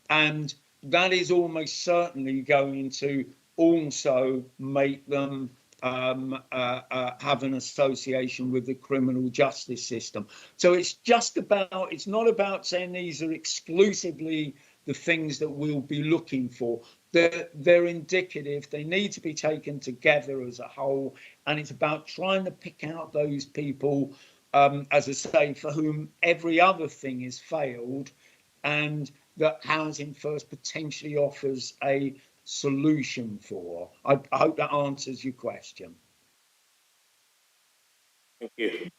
And that is almost certainly going to also make them have an association with the criminal justice system. So it's not about saying these are exclusively the things that we'll be looking for. They're indicative, they need to be taken together as a whole, and it's about trying to pick out those people, as I say, for whom every other thing has failed, and that Housing First potentially offers a solution for. I hope that answers your question. Thank you.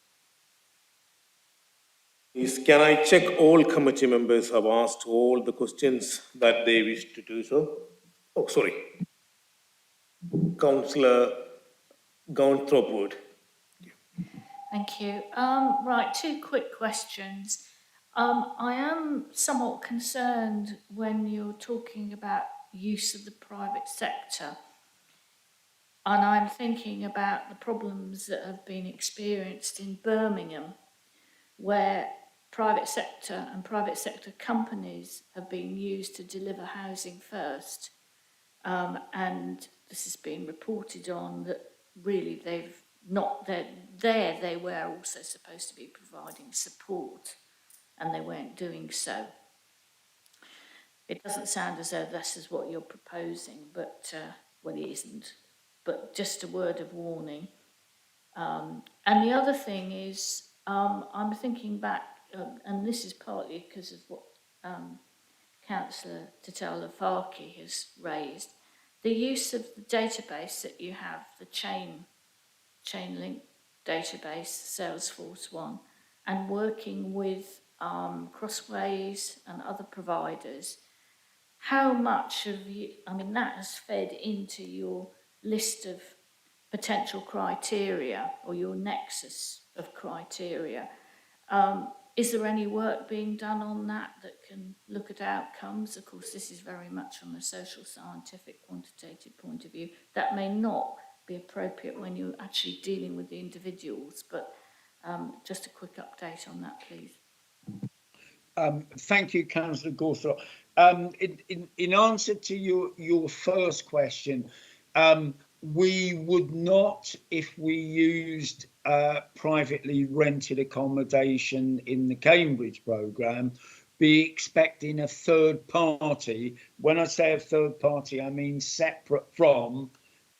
Can I check all committee members have asked all the questions that they wish to do so? Oh, sorry. Councillor Gaunthrop. Thank you. Right, 2 quick questions. I am somewhat concerned when you're talking about use of the private sector. And I'm thinking about the problems that have been experienced in Birmingham, where private sector and private sector companies have been used to deliver Housing First. And this has been reported on that really they've not, they were also supposed to be providing support and they weren't doing so. It doesn't sound as though this is what you're proposing, but, well, it isn't, but just a word of warning. And the other thing is, I'm thinking back, and this is partly because of what Councillor Tatala Farki has raised, the use of the database that you have, the chain link database, Salesforce One, and working with Crossways and other providers, how much of you, I mean, that has fed into your list of potential criteria or your nexus of criteria. Is there any work being done on that can look at outcomes? Of course, this is very much from a social, scientific, quantitative point of view. That may not be appropriate when you're actually dealing with the individuals, but just a quick update on that, please. Thank you, Councillor Gawthorpe. In answer to your first question, we would not, if we used privately rented accommodation in the Cambridge programme, be expecting a third party. When I say a third party, I mean separate from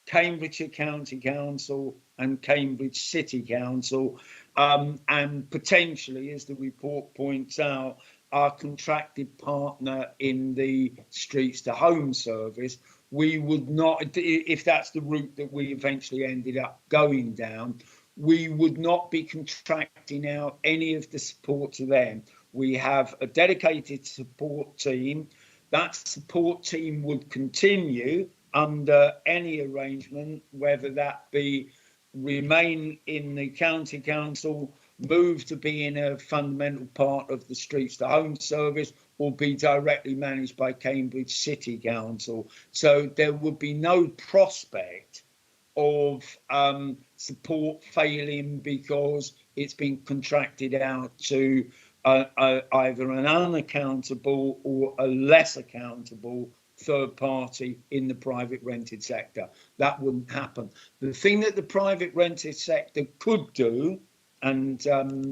Cambridgeshire County Council and Cambridge City Council, and potentially, as the report points out, our contracted partner in the Streets to Home service. We would not, if that's the route that we eventually ended up going down, we would not be contracting out any of the support to them. We have a dedicated support team. That support team would continue under any arrangement, whether that be remain in the county council, move to being a fundamental part of the Streets to Home service, or be directly managed by Cambridge City Council. So there would be no prospect of support failing because it's been contracted out to either an unaccountable or a less accountable third party in the private rented sector. That wouldn't happen. The thing that the private rented sector could do, and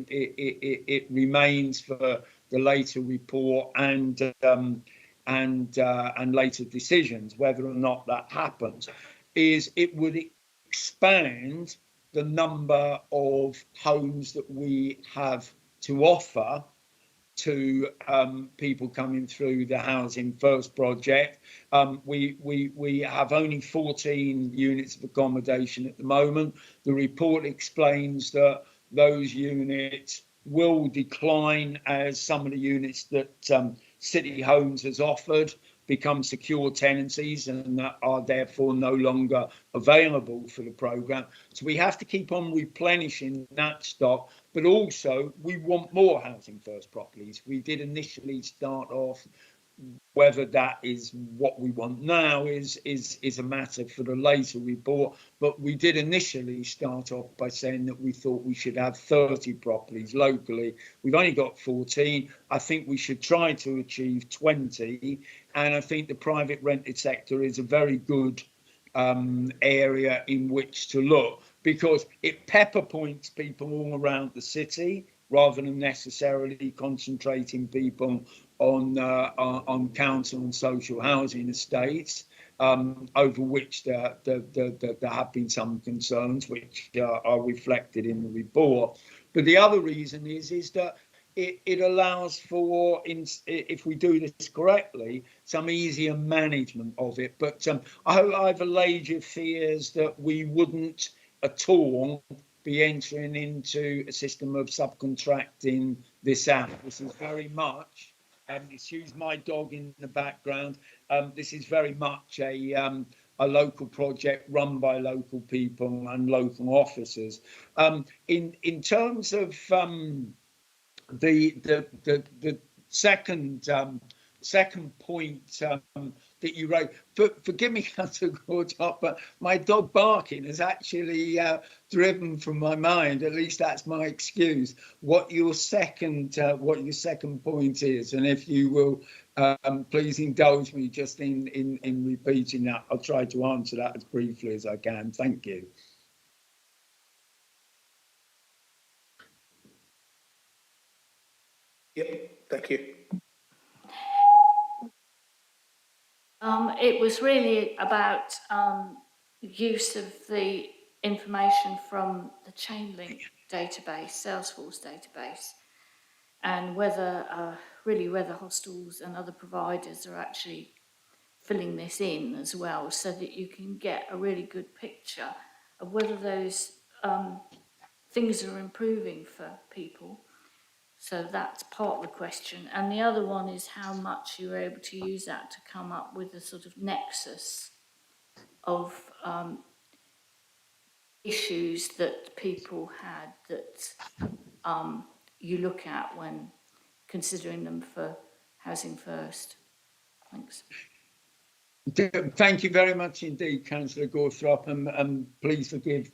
it remains for the later report and later decisions whether or not that happens, is it would expand the number of homes that we have to offer to people coming through the Housing First project. We have only 14 units of accommodation at the moment. The report explains that those units will decline as some of the units that City Homes has offered become secure tenancies and are therefore no longer available for the programme. So we have to keep on replenishing that stock, but also we want more Housing First properties. We did initially start off, whether that is what we want now is a matter for the later report, but we did initially start off by saying that we thought we should have 30 properties locally. We've only got 14. I think we should try to achieve 20, and I think the private rented sector is a very good area in which to look, because it pepper points people all around the city rather than necessarily concentrating people on council and social housing estates, over which there have been some concerns which are reflected in the report. But the other reason is that it allows for, if we do this correctly, some easier management of it. But I've allayed your fears that we wouldn't at all be entering into a system of subcontracting this out. This is very much, excuse my dog in the background, this is very much a local project run by local people and local officers. In terms of the second point that you raised, forgive me, Councillor Gortop, but my dog barking has actually driven from my mind, at least that's my excuse, what your second point is, and if you will please indulge me just in repeating that. I'll try to answer that as briefly as I can. Thank you. Yep, thank you. It was really about use of the information from the Chainlink database, Salesforce database, and whether whether hostels and other providers are actually filling this in as well, so that you can get a really good picture of whether those things are improving for people. So that's part of the question. And the other one is how much you're able to use that to come up with a sort of nexus of issues that people had that you look at when considering them for Housing First. Thanks. Thank you very much indeed, Councillor Gorthrop, and please forgive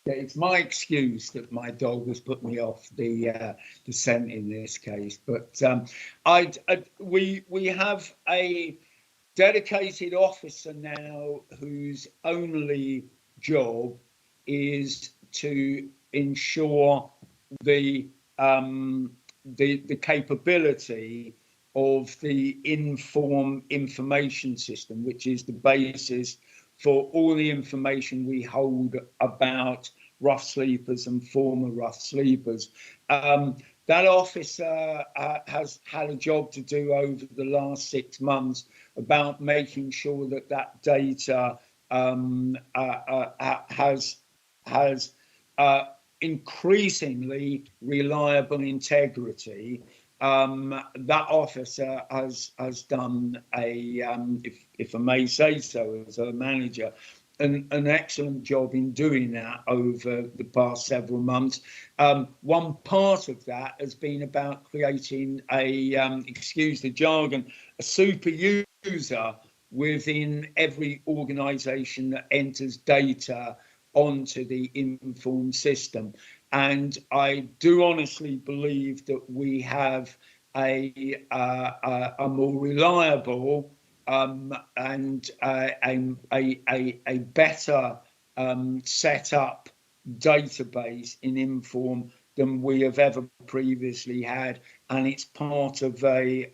it's my excuse that my dog has put me off the scent in this case. But we have a dedicated officer now whose only job is to ensure the capability of the information system, which is the basis for all the information we hold about rough sleepers and former rough sleepers. That officer has had a job to do over the last 6 months about making sure that that data has increasingly reliable integrity. That officer has done if I may say so, as a manager, an excellent job in doing that over the past several months. One part of that has been about creating excuse the jargon, a super user within every organisation that enters data onto the Inform system. And I do honestly believe that we have a more reliable and a better set up database in Inform than we have ever previously had, and it's part of a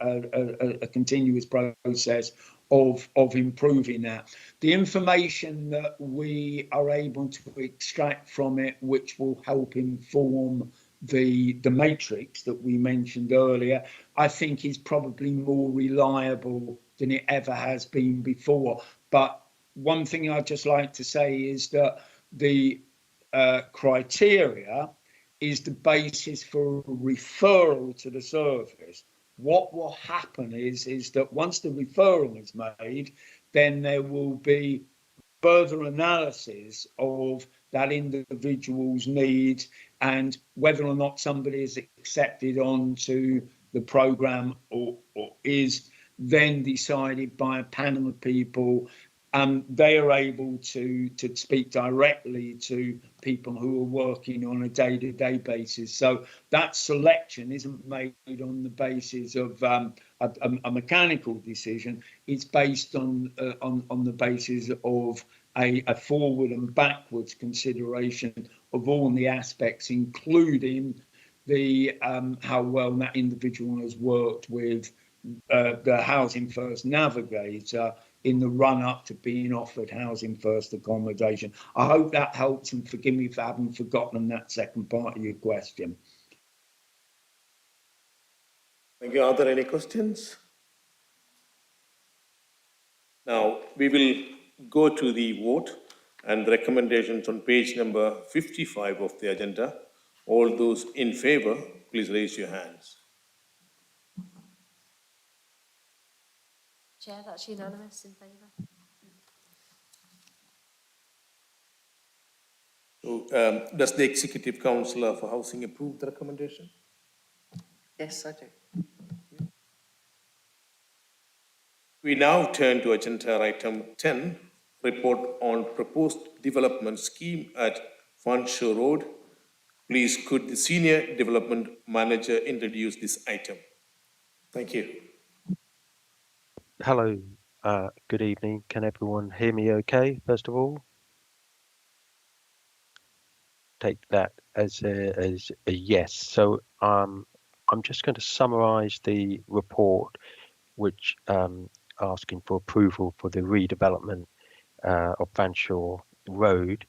continuous process of improving that. The information that we are able to extract from it, which will help inform the matrix that we mentioned earlier, I think is probably more reliable than it ever has been before. But one thing I'd just like to say is that the criteria is the basis for referral to the service. What will happen is that once the referral is made, then there will be further analysis of that individual's needs and whether or not somebody is accepted onto the programme or is then decided by a panel of people. They are able to speak directly to people who are working on a day-to-day basis. So that selection isn't made on the basis of a mechanical decision. It's based on the basis of a forward and backwards consideration of all the aspects, including the how well that individual has worked with the Housing First navigator in the run-up to being offered Housing First accommodation. I hope that helps, and forgive me for having forgotten that second part of your question. Thank you. Are there any questions? Now, we will go to the vote and the recommendations on page number 55 of the agenda. All those in favour, please raise your hands. Chair, that's unanimous in favour. So, does the Executive Councillor for Housing approve the recommendation? Yes, I do. We now turn to agenda item 10, report on proposed development scheme at Fanshawe Road. Please, could the Senior Development Manager introduce this item? Thank you. Hello, good evening. Can everyone hear me okay, first of all? Take that as a yes. So I'm just going to summarise the report, which asking for approval for the redevelopment of Fanshawe Road.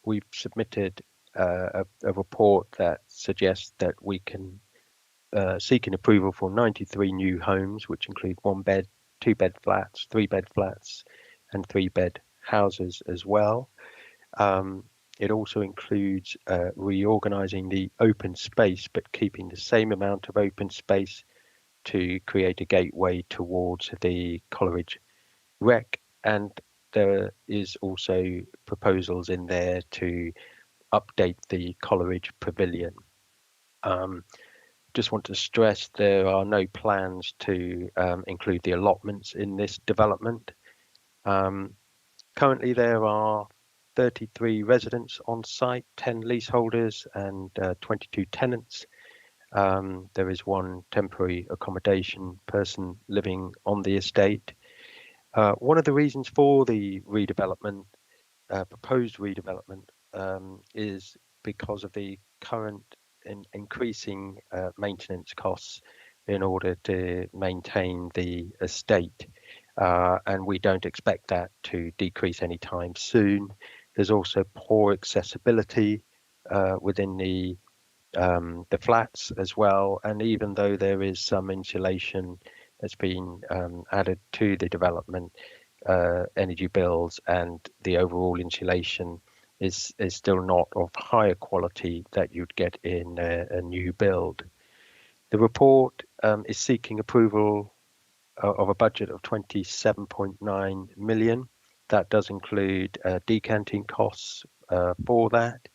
We've submitted a report that suggests that we can seek an approval for 93 new homes, which include 1-bed, 2-bed flats, 3-bed flats, and 3-bed houses as well. It also includes reorganising the open space, but keeping the same amount of open space to create a gateway towards the Coleridge Rec. And there is also proposals in there to update the Coleridge Pavilion. Just want to stress there are no plans to include the allotments in this development. Currently there are 33 residents on site, 10 leaseholders and 22 tenants. There is one temporary accommodation person living on the estate. One of the reasons for the redevelopment, proposed redevelopment, is because of the current increasing maintenance costs in order to maintain the estate. and we don't expect that to decrease anytime soon. There's also poor accessibility within the flats as well, and even though there is some insulation that's been added to the development, energy bills and the overall insulation is still not of higher quality that you'd get in a new build. The report is seeking approval of a budget of 27.9 million. That does include decanting costs for that.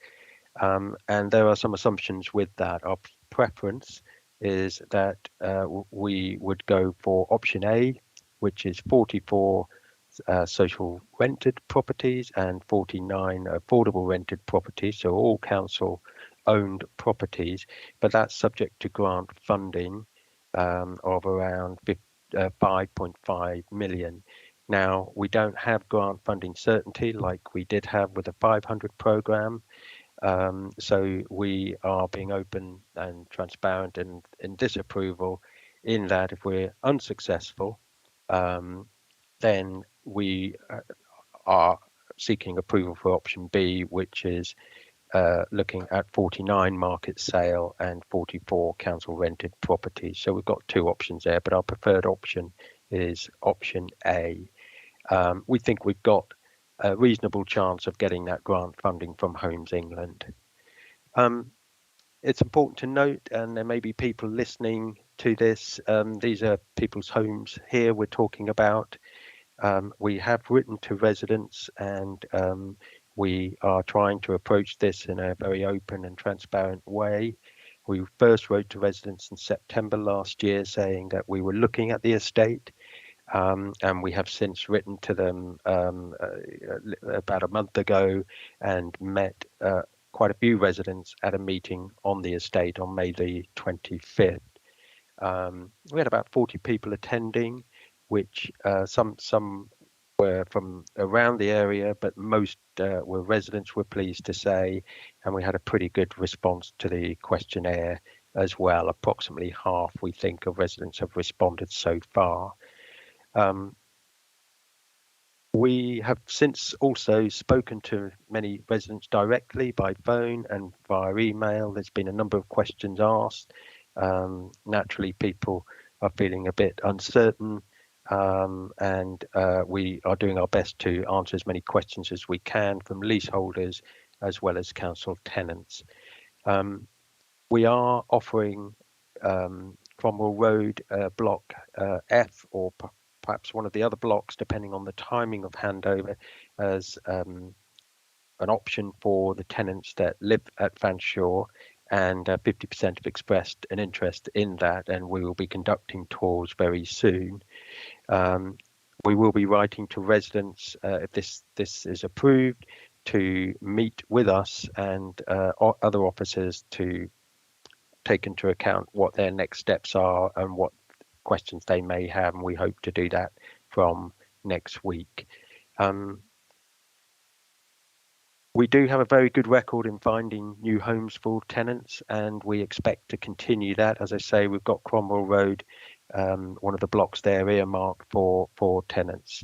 And there are some assumptions with that. Our preference is that we would go for option A, which is 44 social rented properties and 49 affordable rented properties, so all council owned properties, but that's subject to grant funding of around 5.5 million. Now, we don't have grant funding certainty like we did have with the 500 programme. So we are being open and transparent in disapproval in that if we're unsuccessful, then we are seeking approval for option B, which is looking at 49 market sale and 44 council rented properties. So we've got two options there, but our preferred option is option A. We think we've got a reasonable chance of getting that grant funding from Homes England. It's important to note, and there may be people listening to this, these are people's homes here we're talking about. We have written to residents and we are trying to approach this in a very open and transparent way. We first wrote to residents in September last year saying that we were looking at the estate. And we have since written to them about a month ago and met quite a few residents at a meeting on the estate on May the 25th. We had about 40 people attending, which some were from around the area, but most were residents, we're pleased to say, and we had a pretty good response to the questionnaire as well. Approximately half, we think, of residents have responded so far. We have since also spoken to many residents directly by phone and via email. There's been a number of questions asked. Naturally, people are feeling a bit uncertain, and we are doing our best to answer as many questions as we can from leaseholders as well as council tenants. We are offering Cromwell Road block F, or perhaps one of the other blocks, depending on the timing of handover, as an option for the tenants that live at Fanshawe, and 50% have expressed an interest in that, and we will be conducting tours very soon. We will be writing to residents if this is approved to meet with us and other officers to take into account what their next steps are and what questions they may have, and we hope to do that from next week. We do have a very good record in finding new homes for tenants, and we expect to continue that. As I say, we've got Cromwell Road, one of the blocks there earmarked for tenants,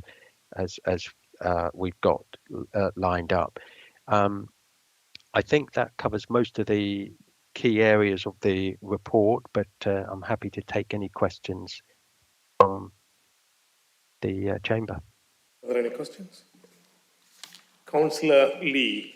as we've got lined up. I think that covers most of the key areas of the report, but I'm happy to take any questions from the chamber. Are there any questions? Councillor Lee.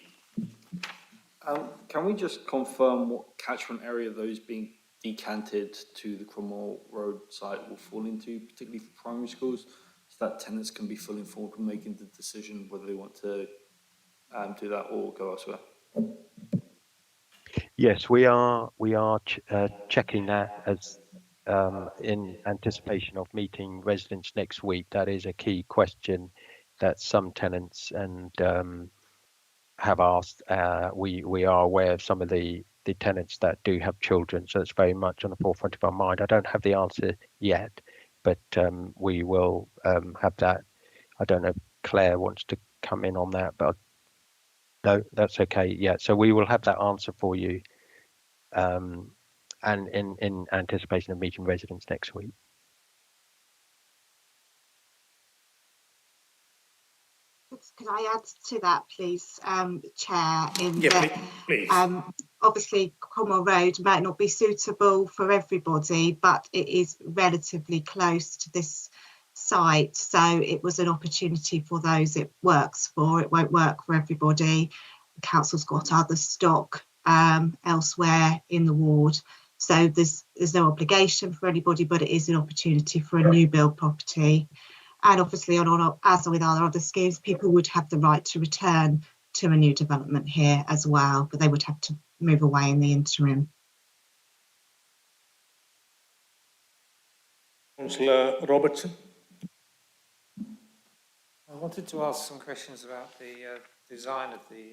Can we just confirm what catchment area those being decanted to the Cromwell Road site will fall into, particularly for primary schools, so that tenants can be fully informed when making the decision whether they want to do that or go elsewhere? Yes, we are checking that as in anticipation of meeting residents next week. That is a key question that some tenants and have asked. We are aware of some of the tenants that do have children, so it's very much on the forefront of our mind. I don't have the answer yet, but we will have that. I don't know if Claire wants to come in on that, but no, that's okay. Yeah, so we will have that answer for you, and in anticipation of meeting residents next week. Could I add to that, please, Chair, in Yeah, that please. obviously Cromwell Road might not be suitable for everybody, but it is relatively close to this site. So it was an opportunity for those it works for. It won't work for everybody. The council's got other stock elsewhere in the ward. So there's no obligation for anybody, but it is an opportunity for a new build property. And obviously, as with our other schemes, people would have the right to return to a new development here as well, but they would have to move away in the interim. Councillor Robertson. I wanted to ask some questions about the design of the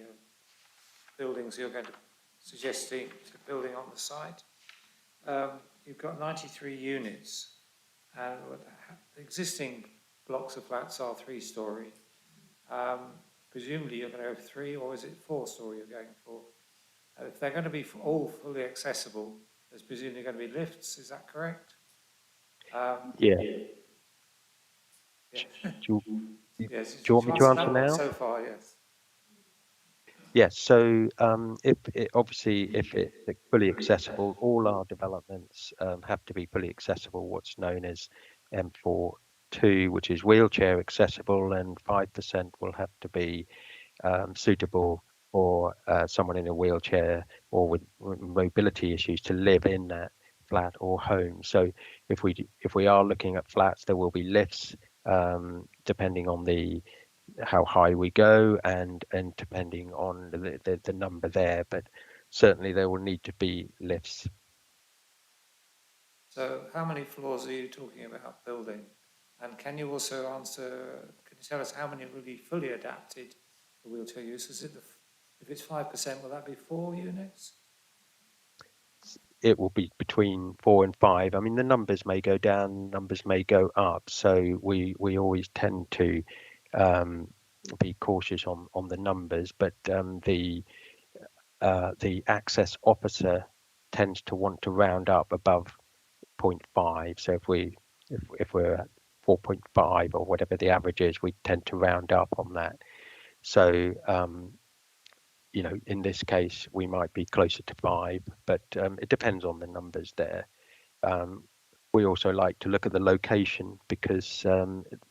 buildings you're going to suggesting to building on the site. You've got 93 units, and the existing blocks of flats are 3-storey. Presumably you're going to have 3, or is it 4-storey you're going for? If they're going to be all fully accessible, there's presumably going to be lifts, is that correct? Yeah. Yeah. Do you want me to answer now? So far, yes. Yes. So if it's fully accessible, all our developments have to be fully accessible. What's known as M4(2), which is wheelchair accessible, and 5% will have to be suitable for someone in a wheelchair or with mobility issues to live in that flat or home. So if we are looking at flats, there will be lifts depending on how high we go and depending on the number there, but certainly there will need to be lifts. So how many floors are you talking about building? And can you also can you tell us how many will be fully adapted for wheelchair use? If it's 5%, will that be 4 units? It will be between 4 and 5. I mean, the numbers may go down, numbers may go up. So we always tend to be cautious on the numbers, but the access officer tends to want to round up above 0.5. So if we're at 4.5 or whatever the average is, we tend to round up on that. So in this case, we might be closer to 5, but it depends on the numbers there. We also like to look at the location because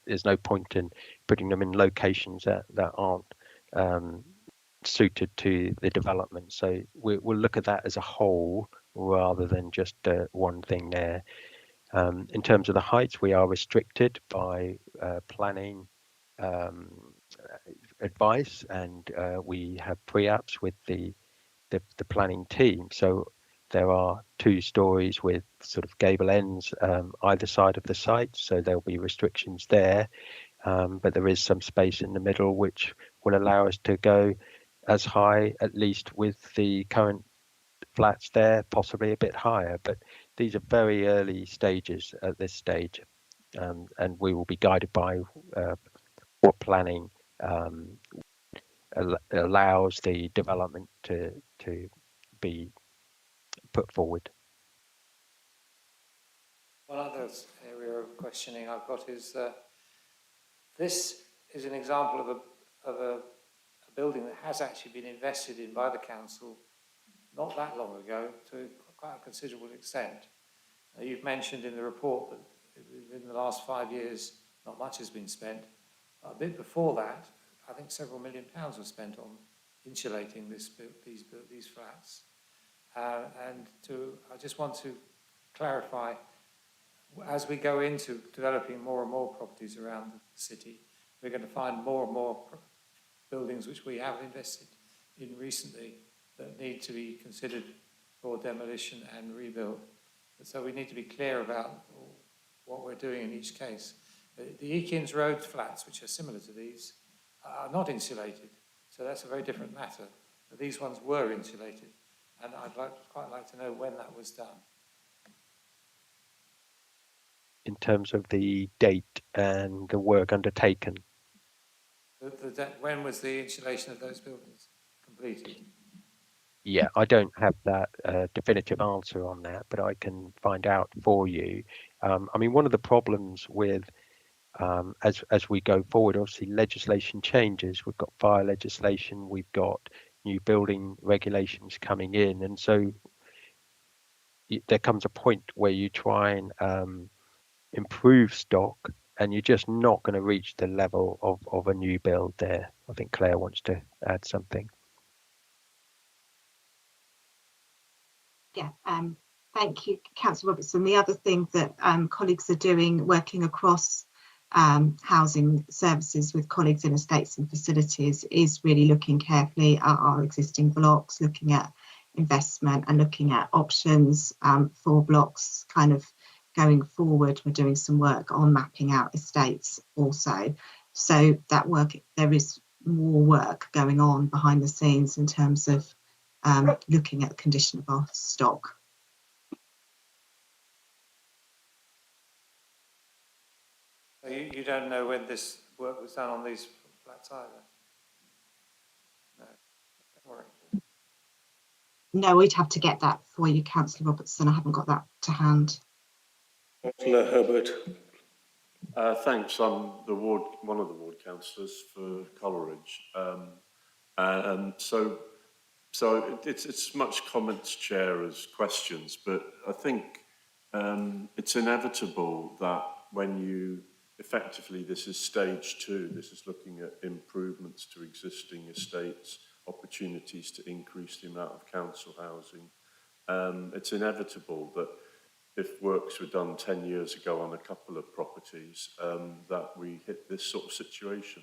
there's no point in putting them in locations that aren't suited to the development. So we'll look at that as a whole rather than just one thing there. In terms of the heights, we are restricted by planning advice, and we have pre-apps with the planning team. So there are 2 stories with sort of gable ends either side of the site, so there'll be restrictions there. But there is some space in the middle which will allow us to go as high, at least with the current flats there, possibly a bit higher. But these are very early stages at this stage, and we will be guided by what planning allows the development to be put forward. One other area of questioning I've got is this is an example of a building that has actually been invested in by the council not that long ago to quite a considerable extent. You've mentioned in the report that in the last 5 years not much has been spent. A bit before that, I think several £1 million were spent on insulating these flats. I just want to clarify, as we go into developing more and more properties around the city, we're going to find more and more buildings which we have invested in recently that need to be considered for demolition and rebuild. So we need to be clear about what we're doing in each case. The Eakins Road flats, which are similar to these, are not insulated. So that's a very different matter. But these ones were insulated. And I'd quite like to know when that was done. In terms of the date and the work undertaken. When was the insulation of those buildings completed? Yeah, I don't have that definitive answer on that, but I can find out for you. I mean, one of the problems with as we go forward. Obviously, legislation changes. We've got fire legislation, we've got new building regulations coming in, and so there comes a point where you try and improve stock, and you're just not going to reach the level of a new build there. I think Claire wants to add something. Yeah, thank you, Councillor Robertson. The other thing that colleagues are doing, working across housing services with colleagues in estates and facilities, is really looking carefully at our existing blocks, looking at investment and looking at options for blocks kind of going forward. We're doing some work on mapping out estates also. So that work, there is more work going on behind the scenes in terms of looking at the condition of our stock. So you don't know when this work was done on these flats either? No, don't worry. No, we'd have to get that for you, Councillor Robertson. I haven't got that to hand. Councillor Herbert. Thanks. I'm one of the ward councillors for Coleridge, and so it's as much comments, Chair, as questions. But I think it's inevitable that when you effectively, this is stage 2. This is looking at improvements to existing estates, opportunities to increase the amount of council housing. It's inevitable that if works were done 10 years ago on a couple of properties, that we hit this sort of situation.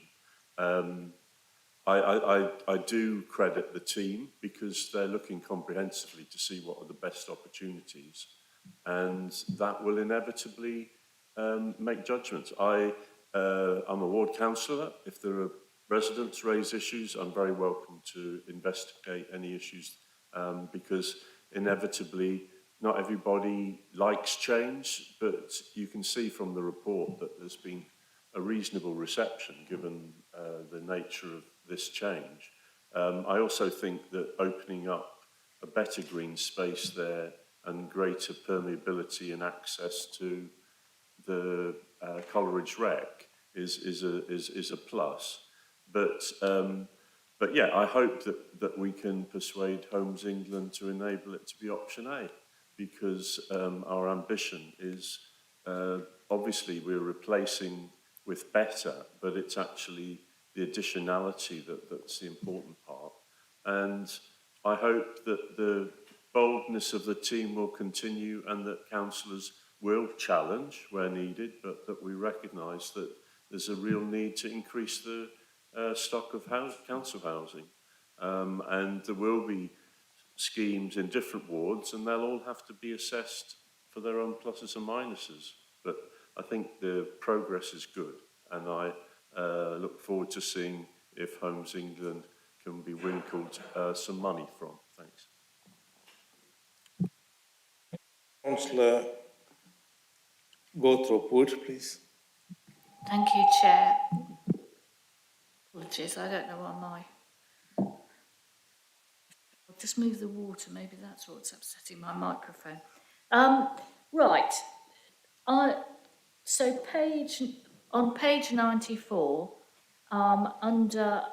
I do credit the team because they're looking comprehensively to see what are the best opportunities, and that will inevitably make judgments. I'm a ward councillor. If there are residents raise issues, I'm very welcome to investigate any issues because inevitably not everybody likes change, but you can see from the report that there's been a reasonable reception given the nature of this change. I also think that opening up a better green space there and greater permeability and access to the Coleridge Rec is a plus. But yeah, I hope that we can persuade Homes England to enable it to be option A, because our ambition is obviously we're replacing with better, but it's actually the additionality that's the important part. And I hope that the boldness of the team will continue and that councillors will challenge where needed, but that we recognise that there's a real need to increase the stock of council housing. And there will be schemes in different wards and they'll all have to be assessed for their own pluses and minuses. But I think the progress is good, and I look forward to seeing if Homes England can be winkled some money from. Thanks. Councillor Gothrop Wood, please. Thank you, Chair. Apologies, I don't know why I'll just move the water, maybe that's what's upsetting my microphone. Right, so on page 94, under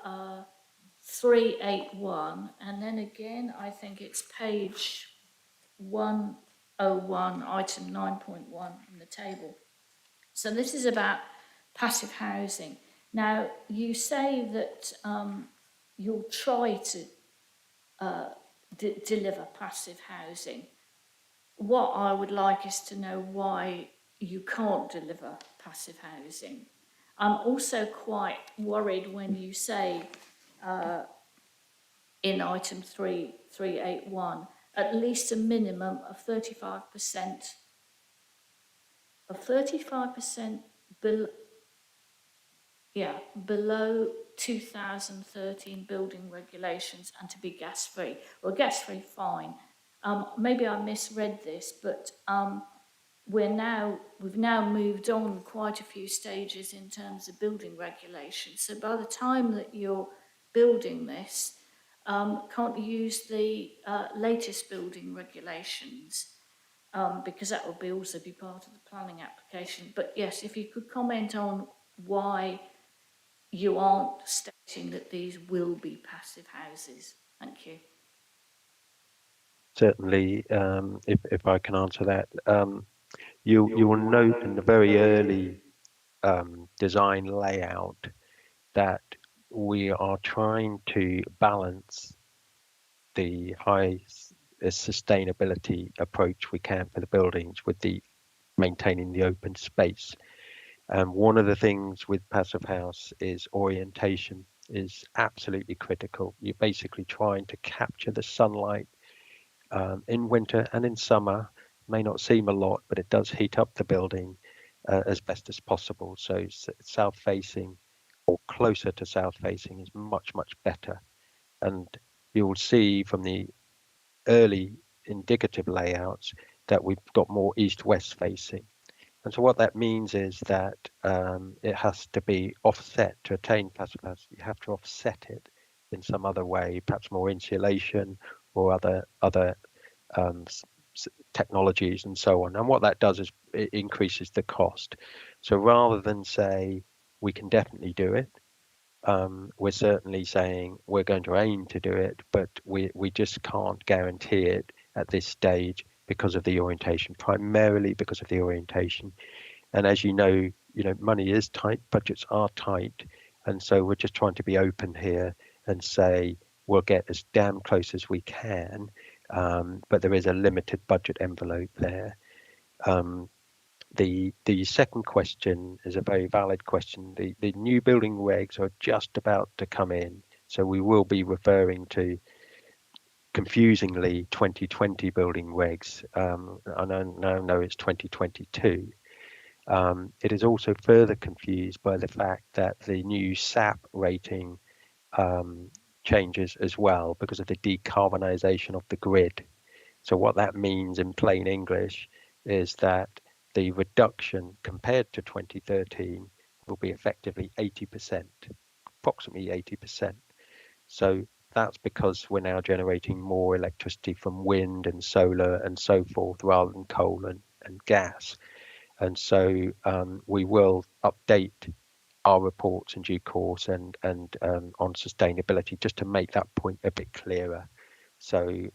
381, and then again, I think it's page 101, item 9.1 in the table. So this is about passive housing. Now, you say that you'll try to deliver passive housing. What I would like is to know why you can't deliver passive housing. I'm also quite worried when you say in item 381, at least a minimum of 35% below 2013 building regulations and to be gas-free. Well, gas-free, fine. Maybe I misread this, but we've now moved on quite a few stages in terms of building regulations. So by the time that you're building this, can't you use the latest building regulations? because that will also be part of the planning application. But yes, if you could comment on why you aren't stating that these will be passive houses. Thank you. Certainly, if I can answer that, you will note in the very early design layout that we are trying to balance the high sustainability approach we can for the buildings with the maintaining the open space. And one of the things with passive house is orientation is absolutely critical. You're basically trying to capture the sunlight in winter and in summer. May not seem a lot, but it does heat up the building as best as possible. So south facing or closer to south facing is much, much better. And you'll see from the early indicative layouts that we've got more east-west facing. And so what that means is that it has to be offset to attain passive house. You have to offset it in some other way, perhaps more insulation or other technologies and so on. And what that does is it increases the cost. So rather than say we can definitely do it, we're certainly saying we're going to aim to do it, but we just can't guarantee it at this stage because of the orientation, primarily because of the orientation. And as you know, money is tight, budgets are tight, and so we're just trying to be open here and say we'll get as damn close as we can, but there is a limited budget envelope there. The second question is a very valid question. The new building regs are just about to come in, so we will be referring to, confusingly, 2020 building regs. I now know it's 2022. It is also further confused by the fact that the new SAP rating changes as well because of the decarbonisation of the grid. So what that means in plain English is that the reduction compared to 2013 will be effectively 80%, approximately 80%. So that's because we're now generating more electricity from wind and solar and so forth rather than coal and gas. And so we will update our reports in due course and on sustainability just to make that point a bit clearer. So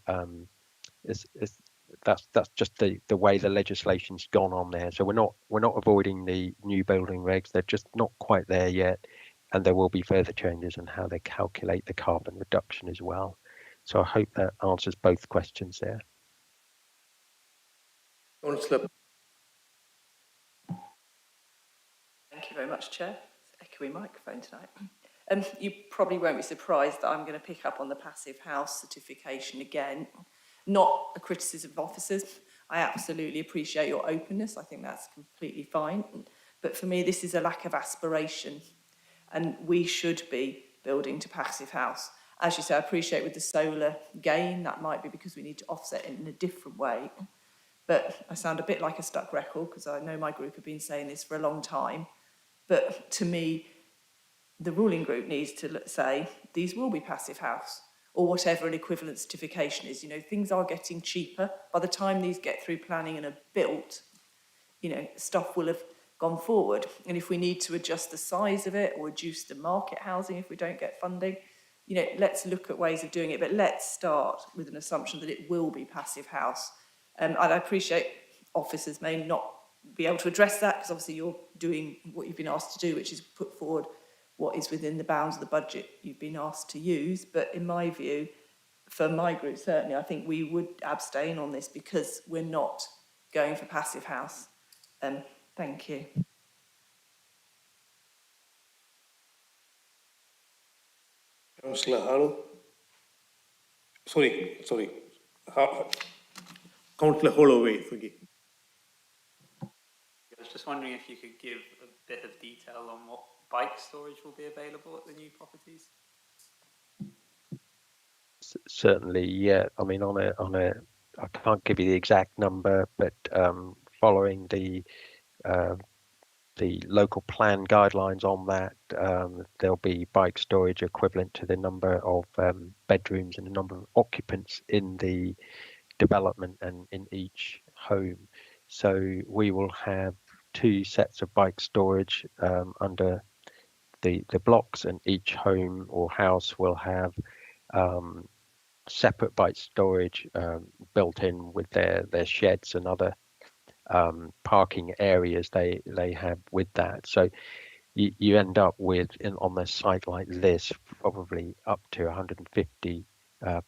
that's just the way the legislation's gone on there. So we're not avoiding the new building regs. They're just not quite there yet, and there will be further changes in how they calculate the carbon reduction as well. So I hope that answers both questions there. Councillor. Thank you very much, Chair. It's an echoey microphone tonight. You probably won't be surprised that I'm going to pick up on the passive house certification again. Not a criticism of officers. I absolutely appreciate your openness. I think that's completely fine. But for me, this is a lack of aspiration. And we should be building to passive house. As you say, I appreciate with the solar gain, that might be because we need to offset it in a different way. But I sound a bit like a stuck record because I know my group have been saying this for a long time. But to me, the ruling group needs to say these will be passive house or whatever an equivalent certification is. Things are getting cheaper. By the time these get through planning and are built, stuff will have gone forward. And if we need to adjust the size of it or reduce the market housing if we don't get funding, let's look at ways of doing it. But let's start with an assumption that it will be passive house. And I appreciate officers may not be able to address that because obviously you're doing what you've been asked to do, which is put forward what is within the bounds of the budget you've been asked to use. But in my view, for my group, certainly, I think we would abstain on this because we're not going for passive house. Thank you. Councillor Hall. Sorry. Councillor Holloway, forgive me. I was just wondering if you could give a bit of detail on what bike storage will be available at the new properties. Certainly, yeah. I mean, I can't give you the exact number, but following the local plan guidelines on that, there'll be bike storage equivalent to the number of bedrooms and the number of occupants in the development and in each home. So we will have 2 sets of bike storage under the blocks, and each home or house will have separate bike storage built in with their sheds and other parking areas they have with that. So you end up with, on a site like this, probably up to 150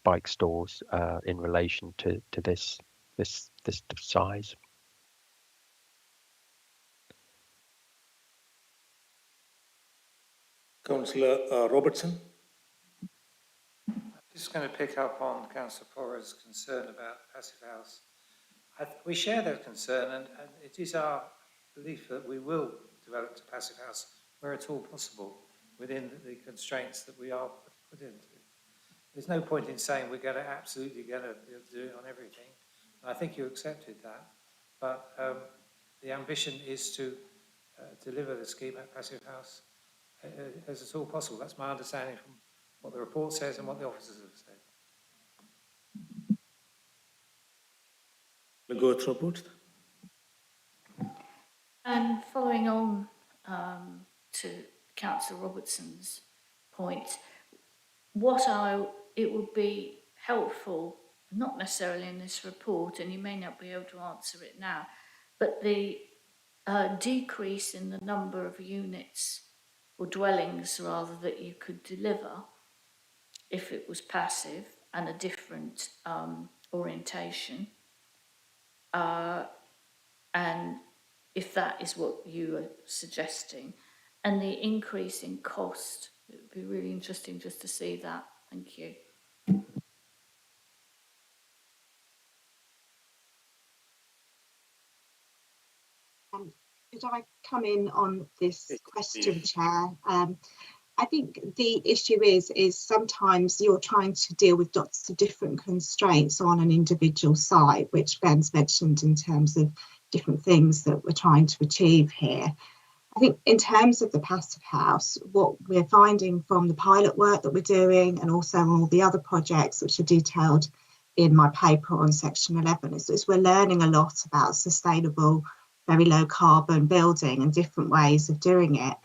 bike stores in relation to this size. Councillor Robertson. Just going to pick up on Councillor Porra's concern about passive house. We share that concern, and it is our belief that we will develop to passive house where at all possible within the constraints that we are put into. There's no point in saying we're going to absolutely going to do it on everything. And I think you accepted that, but the ambition is to deliver the scheme at passive house as at all possible. That's my understanding from what the report says and what the officers have said. And following on to Councillor Robertson's point, it would be helpful, not necessarily in this report, and you may not be able to answer it now, but the decrease in the number of units or dwellings rather that you could deliver if it was passive and a different orientation, and if that is what you are suggesting, and the increase in cost. It would be really interesting just to see that. Thank you. Could I come in on this question, Chair? I think the issue is sometimes you're trying to deal with lots of different constraints on an individual site, which Ben's mentioned in terms of different things that we're trying to achieve here. I think in terms of the passive house, what we're finding from the pilot work that we're doing and also all the other projects which are detailed in my paper on section 11 is we're learning a lot about sustainable, very low carbon building and different ways of doing it.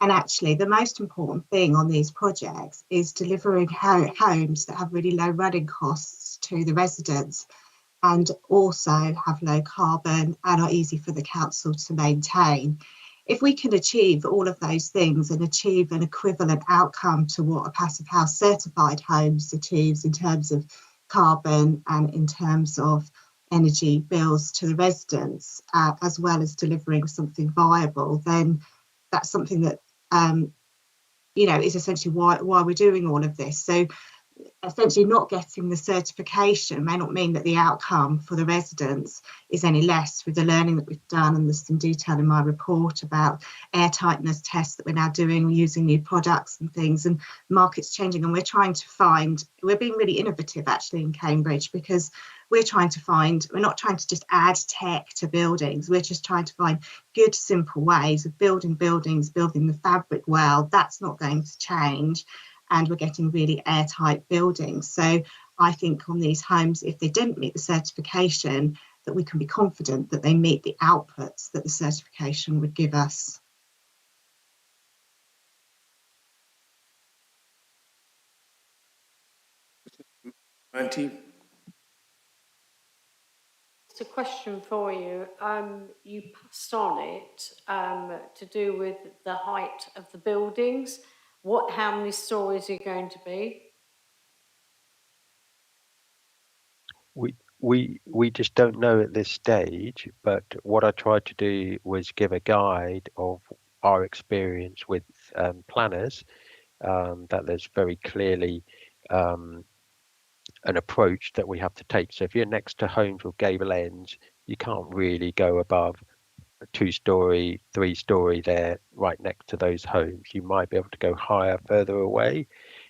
And actually, the most important thing on these projects is delivering homes that have really low running costs to the residents and also have low carbon and are easy for the council to maintain. If we can achieve all of those things and achieve an equivalent outcome to what a passive house certified homes achieves in terms of carbon and in terms of energy bills to the residents, as well as delivering something viable, then that's something that is essentially why we're doing all of this. So essentially not getting the certification may not mean that the outcome for the residents is any less with the learning that we've done, and there's some detail in my report about airtightness tests that we're now doing using new products and things, and markets changing, and we're being really innovative actually in Cambridge, because we're not trying to just add tech to buildings, we're just trying to find good simple ways of building buildings, building the fabric well. That's not going to change, and we're getting really airtight buildings. So I think on these homes, if they didn't meet the certification, that we can be confident that they meet the outputs that the certification would give us. Auntie. It's a question for you. You passed on it to do with the height of the buildings. How many stories are you going to be? We just don't know at this stage, but what I tried to do was give a guide of our experience with planners, that there's very clearly an approach that we have to take. So if you're next to homes with gable ends, you can't really go above a 2-story, 3-story there right next to those homes. You might be able to go higher further away,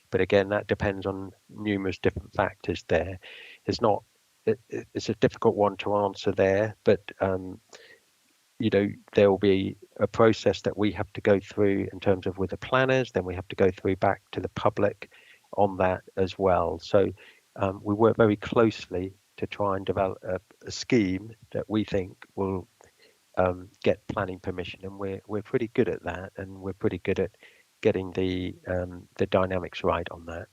but again, that depends on numerous different factors there. It's a difficult one to answer there, but there will be a process that we have to go through in terms of with the planners, then we have to go through back to the public on that as well. So we work very closely to try and develop a scheme that we think will get planning permission, and we're pretty good at that, and we're pretty good at getting the dynamics right on that.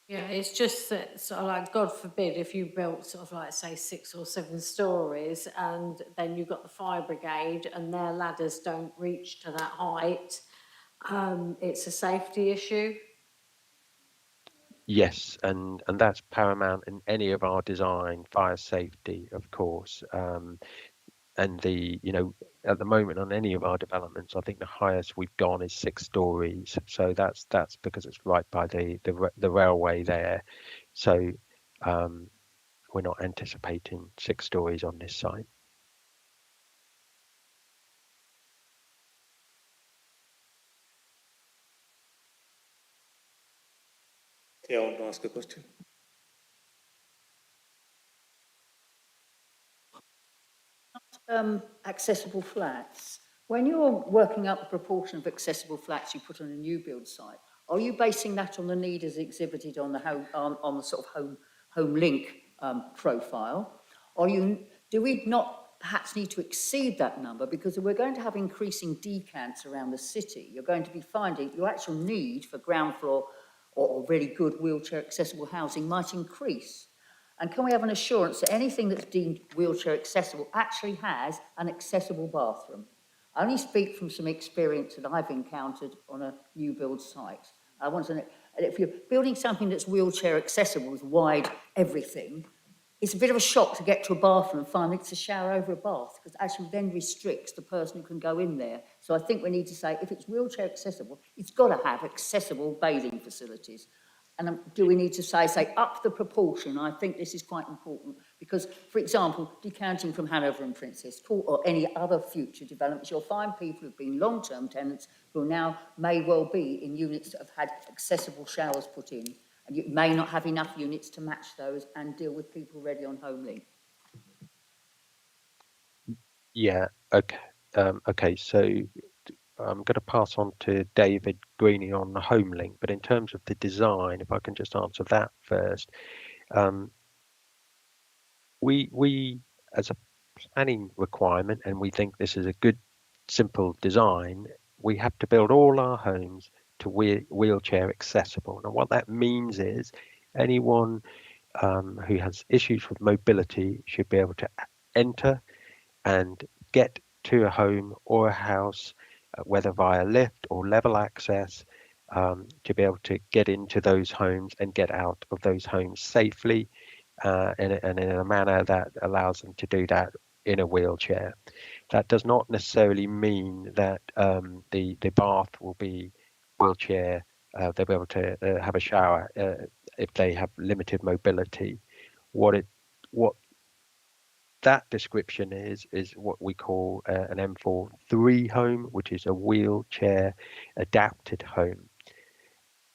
Yeah, it's just that sort of like, God forbid, if you built sort of like, say, 6 or 7 stories and then you've got the fire brigade and their ladders don't reach to that height, it's a safety issue. Yes, and that's paramount in any of our design, fire safety, of course. And at the moment on any of our developments, I think the highest we've gone is 6 stories. So that's because it's right by the railway there. So we're not anticipating 6 stories on this site. Yeah, I want to ask a question. Accessible flats. When you're working out the proportion of accessible flats you put on a new build site, are you basing that on the need as exhibited on the on the sort of home link profile? Do we not perhaps need to exceed that number, because if we're going to have increasing decants around the city, you're going to be finding your actual need for ground floor or really good wheelchair accessible housing might increase. And can we have an assurance that anything that's deemed wheelchair accessible actually has an accessible bathroom? I only speak from some experience that I've encountered on a new build site. I want to know, if you're building something that's wheelchair accessible with wide everything, it's a bit of a shock to get to a bathroom and find it's a shower over a bath, because actually then restricts the person who can go in there. So I think we need to say, if it's wheelchair accessible, it's got to have accessible bathing facilities. And do we need to say up the proportion? I think this is quite important, because, for example, decanting from Hanover and Princess Court or any other future developments, you'll find people who've been long-term tenants who now may well be in units that have had accessible showers put in, and you may not have enough units to match those and deal with people already on home link. Yeah, okay. Okay, so I'm going to pass on to David Greeny on the home link, but in terms of the design, if I can just answer that first, we as a planning requirement, and we think this is a good, simple design, we have to build all our homes to wheelchair accessible. And what that means is anyone who has issues with mobility should be able to enter and get to a home or a house, whether via lift or level access, to be able to get into those homes and get out of those homes safely, and in a manner that allows them to do that in a wheelchair. That does not necessarily mean that the bath will be wheelchair. They'll be able to have a shower if they have limited mobility. What that description is what we call an M4-3 home, which is a wheelchair adapted home.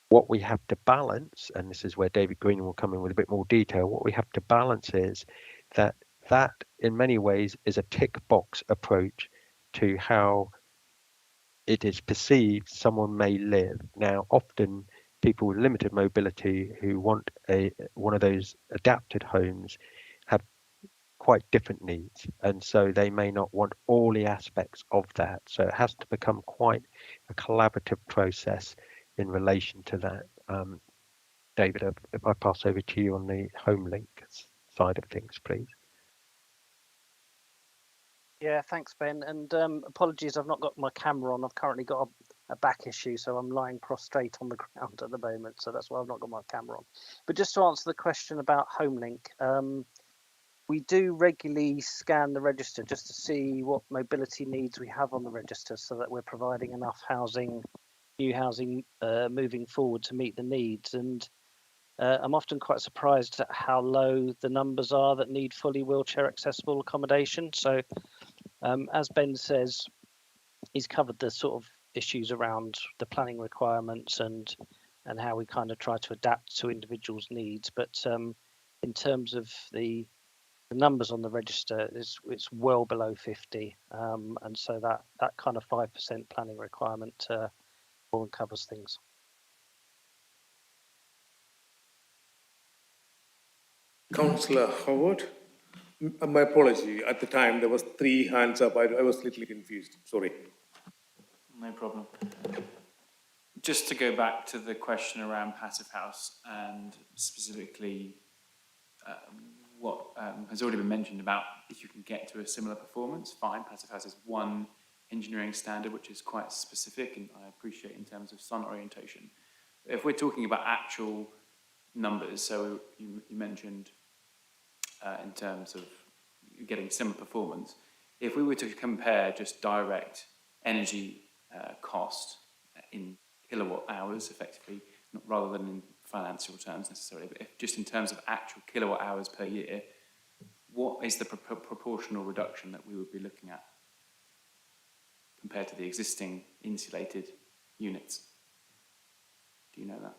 What we have to balance, and this is where David Green will come in with a bit more detail, what we have to balance is that in many ways is a tick box approach to how it is perceived someone may live. Now, often people with limited mobility who want one of those adapted homes have quite different needs, and so they may not want all the aspects of that. So it has to become quite a collaborative process in relation to that. David, if I pass over to you on the home link side of things, please. Yeah, thanks, Ben. And apologies, I've not got my camera on. I've currently got a back issue, so I'm lying prostrate on the ground at the moment. So that's why I've not got my camera on. But just to answer the question about HomeLink, we do regularly scan the register just to see what mobility needs we have on the register, so that we're providing enough housing, new housing, moving forward to meet the needs. And I'm often quite surprised at how low the numbers are that need fully wheelchair accessible accommodation. So as Ben says, he's covered the sort of issues around the planning requirements and how we kind of try to adapt to individuals' needs. But in terms of the numbers on the register, it's well below 50, and so that kind of 5% planning requirement more than covers things. Councillor Howard, my apology. At the time, there was 3 hands up. I was a little confused. Sorry. No problem. Just to go back to the question around Passive House and specifically what has already been mentioned about if you can get to a similar performance, fine. Passive House is one engineering standard which is quite specific, and I appreciate in terms of sun orientation. If we're talking about actual numbers, so you mentioned in terms of getting similar performance, if we were to compare just direct energy cost in kilowatt hours effectively, rather than in financial terms necessarily, but if just in terms of actual kilowatt hours per year, what is the proportional reduction that we would be looking at compared to the existing insulated units? Do you know that?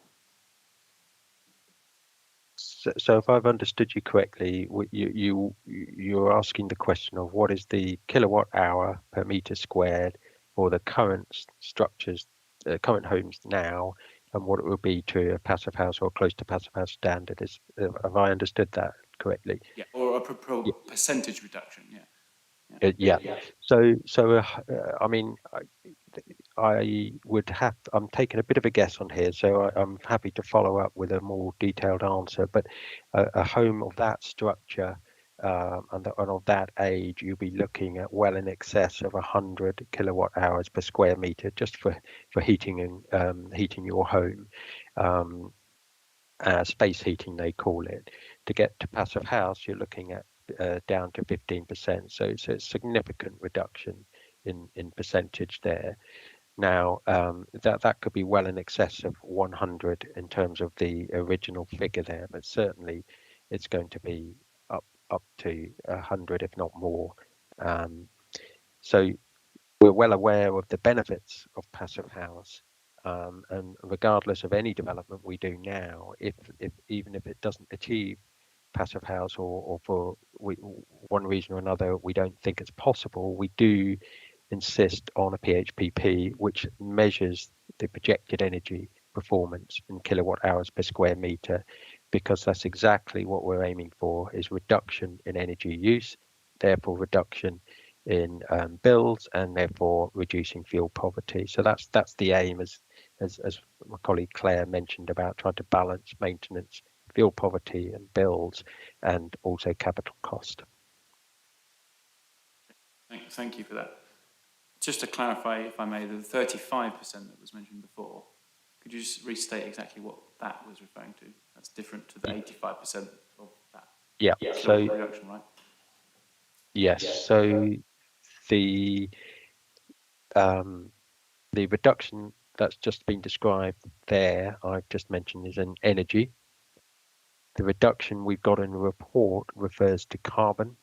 So if I've understood you correctly, you're asking the question of what is the kilowatt hour per meter squared for the current structures, current homes now, and what it would be to a passive house or close to passive house standard. Have I understood that correctly? Yeah, or a percentage reduction. Yeah. Yeah. So I mean, I would have. I'm taking a bit of a guess on here, so I'm happy to follow up with a more detailed answer. But a home of that structure and of that age, you'll be looking at well in excess of 100 kilowatt hours per square meter just for heating and heating your home. Space heating, they call it. To get to passive house, you're looking at down to 15%. So it's a significant reduction in percentage there. Now, that could be well in excess of 100 in terms of the original figure there, but certainly it's going to be up to 100, if not more. So we're well aware of the benefits of passive house. And regardless of any development we do now, even if it doesn't achieve passive house or for one reason or another we don't think it's possible, we do insist on a PHPP which measures the projected energy performance in kilowatt hours per square meter, because that's exactly what we're aiming for, is reduction in energy use, therefore reduction in bills, and therefore reducing fuel poverty. So that's the aim, as my colleague Claire mentioned, about trying to balance maintenance, fuel poverty and bills, and also capital cost. Thank you for that. Just to clarify, if I may, the 35% that was mentioned before, could you just restate exactly what that was referring to? That's different to the 85% of that. Yeah. So reduction, right? yes. So the reduction that's just been described there, I've just mentioned, is in energy. The reduction we've got in the report refers to carbon.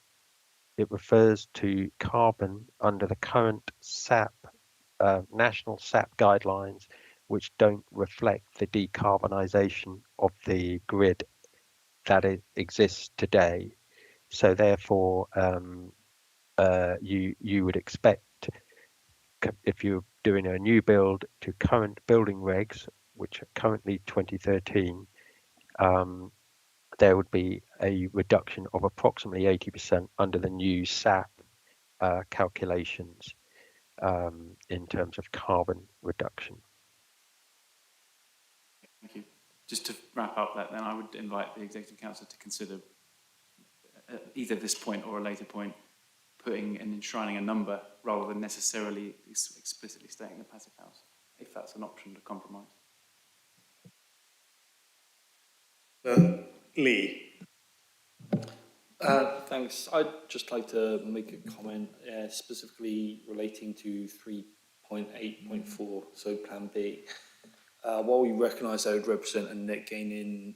It refers to carbon under the current SAP, national SAP guidelines, which don't reflect the decarbonisation of the grid that it exists today. So therefore, you would expect, if you're doing a new build to current building regs, which are currently 2013, there would be a reduction of approximately 80% under the new SAP calculations in terms of carbon reduction. Thank you. Just to wrap up that, then I would invite the Executive Council to consider at either this point or a later point putting and enshrining a number rather than necessarily explicitly stating the passive house, if that's an option to compromise. Lee. Thanks. I'd just like to make a comment specifically relating to 3.8.4, so Plan B. While we recognise that would represent a net gain in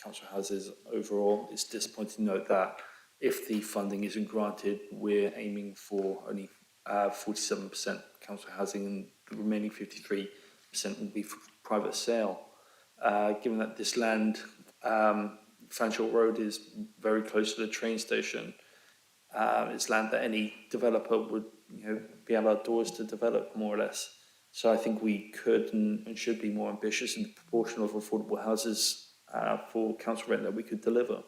council houses overall, it's disappointing to note that if the funding isn't granted, we're aiming for only 47% council housing, and the remaining 53% will be for private sale. Given that this land, Fanshawe Road, is very close to the train station, it's land that any developer would, be at our doors to develop, more or less. So I think we could and should be more ambitious in the proportion of affordable houses for council rent that we could deliver.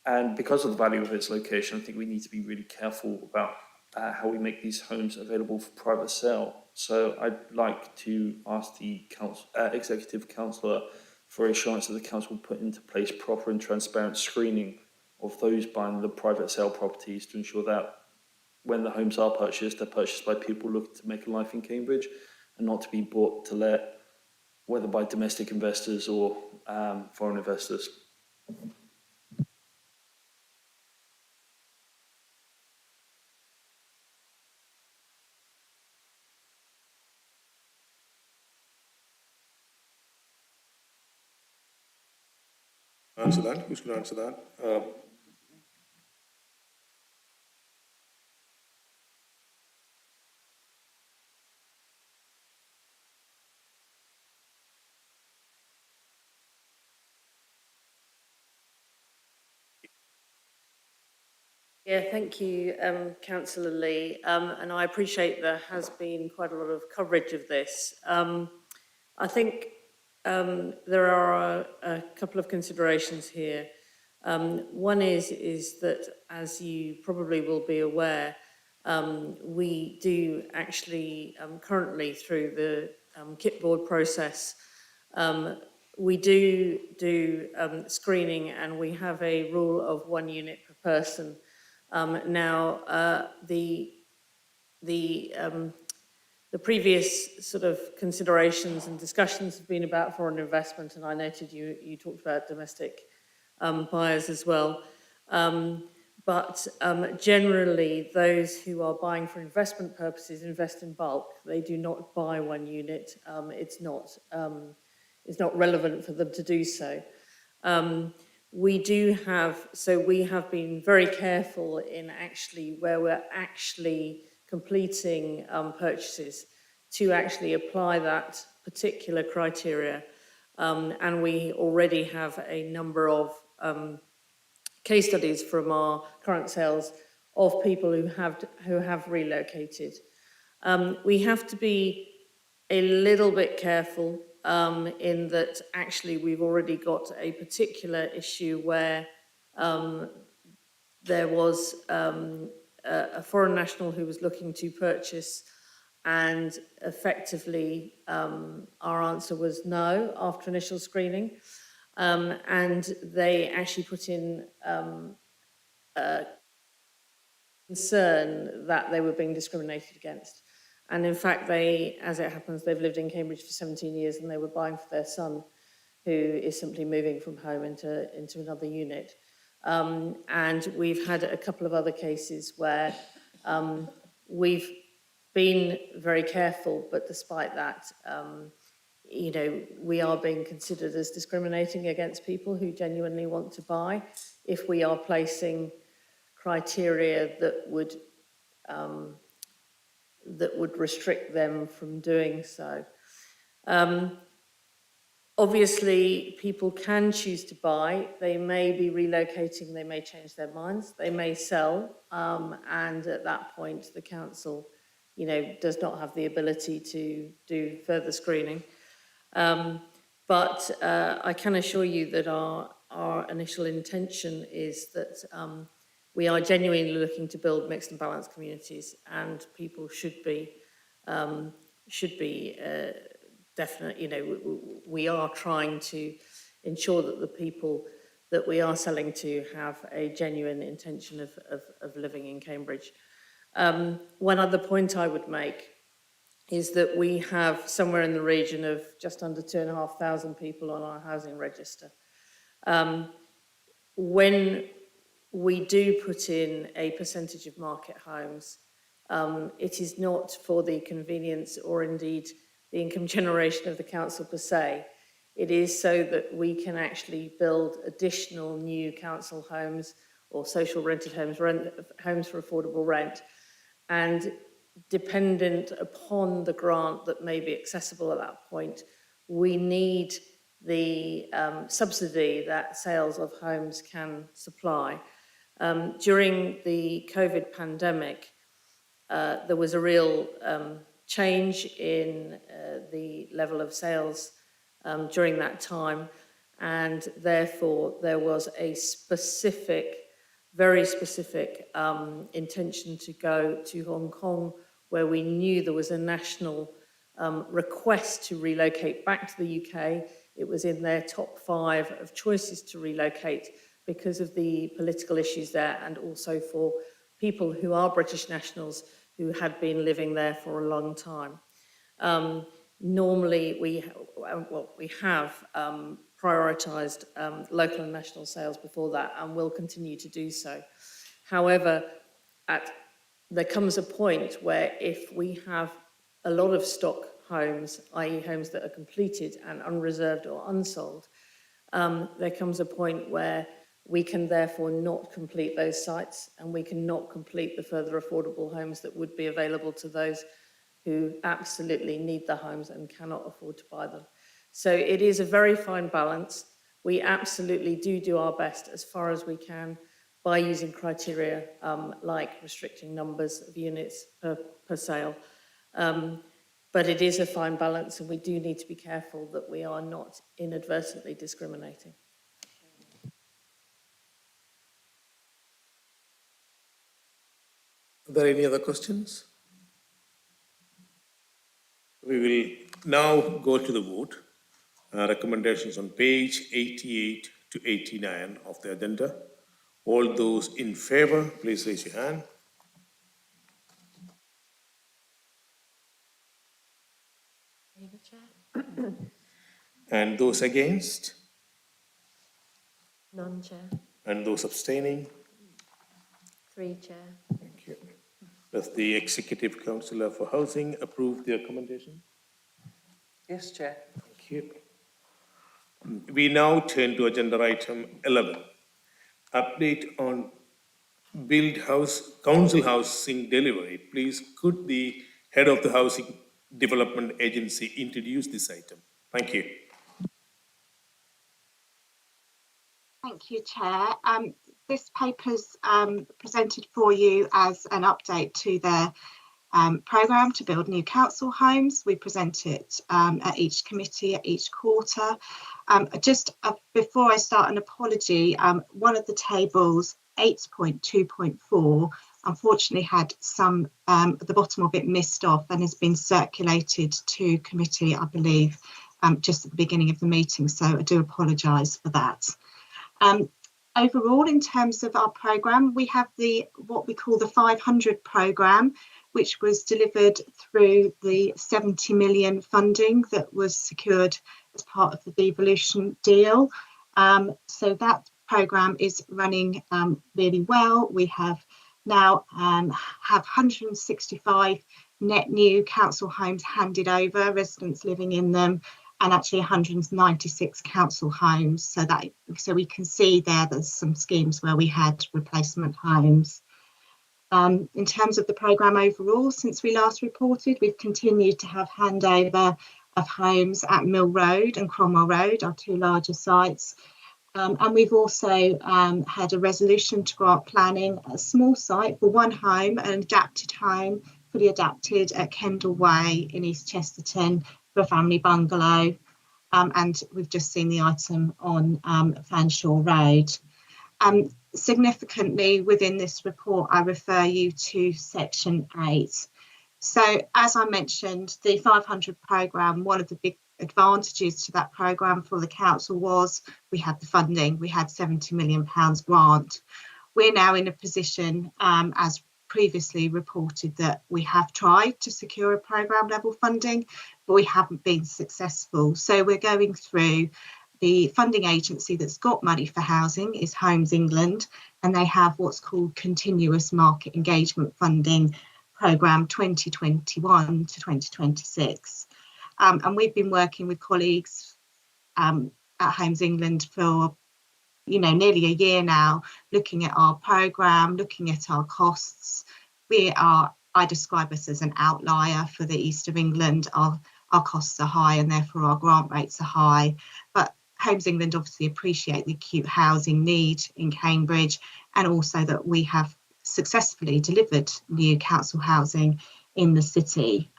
And because of the value of its location, I think we need to be really careful about how we make these homes available for private sale. So I'd like to ask the Executive Councillor for assurance that the Council will put into place proper and transparent screening of those buying the private sale properties to ensure that when the homes are purchased, they're purchased by people looking to make a life in Cambridge and not to be bought to let, whether by domestic investors or foreign investors. Answer that? Who's going to answer that? Yeah, thank you, Councillor Lee. And I appreciate there has been quite a lot of coverage of this. I think there are a couple of considerations here. One is that, as you probably will be aware, we do actually currently, through the kit board process, we do screening, and we have a rule of 1 unit per person. Now, the previous sort of considerations and discussions have been about foreign investment, and I noted you talked about domestic buyers as well. But generally, those who are buying for investment purposes invest in bulk. They do not buy 1 unit. It's not relevant for them to do so. We have been very careful in actually where we're actually completing purchases to actually apply that particular criteria. And we already have a number of case studies from our current sales of people who have relocated. We have to be a little bit careful in that actually we've already got a particular issue where there was a foreign national who was looking to purchase, and effectively our answer was no after initial screening. And they actually put in concern that they were being discriminated against. And in fact, as it happens, they've lived in Cambridge for 17 years, and they were buying for their son, who is simply moving from home into another unit. And we've had a couple of other cases where we've been very careful, but despite that, we are being considered as discriminating against people who genuinely want to buy if we are placing criteria that would restrict them from doing so. Obviously, people can choose to buy. They may be relocating, they may change their minds, they may sell, and at that point, the council, does not have the ability to do further screening. But I can assure you that our initial intention is that we are genuinely looking to build mixed and balanced communities, and people should be definitely, we are trying to ensure that the people that we are selling to have a genuine intention of living in Cambridge. One other point I would make is that we have somewhere in the region of just under 2,500 people on our housing register. When we do put in a percentage of market homes, it is not for the convenience or indeed the income generation of the council per se. It is so that we can actually build additional new council homes or social rented homes, homes for affordable rent. And dependent upon the grant that may be accessible at that point, we need the subsidy that sales of homes can supply. During the COVID pandemic, there was a real change in the level of sales during that time, and therefore there was a very specific intention to go to Hong Kong, where we knew there was a national request to relocate back to the UK. It was in their top 5 of choices to relocate because of the political issues there, and also for people who are British nationals who had been living there for a long time. Normally, we have prioritised local and national sales before that, and will continue to do so. However, there comes a point where if we have a lot of stock homes, i.e. homes that are completed and unreserved or unsold, there comes a point where we can therefore not complete those sites, and we cannot complete the further affordable homes that would be available to those who absolutely need the homes and cannot afford to buy them. So it is a very fine balance. We absolutely do our best as far as we can by using criteria like restricting numbers of units per sale. But it is a fine balance, and we do need to be careful that we are not inadvertently discriminating. Are there any other questions? We will now go to the vote. Recommendations on page 88 to 89 of the agenda. All those in favour, please raise your hand. And those against? None, Chair. And those abstaining? 3, Chair. Thank you. Does the Executive Councillor for Housing approve the recommendation? Yes, Chair. Thank you. We now turn to agenda item 11. Update on council housing delivery. Please, could the head of the Housing Development Agency introduce this item? Thank you. Thank you, Chair. This paper's presented for you as an update to their programme to build new council homes. We present it at each committee at each quarter. Before I start, an apology, one of the tables, 8.2.4, unfortunately had some at the bottom of it missed off and has been circulated to committee, I believe, just at the beginning of the meeting, so I do apologise for that. Overall, in terms of our programme, we have what we call the 500 programme, which was delivered through the 70 million funding that was secured as part of the devolution deal. So that programme is running really well. We have now have 165 net new council homes handed over, residents living in them, and actually 196 council homes. So we can see there's some schemes where we had replacement homes. In terms of the programme overall, since we last reported, we've continued to have handover of homes at Mill Road and Cromwell Road, our 2 larger sites. And we've also had a resolution to grant planning a small site for 1 home, an adapted home, fully adapted at Kendall Way in East Chesterton, for a family bungalow, and we've just seen the item on Fanshawe Road. Significantly within this report, I refer you to section 8. So as I mentioned, the 500 programme, one of the big advantages to that programme for the council was we had the funding, we had £70 million grant. We're now in a position, as previously reported, that we have tried to secure a programme level funding, but we haven't been successful. So we're going through the funding agency that's got money for housing is Homes England, and they have what's called Continuous Market Engagement Funding Programme 2021 to 2026. And we've been working with colleagues at Homes England for nearly a year now, looking at our programme, looking at our costs. I describe us as an outlier for the east of England. Our costs are high and therefore our grant rates are high. But Homes England obviously appreciate the acute housing need in Cambridge, and also that we have successfully delivered new council housing in the city.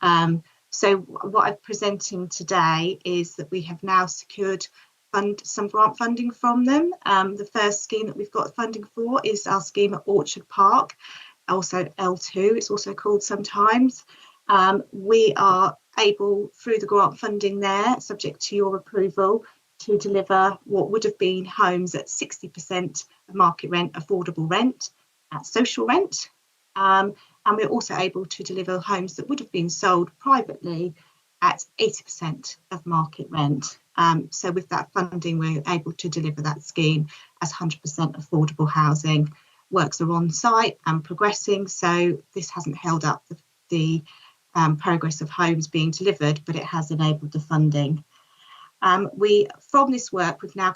So what I'm presenting today is that we have now secured some grant funding from them. The first scheme that we've got funding for is our scheme at Orchard Park, also L2, it's also called sometimes. We are able, through the grant funding there, subject to your approval, to deliver what would have been homes at 60% of market rent, affordable rent, at social rent. And we're also able to deliver homes that would have been sold privately at 80% of market rent. So with that funding, we're able to deliver that scheme as 100% affordable housing. Works are on site and progressing, so this hasn't held up the progress of homes being delivered, but it has enabled the funding. From this work, we've now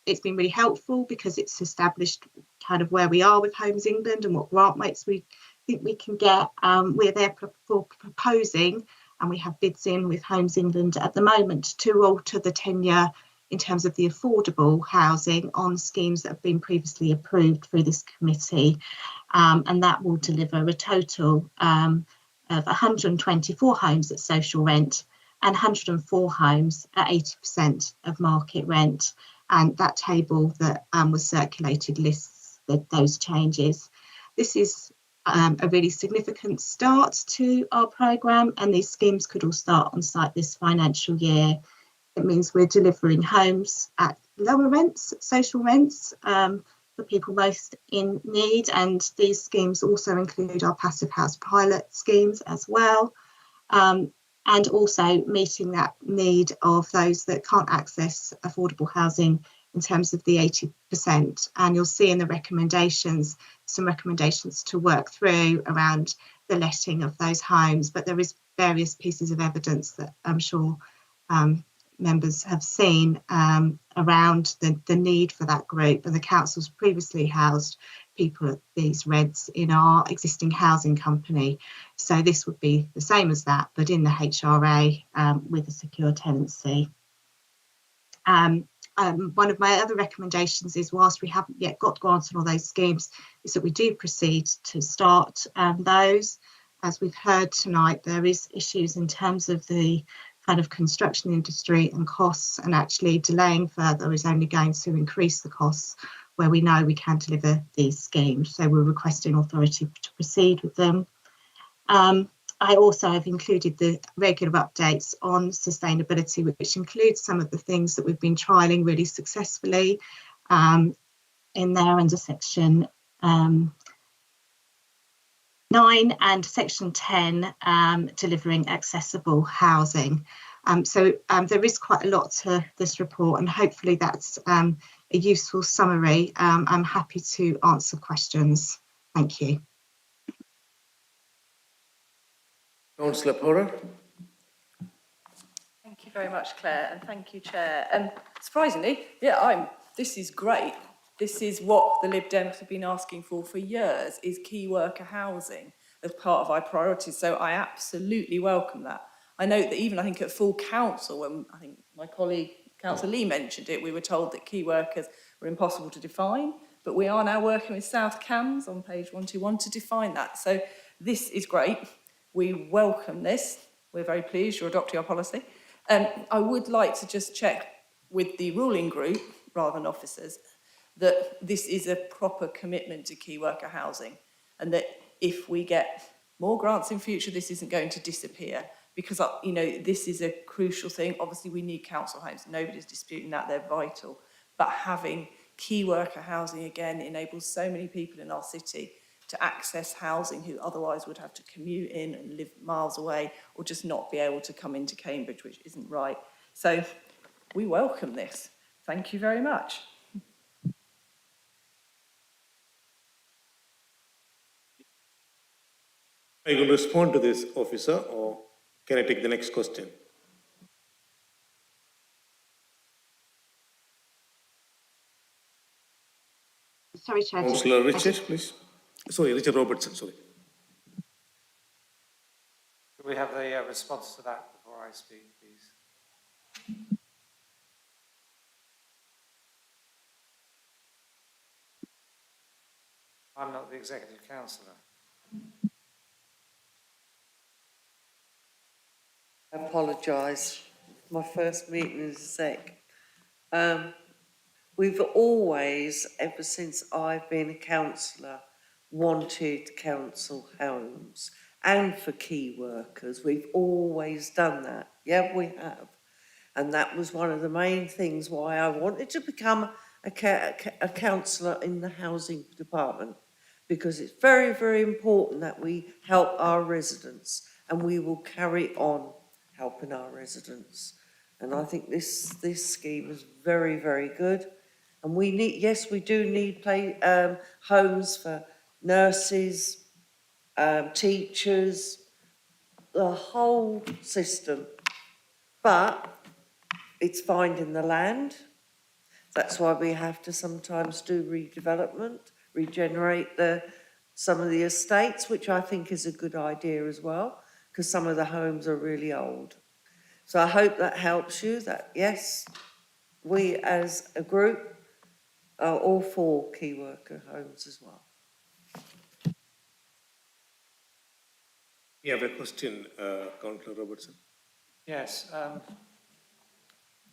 it's been really helpful because it's established kind of where we are with Homes England and what grant rates we think we can get. We're there for proposing, and we have bids in with Homes England at the moment to alter the tenure in terms of the affordable housing on schemes that have been previously approved through this committee. And that will deliver a total of 124 homes at social rent and 104 homes at 80% of market rent. And that table that was circulated lists those changes. This is a really significant start to our programme, and these schemes could all start on site this financial year. It means we're delivering homes at lower rents, social rents, for people most in need. And these schemes also include our passive house pilot schemes as well. And also meeting that need of those that can't access affordable housing in terms of the 80%. And you'll see in the recommendations, some recommendations to work through around the letting of those homes. But there is various pieces of evidence that I'm sure members have seen around the need for that group, and the council's previously housed people at these rents in our existing housing company. So this would be the same as that, but in the HRA with a secure tenancy. One of my other recommendations is, whilst we haven't yet got grants on all those schemes, is that we do proceed to start those. As we've heard tonight, there is issues in terms of the kind of construction industry and costs, and actually delaying further is only going to increase the costs where we know we can deliver these schemes. So we're requesting authority to proceed with them. I also have included the regular updates on sustainability, which includes some of the things that we've been trialling really successfully in there under section 9 and section 10, delivering accessible housing. So there is quite a lot to this report, and hopefully that's a useful summary. I'm happy to answer questions. Thank you. Councillor Porter. Thank you very much, Claire, and thank you, Chair. And surprisingly, yeah, this is great. This is what the Lib Dems have been asking for years, is key worker housing as part of our priorities. So I absolutely welcome that. I note that even I think at full council, when I think my colleague Councillor Lee mentioned it, we were told that key workers were impossible to define, but we are now working with South Cams on page 121 to define that. So this is great. We welcome this. We're very pleased you're adopting our policy. I would like to just check with the ruling group, rather than officers, that this is a proper commitment to key worker housing, and that if we get more grants in future, this isn't going to disappear, because this is a crucial thing. Obviously, we need council homes. Nobody's disputing that, they're vital. But having key worker housing, again, enables so many people in our city to access housing who otherwise would have to commute in and live miles away, or just not be able to come into Cambridge, which isn't right. So we welcome this. Thank you very much. Are you going to respond to this, officer, or can I take the next question? Sorry, Chair. Councillor Richard, please. Sorry, Richard Robertson, sorry. Could we have the response to that before I speak, please? I'm not the executive councillor. I apologise. My first meeting as exec. We've always, ever since I've been a councillor, wanted council homes and for key workers. We've always done that. Yeah, we have. And that was one of the main things why I wanted to become a councillor in the housing department, because it's very, very important that we help our residents, and we will carry on helping our residents. And I think this scheme is very, very good. And we need, yes, we do need homes for nurses, teachers, the whole system. But it's finding the land. That's why we have to sometimes do redevelopment, regenerate some of the estates, which I think is a good idea as well, because some of the homes are really old. So I hope that helps you, that yes, we as a group are all for key worker homes as well. You have a question, Councillor Robertson. Yes,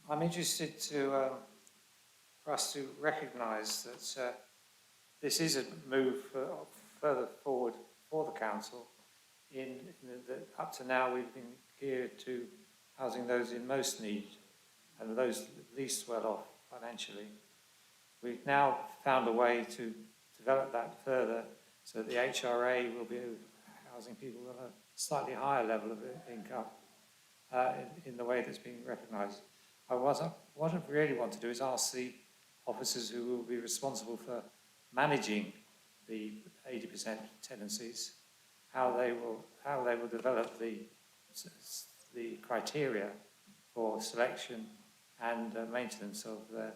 I'm interested for us to recognise that this is a move further forward for the council. That up to now we've been geared to housing those in most need and those least well off financially. We've now found a way to develop that further so that the HRA will be housing people on a slightly higher level of income in the way that's being recognised. What I really want to do is ask the officers who will be responsible for managing the 80% tenancies how they will develop the criteria for selection and maintenance of the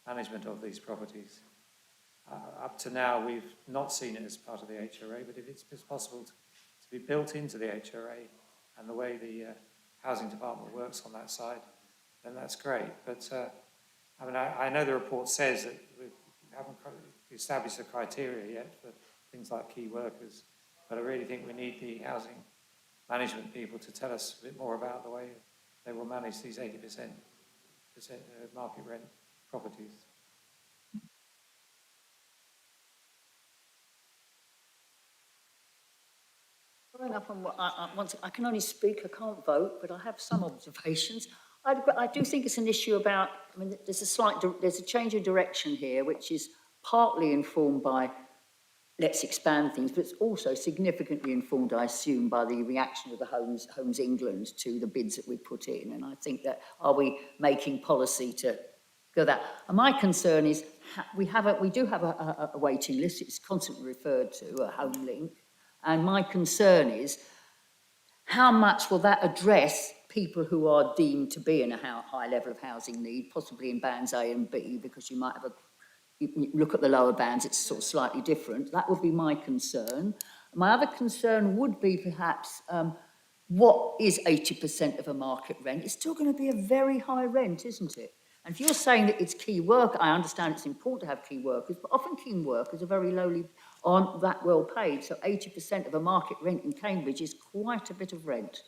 management of these properties. Up to now, we've not seen it as part of the HRA, but if it's possible to be built into the HRA and the way the housing department works on that side, then that's great. But I mean, I know the report says that we haven't established the criteria yet for things like key workers, but I really think we need the housing management people to tell us a bit more about the way they will manage these 80% market rent properties. Following up on what I can only speak, I can't vote, but I have some observations. I do think it's an issue about, I mean, there's a change of direction here, which is partly informed by let's expand things, but it's also significantly informed, I assume, by the reaction of the Homes England to the bids that we put in. And I think that, are we making policy to go that? And my concern is, we do have a waiting list, it's constantly referred to, a home link. And my concern is, how much will that address people who are deemed to be in a high level of housing need, possibly in bands A and B, because you might have you look at the lower bands, it's sort of slightly different. That would be my concern. My other concern would be perhaps, what is 80% of a market rent? It's still going to be a very high rent, isn't it? And if you're saying that it's key work, I understand it's important to have key workers, but often key workers are very lowly, aren't that well paid. So 80% of a market rent in Cambridge is quite a bit of rent.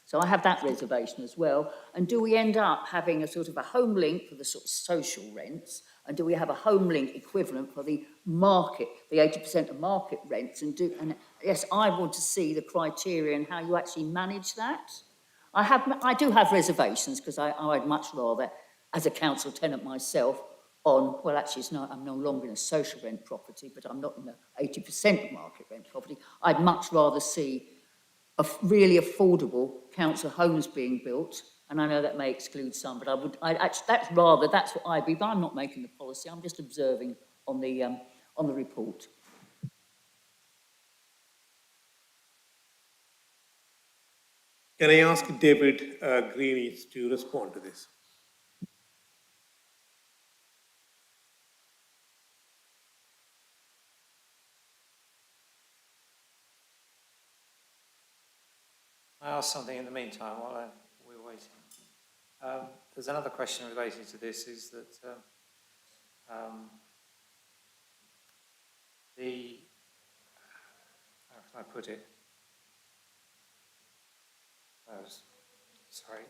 So I have that reservation as well. And do we end up having a sort of a home link for the sort of social rents? And do we have a home link equivalent for the market, the 80% of market rents? And yes, I want to see the criteria and how you actually manage that. I do have reservations because I'd much rather, as a council tenant myself, well, actually, I'm no longer in a social rent property, but I'm not in the 80% market rent property. I'd much rather see a really affordable council homes being built, and I know that may exclude some, but that's what I'd be, but I'm not making the policy, I'm just observing on the report. Can I ask David Greeny to respond to this? I ask something in the meantime while we're waiting. There's another question related to this, is that how can I put it? Sorry,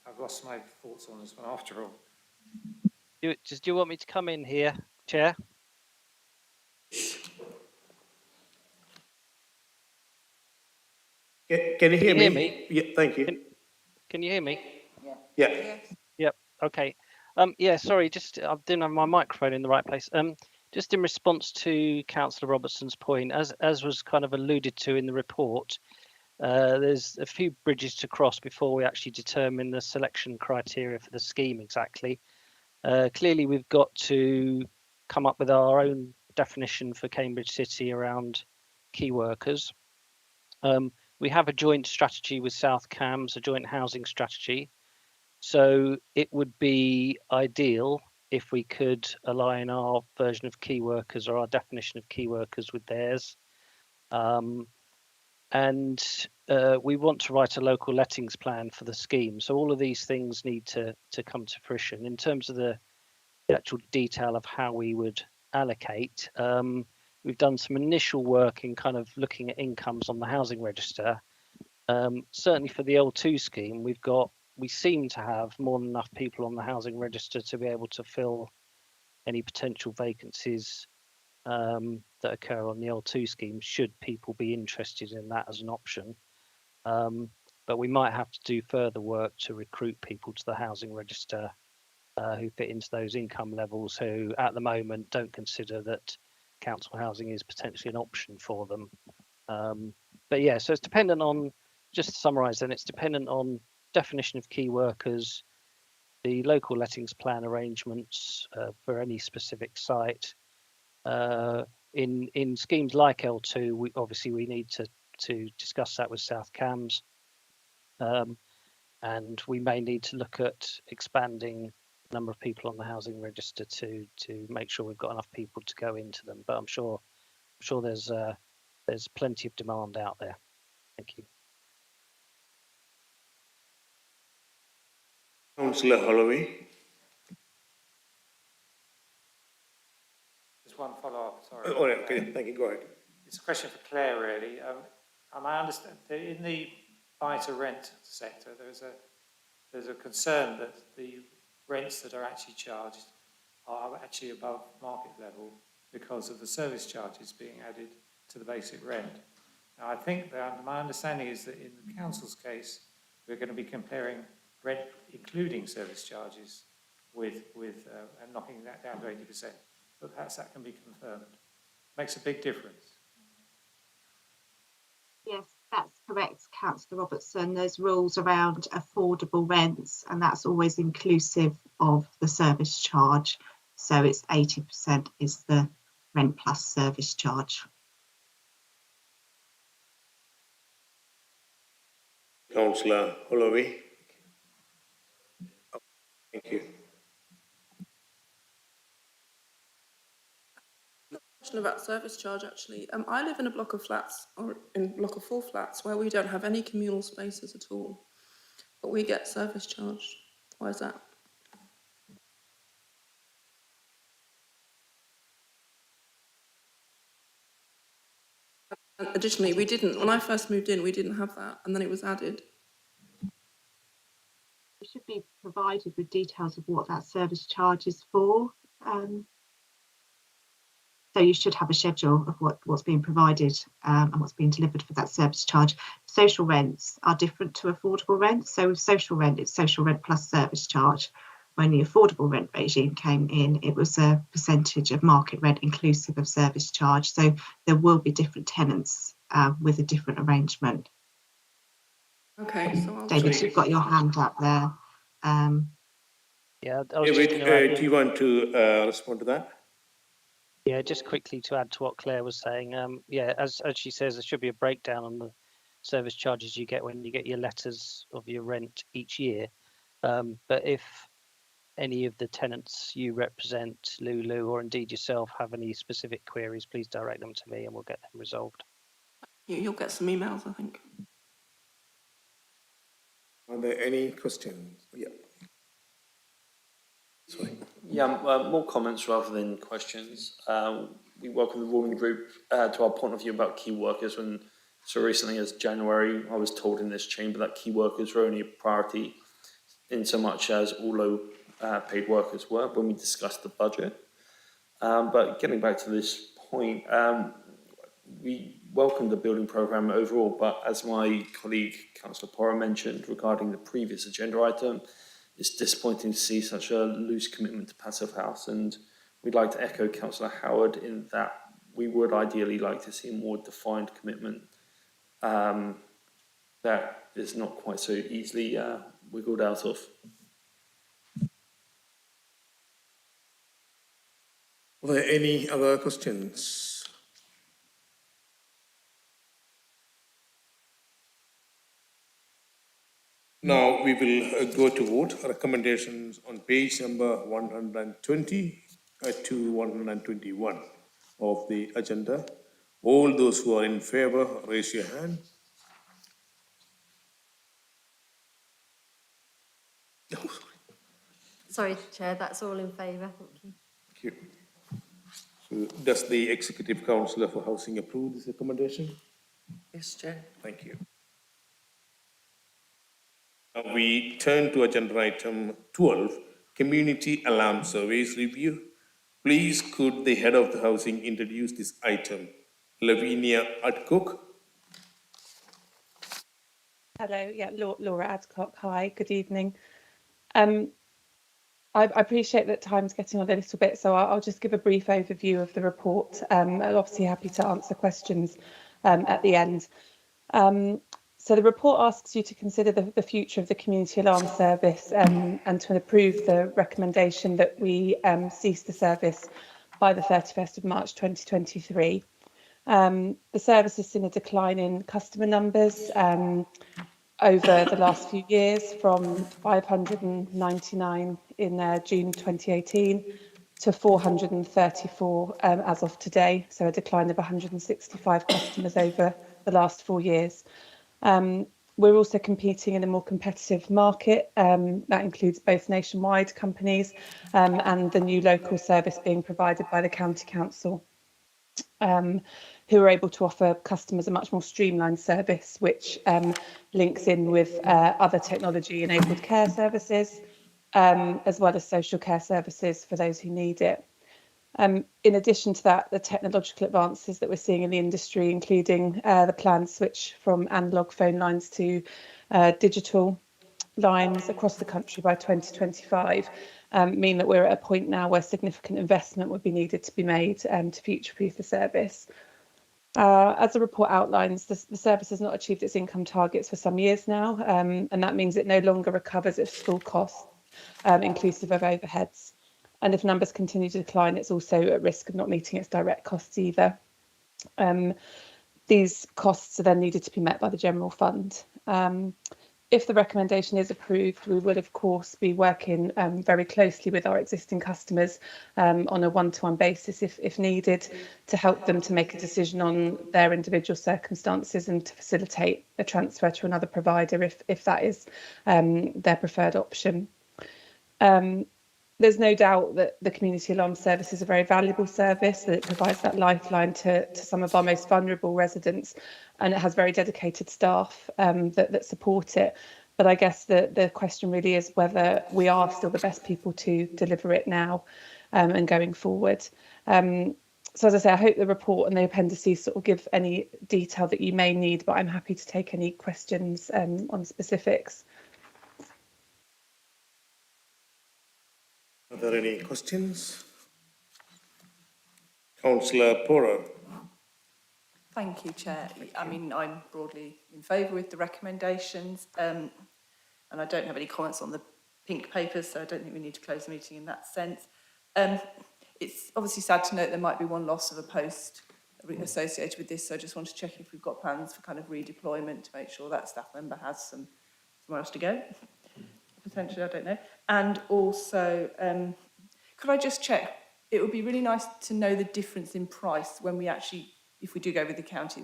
I've lost my thoughts on this one after all. Do you want me to come in here, Chair? Can you hear me? me? Yeah, thank you. Can you hear me? Yeah. Yes. Yep. Okay. Yeah. Sorry. Just I didn't have my microphone in the right place. Just in response to Councillor Robertson's point, as was kind of alluded to in the report, there's a few bridges to cross before we actually determine the selection criteria for the scheme exactly. Clearly, we've got to come up with our own definition for Cambridge City around key workers. We have a joint strategy with South Cambs, a joint housing strategy. So it would be ideal if we could align our version of key workers or our definition of key workers with theirs. And we want to write a local lettings plan for the scheme. So all of these things need to come to fruition. In terms of the actual detail of how we would allocate, we've done some initial work in kind of looking at incomes on the housing register. Certainly for the L2 scheme, we seem to have more than enough people on the housing register to be able to fill any potential vacancies that occur on the L2 scheme, should people be interested in that as an option. But we might have to do further work to recruit people to the housing register who fit into those income levels, who at the moment don't consider that council housing is potentially an option for them. But yeah, so it's dependent on, just to summarise then, it's dependent on definition of key workers, the local lettings plan arrangements for any specific site. In schemes like L2, we need to discuss that with South Cambs, and we may need to look at expanding the number of people on the housing register to make sure we've got enough people to go into them. But I'm sure there's plenty of demand out there. Thank you. Councillor Holloway. Just one follow-up, sorry. All right, okay, thank you, go ahead. It's a question for Claire, really. I understand that in the buy-to-rent sector, there's a concern that the rents that are actually charged are actually above market level because of the service charges being added to the basic rent. Now, I think that my understanding is that in the council's case, we're going to be comparing rent including service charges with and knocking that down to 80%. But perhaps that can be confirmed. Makes a big difference. Yes, that's correct, Councillor Robertson. There's rules around affordable rents, and that's always inclusive of the service charge. So it's 80% is the rent plus service charge. Councillor Holloway. Thank you. Question about service charge, actually. I live in a block of flats, or in a block of 4 flats, where we don't have any communal spaces at all, but we get service charged. Why is that? And additionally, we didn't, when I first moved in, we didn't have that, and then it was added. You should be provided with details of what that service charge is for. So you should have a schedule of what's being provided and what's being delivered for that service charge. Social rents are different to affordable rent. So with social rent, it's social rent plus service charge. When the affordable rent regime came in, it was a percentage of market rent inclusive of service charge. So there will be different tenants with a different arrangement. Okay, so I'll David, you've got your hand up there. Yeah, I was just going to add, do you want to respond to that? yeah, just quickly to add to what Claire was saying. Yeah, as she says, there should be a breakdown on the service charges you get when you get your letters of your rent each year. But if any of the tenants you represent, Lulu, or indeed yourself, have any specific queries, please direct them to me and we'll get them resolved. You'll get some emails, I think. Are there any questions? Yeah. Sorry. Yeah, more comments rather than questions. We welcome the ruling group to our point of view about key workers. When so recently as January, I was told in this chamber that key workers were only a priority in so much as although paid workers were when we discussed the budget. But getting back to this point, we welcome the building programme overall, but as my colleague Councillor Porra mentioned regarding the previous agenda item, it's disappointing to see such a loose commitment to Passive House, and we'd like to echo Councillor Howard in that we would ideally like to see a more defined commitment that is not quite so easily wiggled out of. Are there any other questions? Now we will go to vote. Recommendations on page number 120 to 121 of the agenda. All those who are in favour, raise your hand. Sorry, Chair, that's all in favour, thank you. Thank you. So does the Executive Councillor for Housing approve this recommendation? Yes, Chair. Thank you. Now we turn to agenda item 12, Community Alarm Surveys Review. Please could the Head of the Housing introduce this item? Lavinia Adcock. Hello, yeah, Laura Adcock. Hi, good evening. I appreciate that time's getting on a little bit, so I'll just give a brief overview of the report. I'm obviously happy to answer questions at the end. So the report asks you to consider the future of the Community Alarm Service and to approve the recommendation that we cease the service by the 31st of March 2023. The service has seen a decline in customer numbers over the last few years, from 599 in June 2018 to 434 as of today, so a decline of 165 customers over the last 4 years. We're also competing in a more competitive market that includes both nationwide companies and the new local service being provided by the County Council, who are able to offer customers a much more streamlined service, which links in with other technology-enabled care services, as well as social care services for those who need it. In addition to that, the technological advances that we're seeing in the industry, including the planned switch from analogue phone lines to digital lines across the country by 2025, mean that we're at a point now where significant investment would be needed to be made to future-proof the service. As the report outlines, the service has not achieved its income targets for some years now, and that means it no longer recovers its full costs, inclusive of overheads. And if numbers continue to decline, it's also at risk of not meeting its direct costs either. These costs are then needed to be met by the general fund. If the recommendation is approved, we will of course be working very closely with our existing customers on a one-to-one basis if needed, to help them to make a decision on their individual circumstances and to facilitate a transfer to another provider if that is their preferred option. There's no doubt that the Community Alarm Service is a very valuable service, that it provides that lifeline to some of our most vulnerable residents, and it has very dedicated staff that support it. But I guess the question really is whether we are still the best people to deliver it now and going forward. So as I say, I hope the report and the appendices sort of give any detail that you may need, but I'm happy to take any questions on specifics. Are there any questions? Councillor Porra. Thank you, Chair. I mean, I'm broadly in favour with the recommendations, and I don't have any comments on the pink papers, so I don't think we need to close the meeting in that sense. It's obviously sad to note there might be one loss of a post associated with this, so I just want to check if we've got plans for kind of redeployment to make sure that staff member has somewhere else to go. Potentially, I don't know. And also, could I just check, it would be really nice to know the difference in price when we actually, if we do go with the county,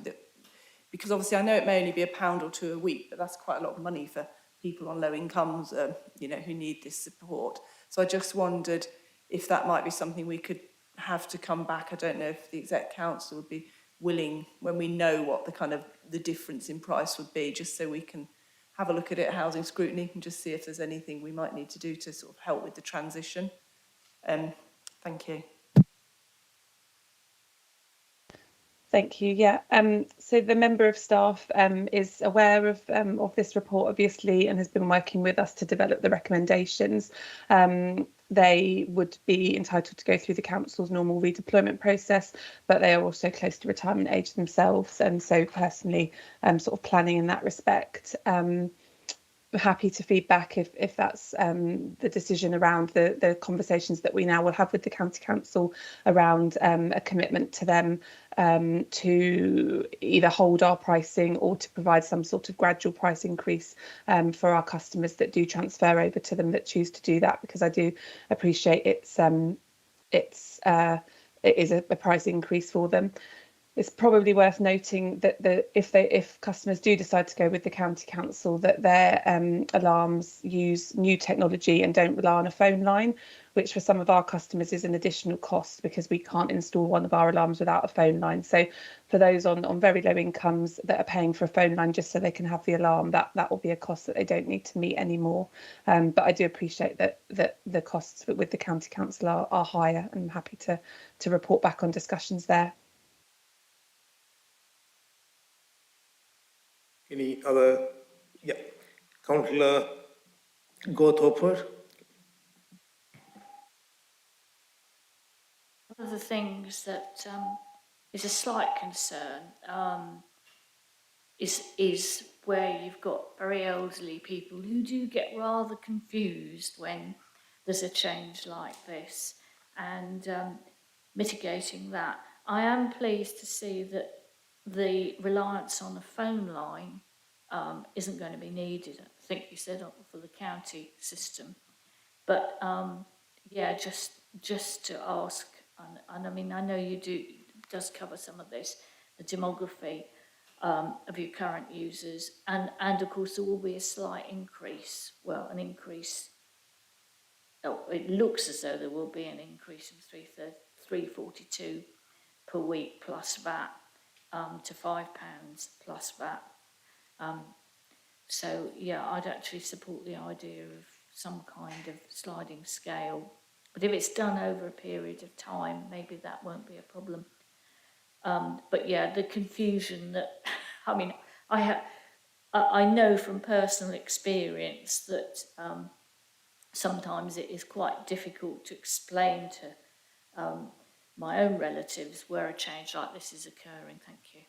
because obviously I know it may only be £1 or £2 a week, but that's quite a lot of money for people on low incomes, you know, who need this support. So I just wondered if that might be something we could have to come back. I don't know if the Exec Council would be willing, when we know what the kind of the difference in price would be, just so we can have a look at it, housing scrutiny, and just see if there's anything we might need to do to sort of help with the transition. Thank you. Thank you. Yeah. So the member of staff is aware of this report, obviously, and has been working with us to develop the recommendations. They would be entitled to go through the council's normal redeployment process, but they are also close to retirement age themselves, and so personally, sort of planning in that respect. Happy to feedback if that's the decision around the conversations that we now will have with the county council around a commitment to them to either hold our pricing or to provide some sort of gradual price increase for our customers that do transfer over to them that choose to do that, because I do appreciate it is a price increase for them. It's probably worth noting that if customers do decide to go with the county council, that their alarms use new technology and don't rely on a phone line, which for some of our customers is an additional cost because we can't install one of our alarms without a phone line. So for those on very low incomes that are paying for a phone line just so they can have the alarm, that will be a cost that they don't need to meet anymore. But I do appreciate that the costs with the county council are higher, and I'm happy to report back on discussions there. Any other? Yeah, Councillor Gothopper. One of the things that is a slight concern is where you've got very elderly people who do get rather confused when there's a change like this, and mitigating that. I am pleased to see that the reliance on a phone line isn't going to be needed. I think you said for the county system, but yeah, just to ask, and I mean, I know you does cover some of this, the demography of your current users, and of course there will be a slight increase. Well, an increase. Oh, it looks as though there will be an increase from £3.42 per week plus VAT to £5 plus VAT. So yeah, I'd actually support the idea of some kind of sliding scale. But if it's done over a period of time, maybe that won't be a problem. But yeah, the confusion that, I mean, I know from personal experience that sometimes it is quite difficult to explain to my own relatives where a change like this is occurring. Thank you.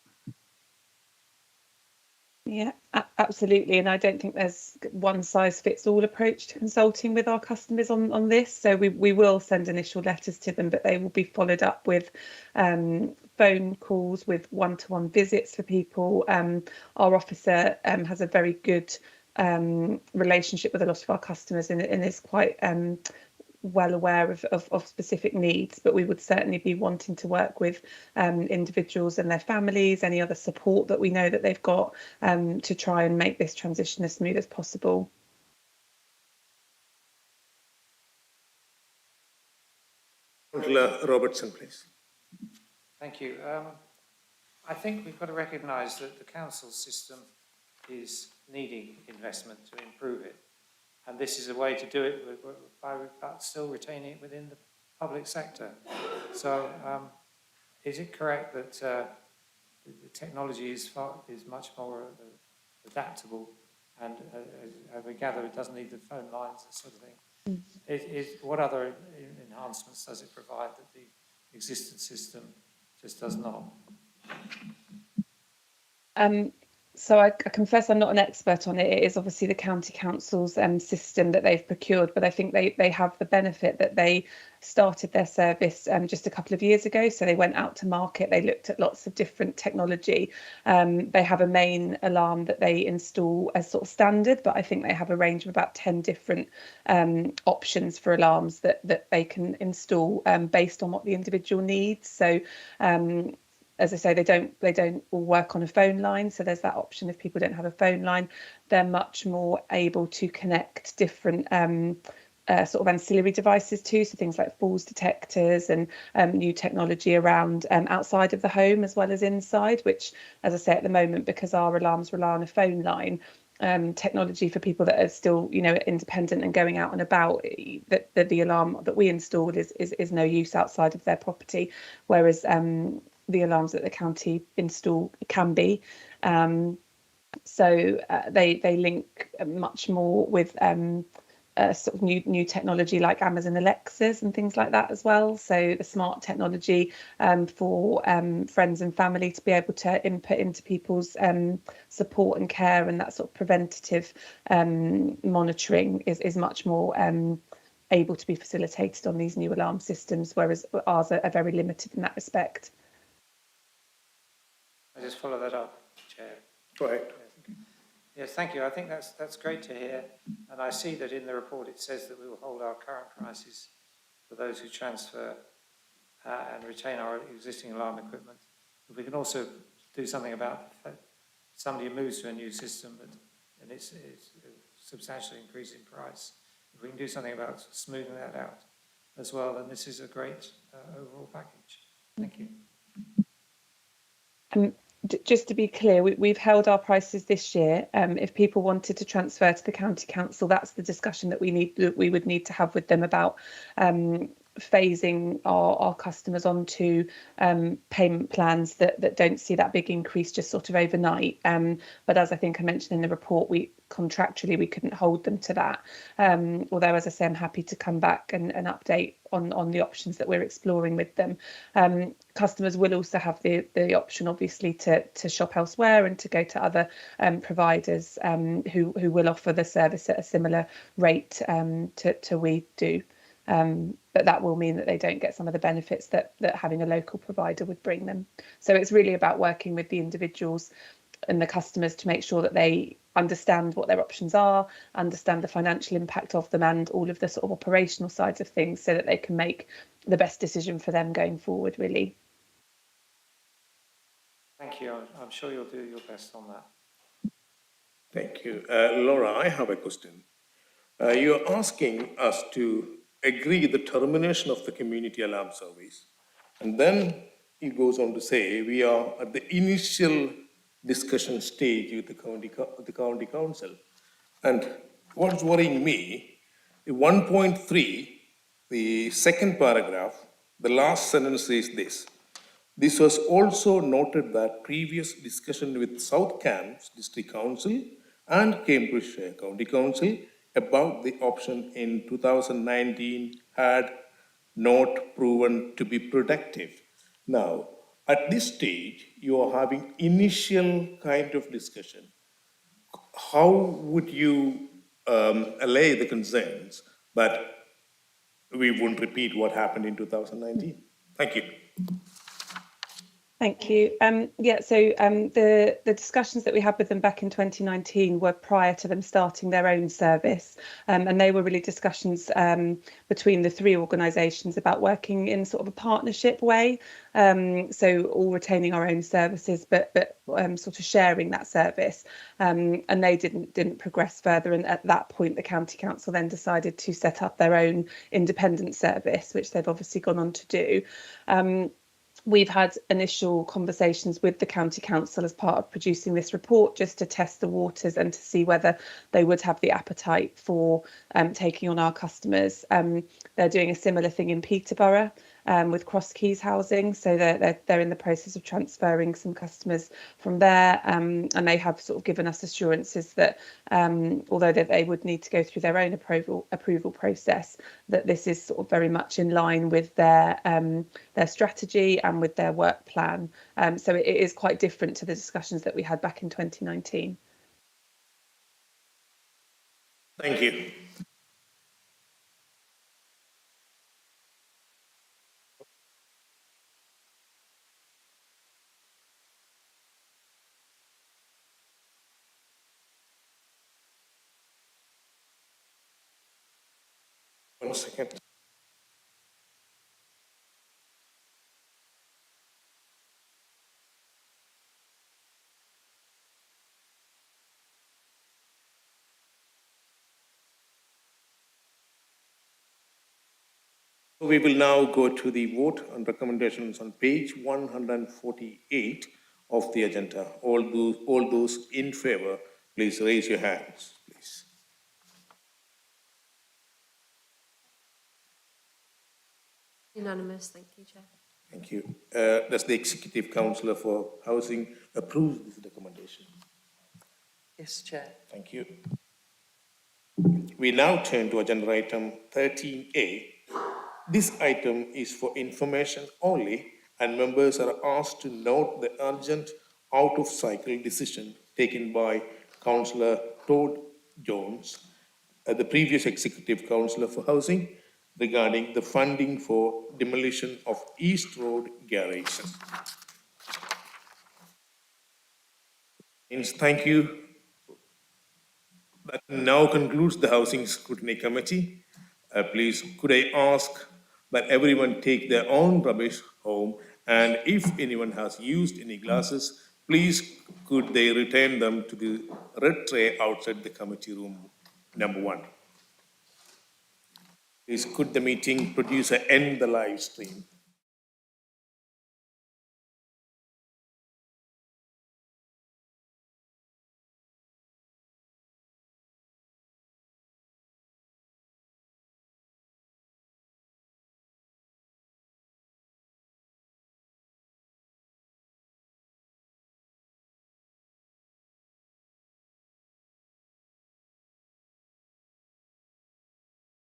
Yeah, absolutely. And I don't think there's one size fits all approach to consulting with our customers on this. So we will send initial letters to them, but they will be followed up with phone calls, with one-to-one visits for people. Our officer has a very good relationship with a lot of our customers and is quite well aware of specific needs, but we would certainly be wanting to work with individuals and their families, any other support that we know that they've got, to try and make this transition as smooth as possible. Councillor Robertson, please. Thank you. I think we've got to recognise that the council system is needing investment to improve it. And this is a way to do it by still retaining it within the public sector. So is it correct that the technology is much more adaptable, and as we gather, it doesn't need the phone lines, that sort of thing? What other enhancements does it provide that the existing system just does not? So I confess I'm not an expert on it. It is obviously the county council's system that they've procured, but I think they have the benefit that they started their service just a couple of years ago. So they went out to market, they looked at lots of different technology. They have a main alarm that they install as sort of standard, but I think they have a range of about 10 different options for alarms that they can install based on what the individual needs. So as I say, they don't all work on a phone line, so there's that option if people don't have a phone line. They're much more able to connect different sort of ancillary devices too, so things like falls detectors and new technology around outside of the home as well as inside, which, as I say, at the moment, because our alarms rely on a phone line, technology for people that are still, you know, independent and going out and about, that the alarm that we installed is no use outside of their property, whereas the alarms that the county install can be. So they link much more with sort of new technology like Amazon Alexas and things like that as well. So the smart technology for friends and family to be able to input into people's support and care, and that sort of preventative monitoring is much more able to be facilitated on these new alarm systems, whereas ours are very limited in that respect. I just follow that up, Chair. Go ahead. Yes, thank you. I think that's great to hear. And I see that in the report it says that we will hold our current prices for those who transfer and retain our existing alarm equipment. If we can also do something about somebody who moves to a new system and it's substantially increased in price. If we can do something about smoothing that out as well, then this is a great overall package. Thank you. Just to be clear, we've held our prices this year. If people wanted to transfer to the county council, that's the discussion that we would need to have with them about phasing our customers onto payment plans that don't see that big increase just sort of overnight. But as I think I mentioned in the report, contractually we couldn't hold them to that. Although, as I say, I'm happy to come back and update on the options that we're exploring with them. Customers will also have the option, obviously, to shop elsewhere and to go to other providers who will offer the service at a similar rate to we do. But that will mean that they don't get some of the benefits that having a local provider would bring them. So it's really about working with the individuals and the customers to make sure that they understand what their options are, understand the financial impact of them, and all of the sort of operational sides of things, so that they can make the best decision for them going forward, really. Thank you. I'm sure you'll do your best on that. Thank you. Laura, I have a question. You're asking us to agree the termination of the community alarm service. And then he goes on to say, we are at the initial discussion stage with the county council. And what's worrying me, 1.3, the second paragraph, the last sentence says this. This was also noted that previous discussion with South Cambs District Council and Cambridgeshire County Council about the option in 2019 had not proven to be productive. Now, at this stage, you are having initial kind of discussion. How would you allay the concerns that we won't repeat what happened in 2019? Thank you. Thank you. So the discussions that we had with them back in 2019 were prior to them starting their own service, and they were really discussions between the three organisations about working in sort of a partnership way. So all retaining our own services, but sort of sharing that service. And they didn't progress further. And at that point, the county council then decided to set up their own independent service, which they've obviously gone on to do. We've had initial conversations with the county council as part of producing this report, just to test the waters and to see whether they would have the appetite for taking on our customers. They're doing a similar thing in Peterborough with Cross Keys Housing, so they're in the process of transferring some customers from there, and they have sort of given us assurances that although they would need to go through their own approval process, that this is sort of very much in line with their strategy and with their work plan. So it is quite different to the discussions that we had back in 2019. Thank you. One second. We will now go to the vote on recommendations on page 148 of the agenda. All those in favour, please raise your hands, please. Unanimous, thank you, Chair. Thank you. Does the Executive Councillor for Housing approve this recommendation? Yes, Chair. Thank you. We now turn to agenda item 13A. This item is for information only, and members are asked to note the urgent out-of-cycle decision taken by Councillor Todd Jones, the previous Executive Councillor for Housing, regarding the funding for demolition of East Road garages. Thank you. That now concludes the Housing Scrutiny Committee. Please, could I ask that everyone take their own rubbish home, and if anyone has used any glasses, please could they return them to the red tray outside the committee room number 1. Please could the meeting producer end the live stream.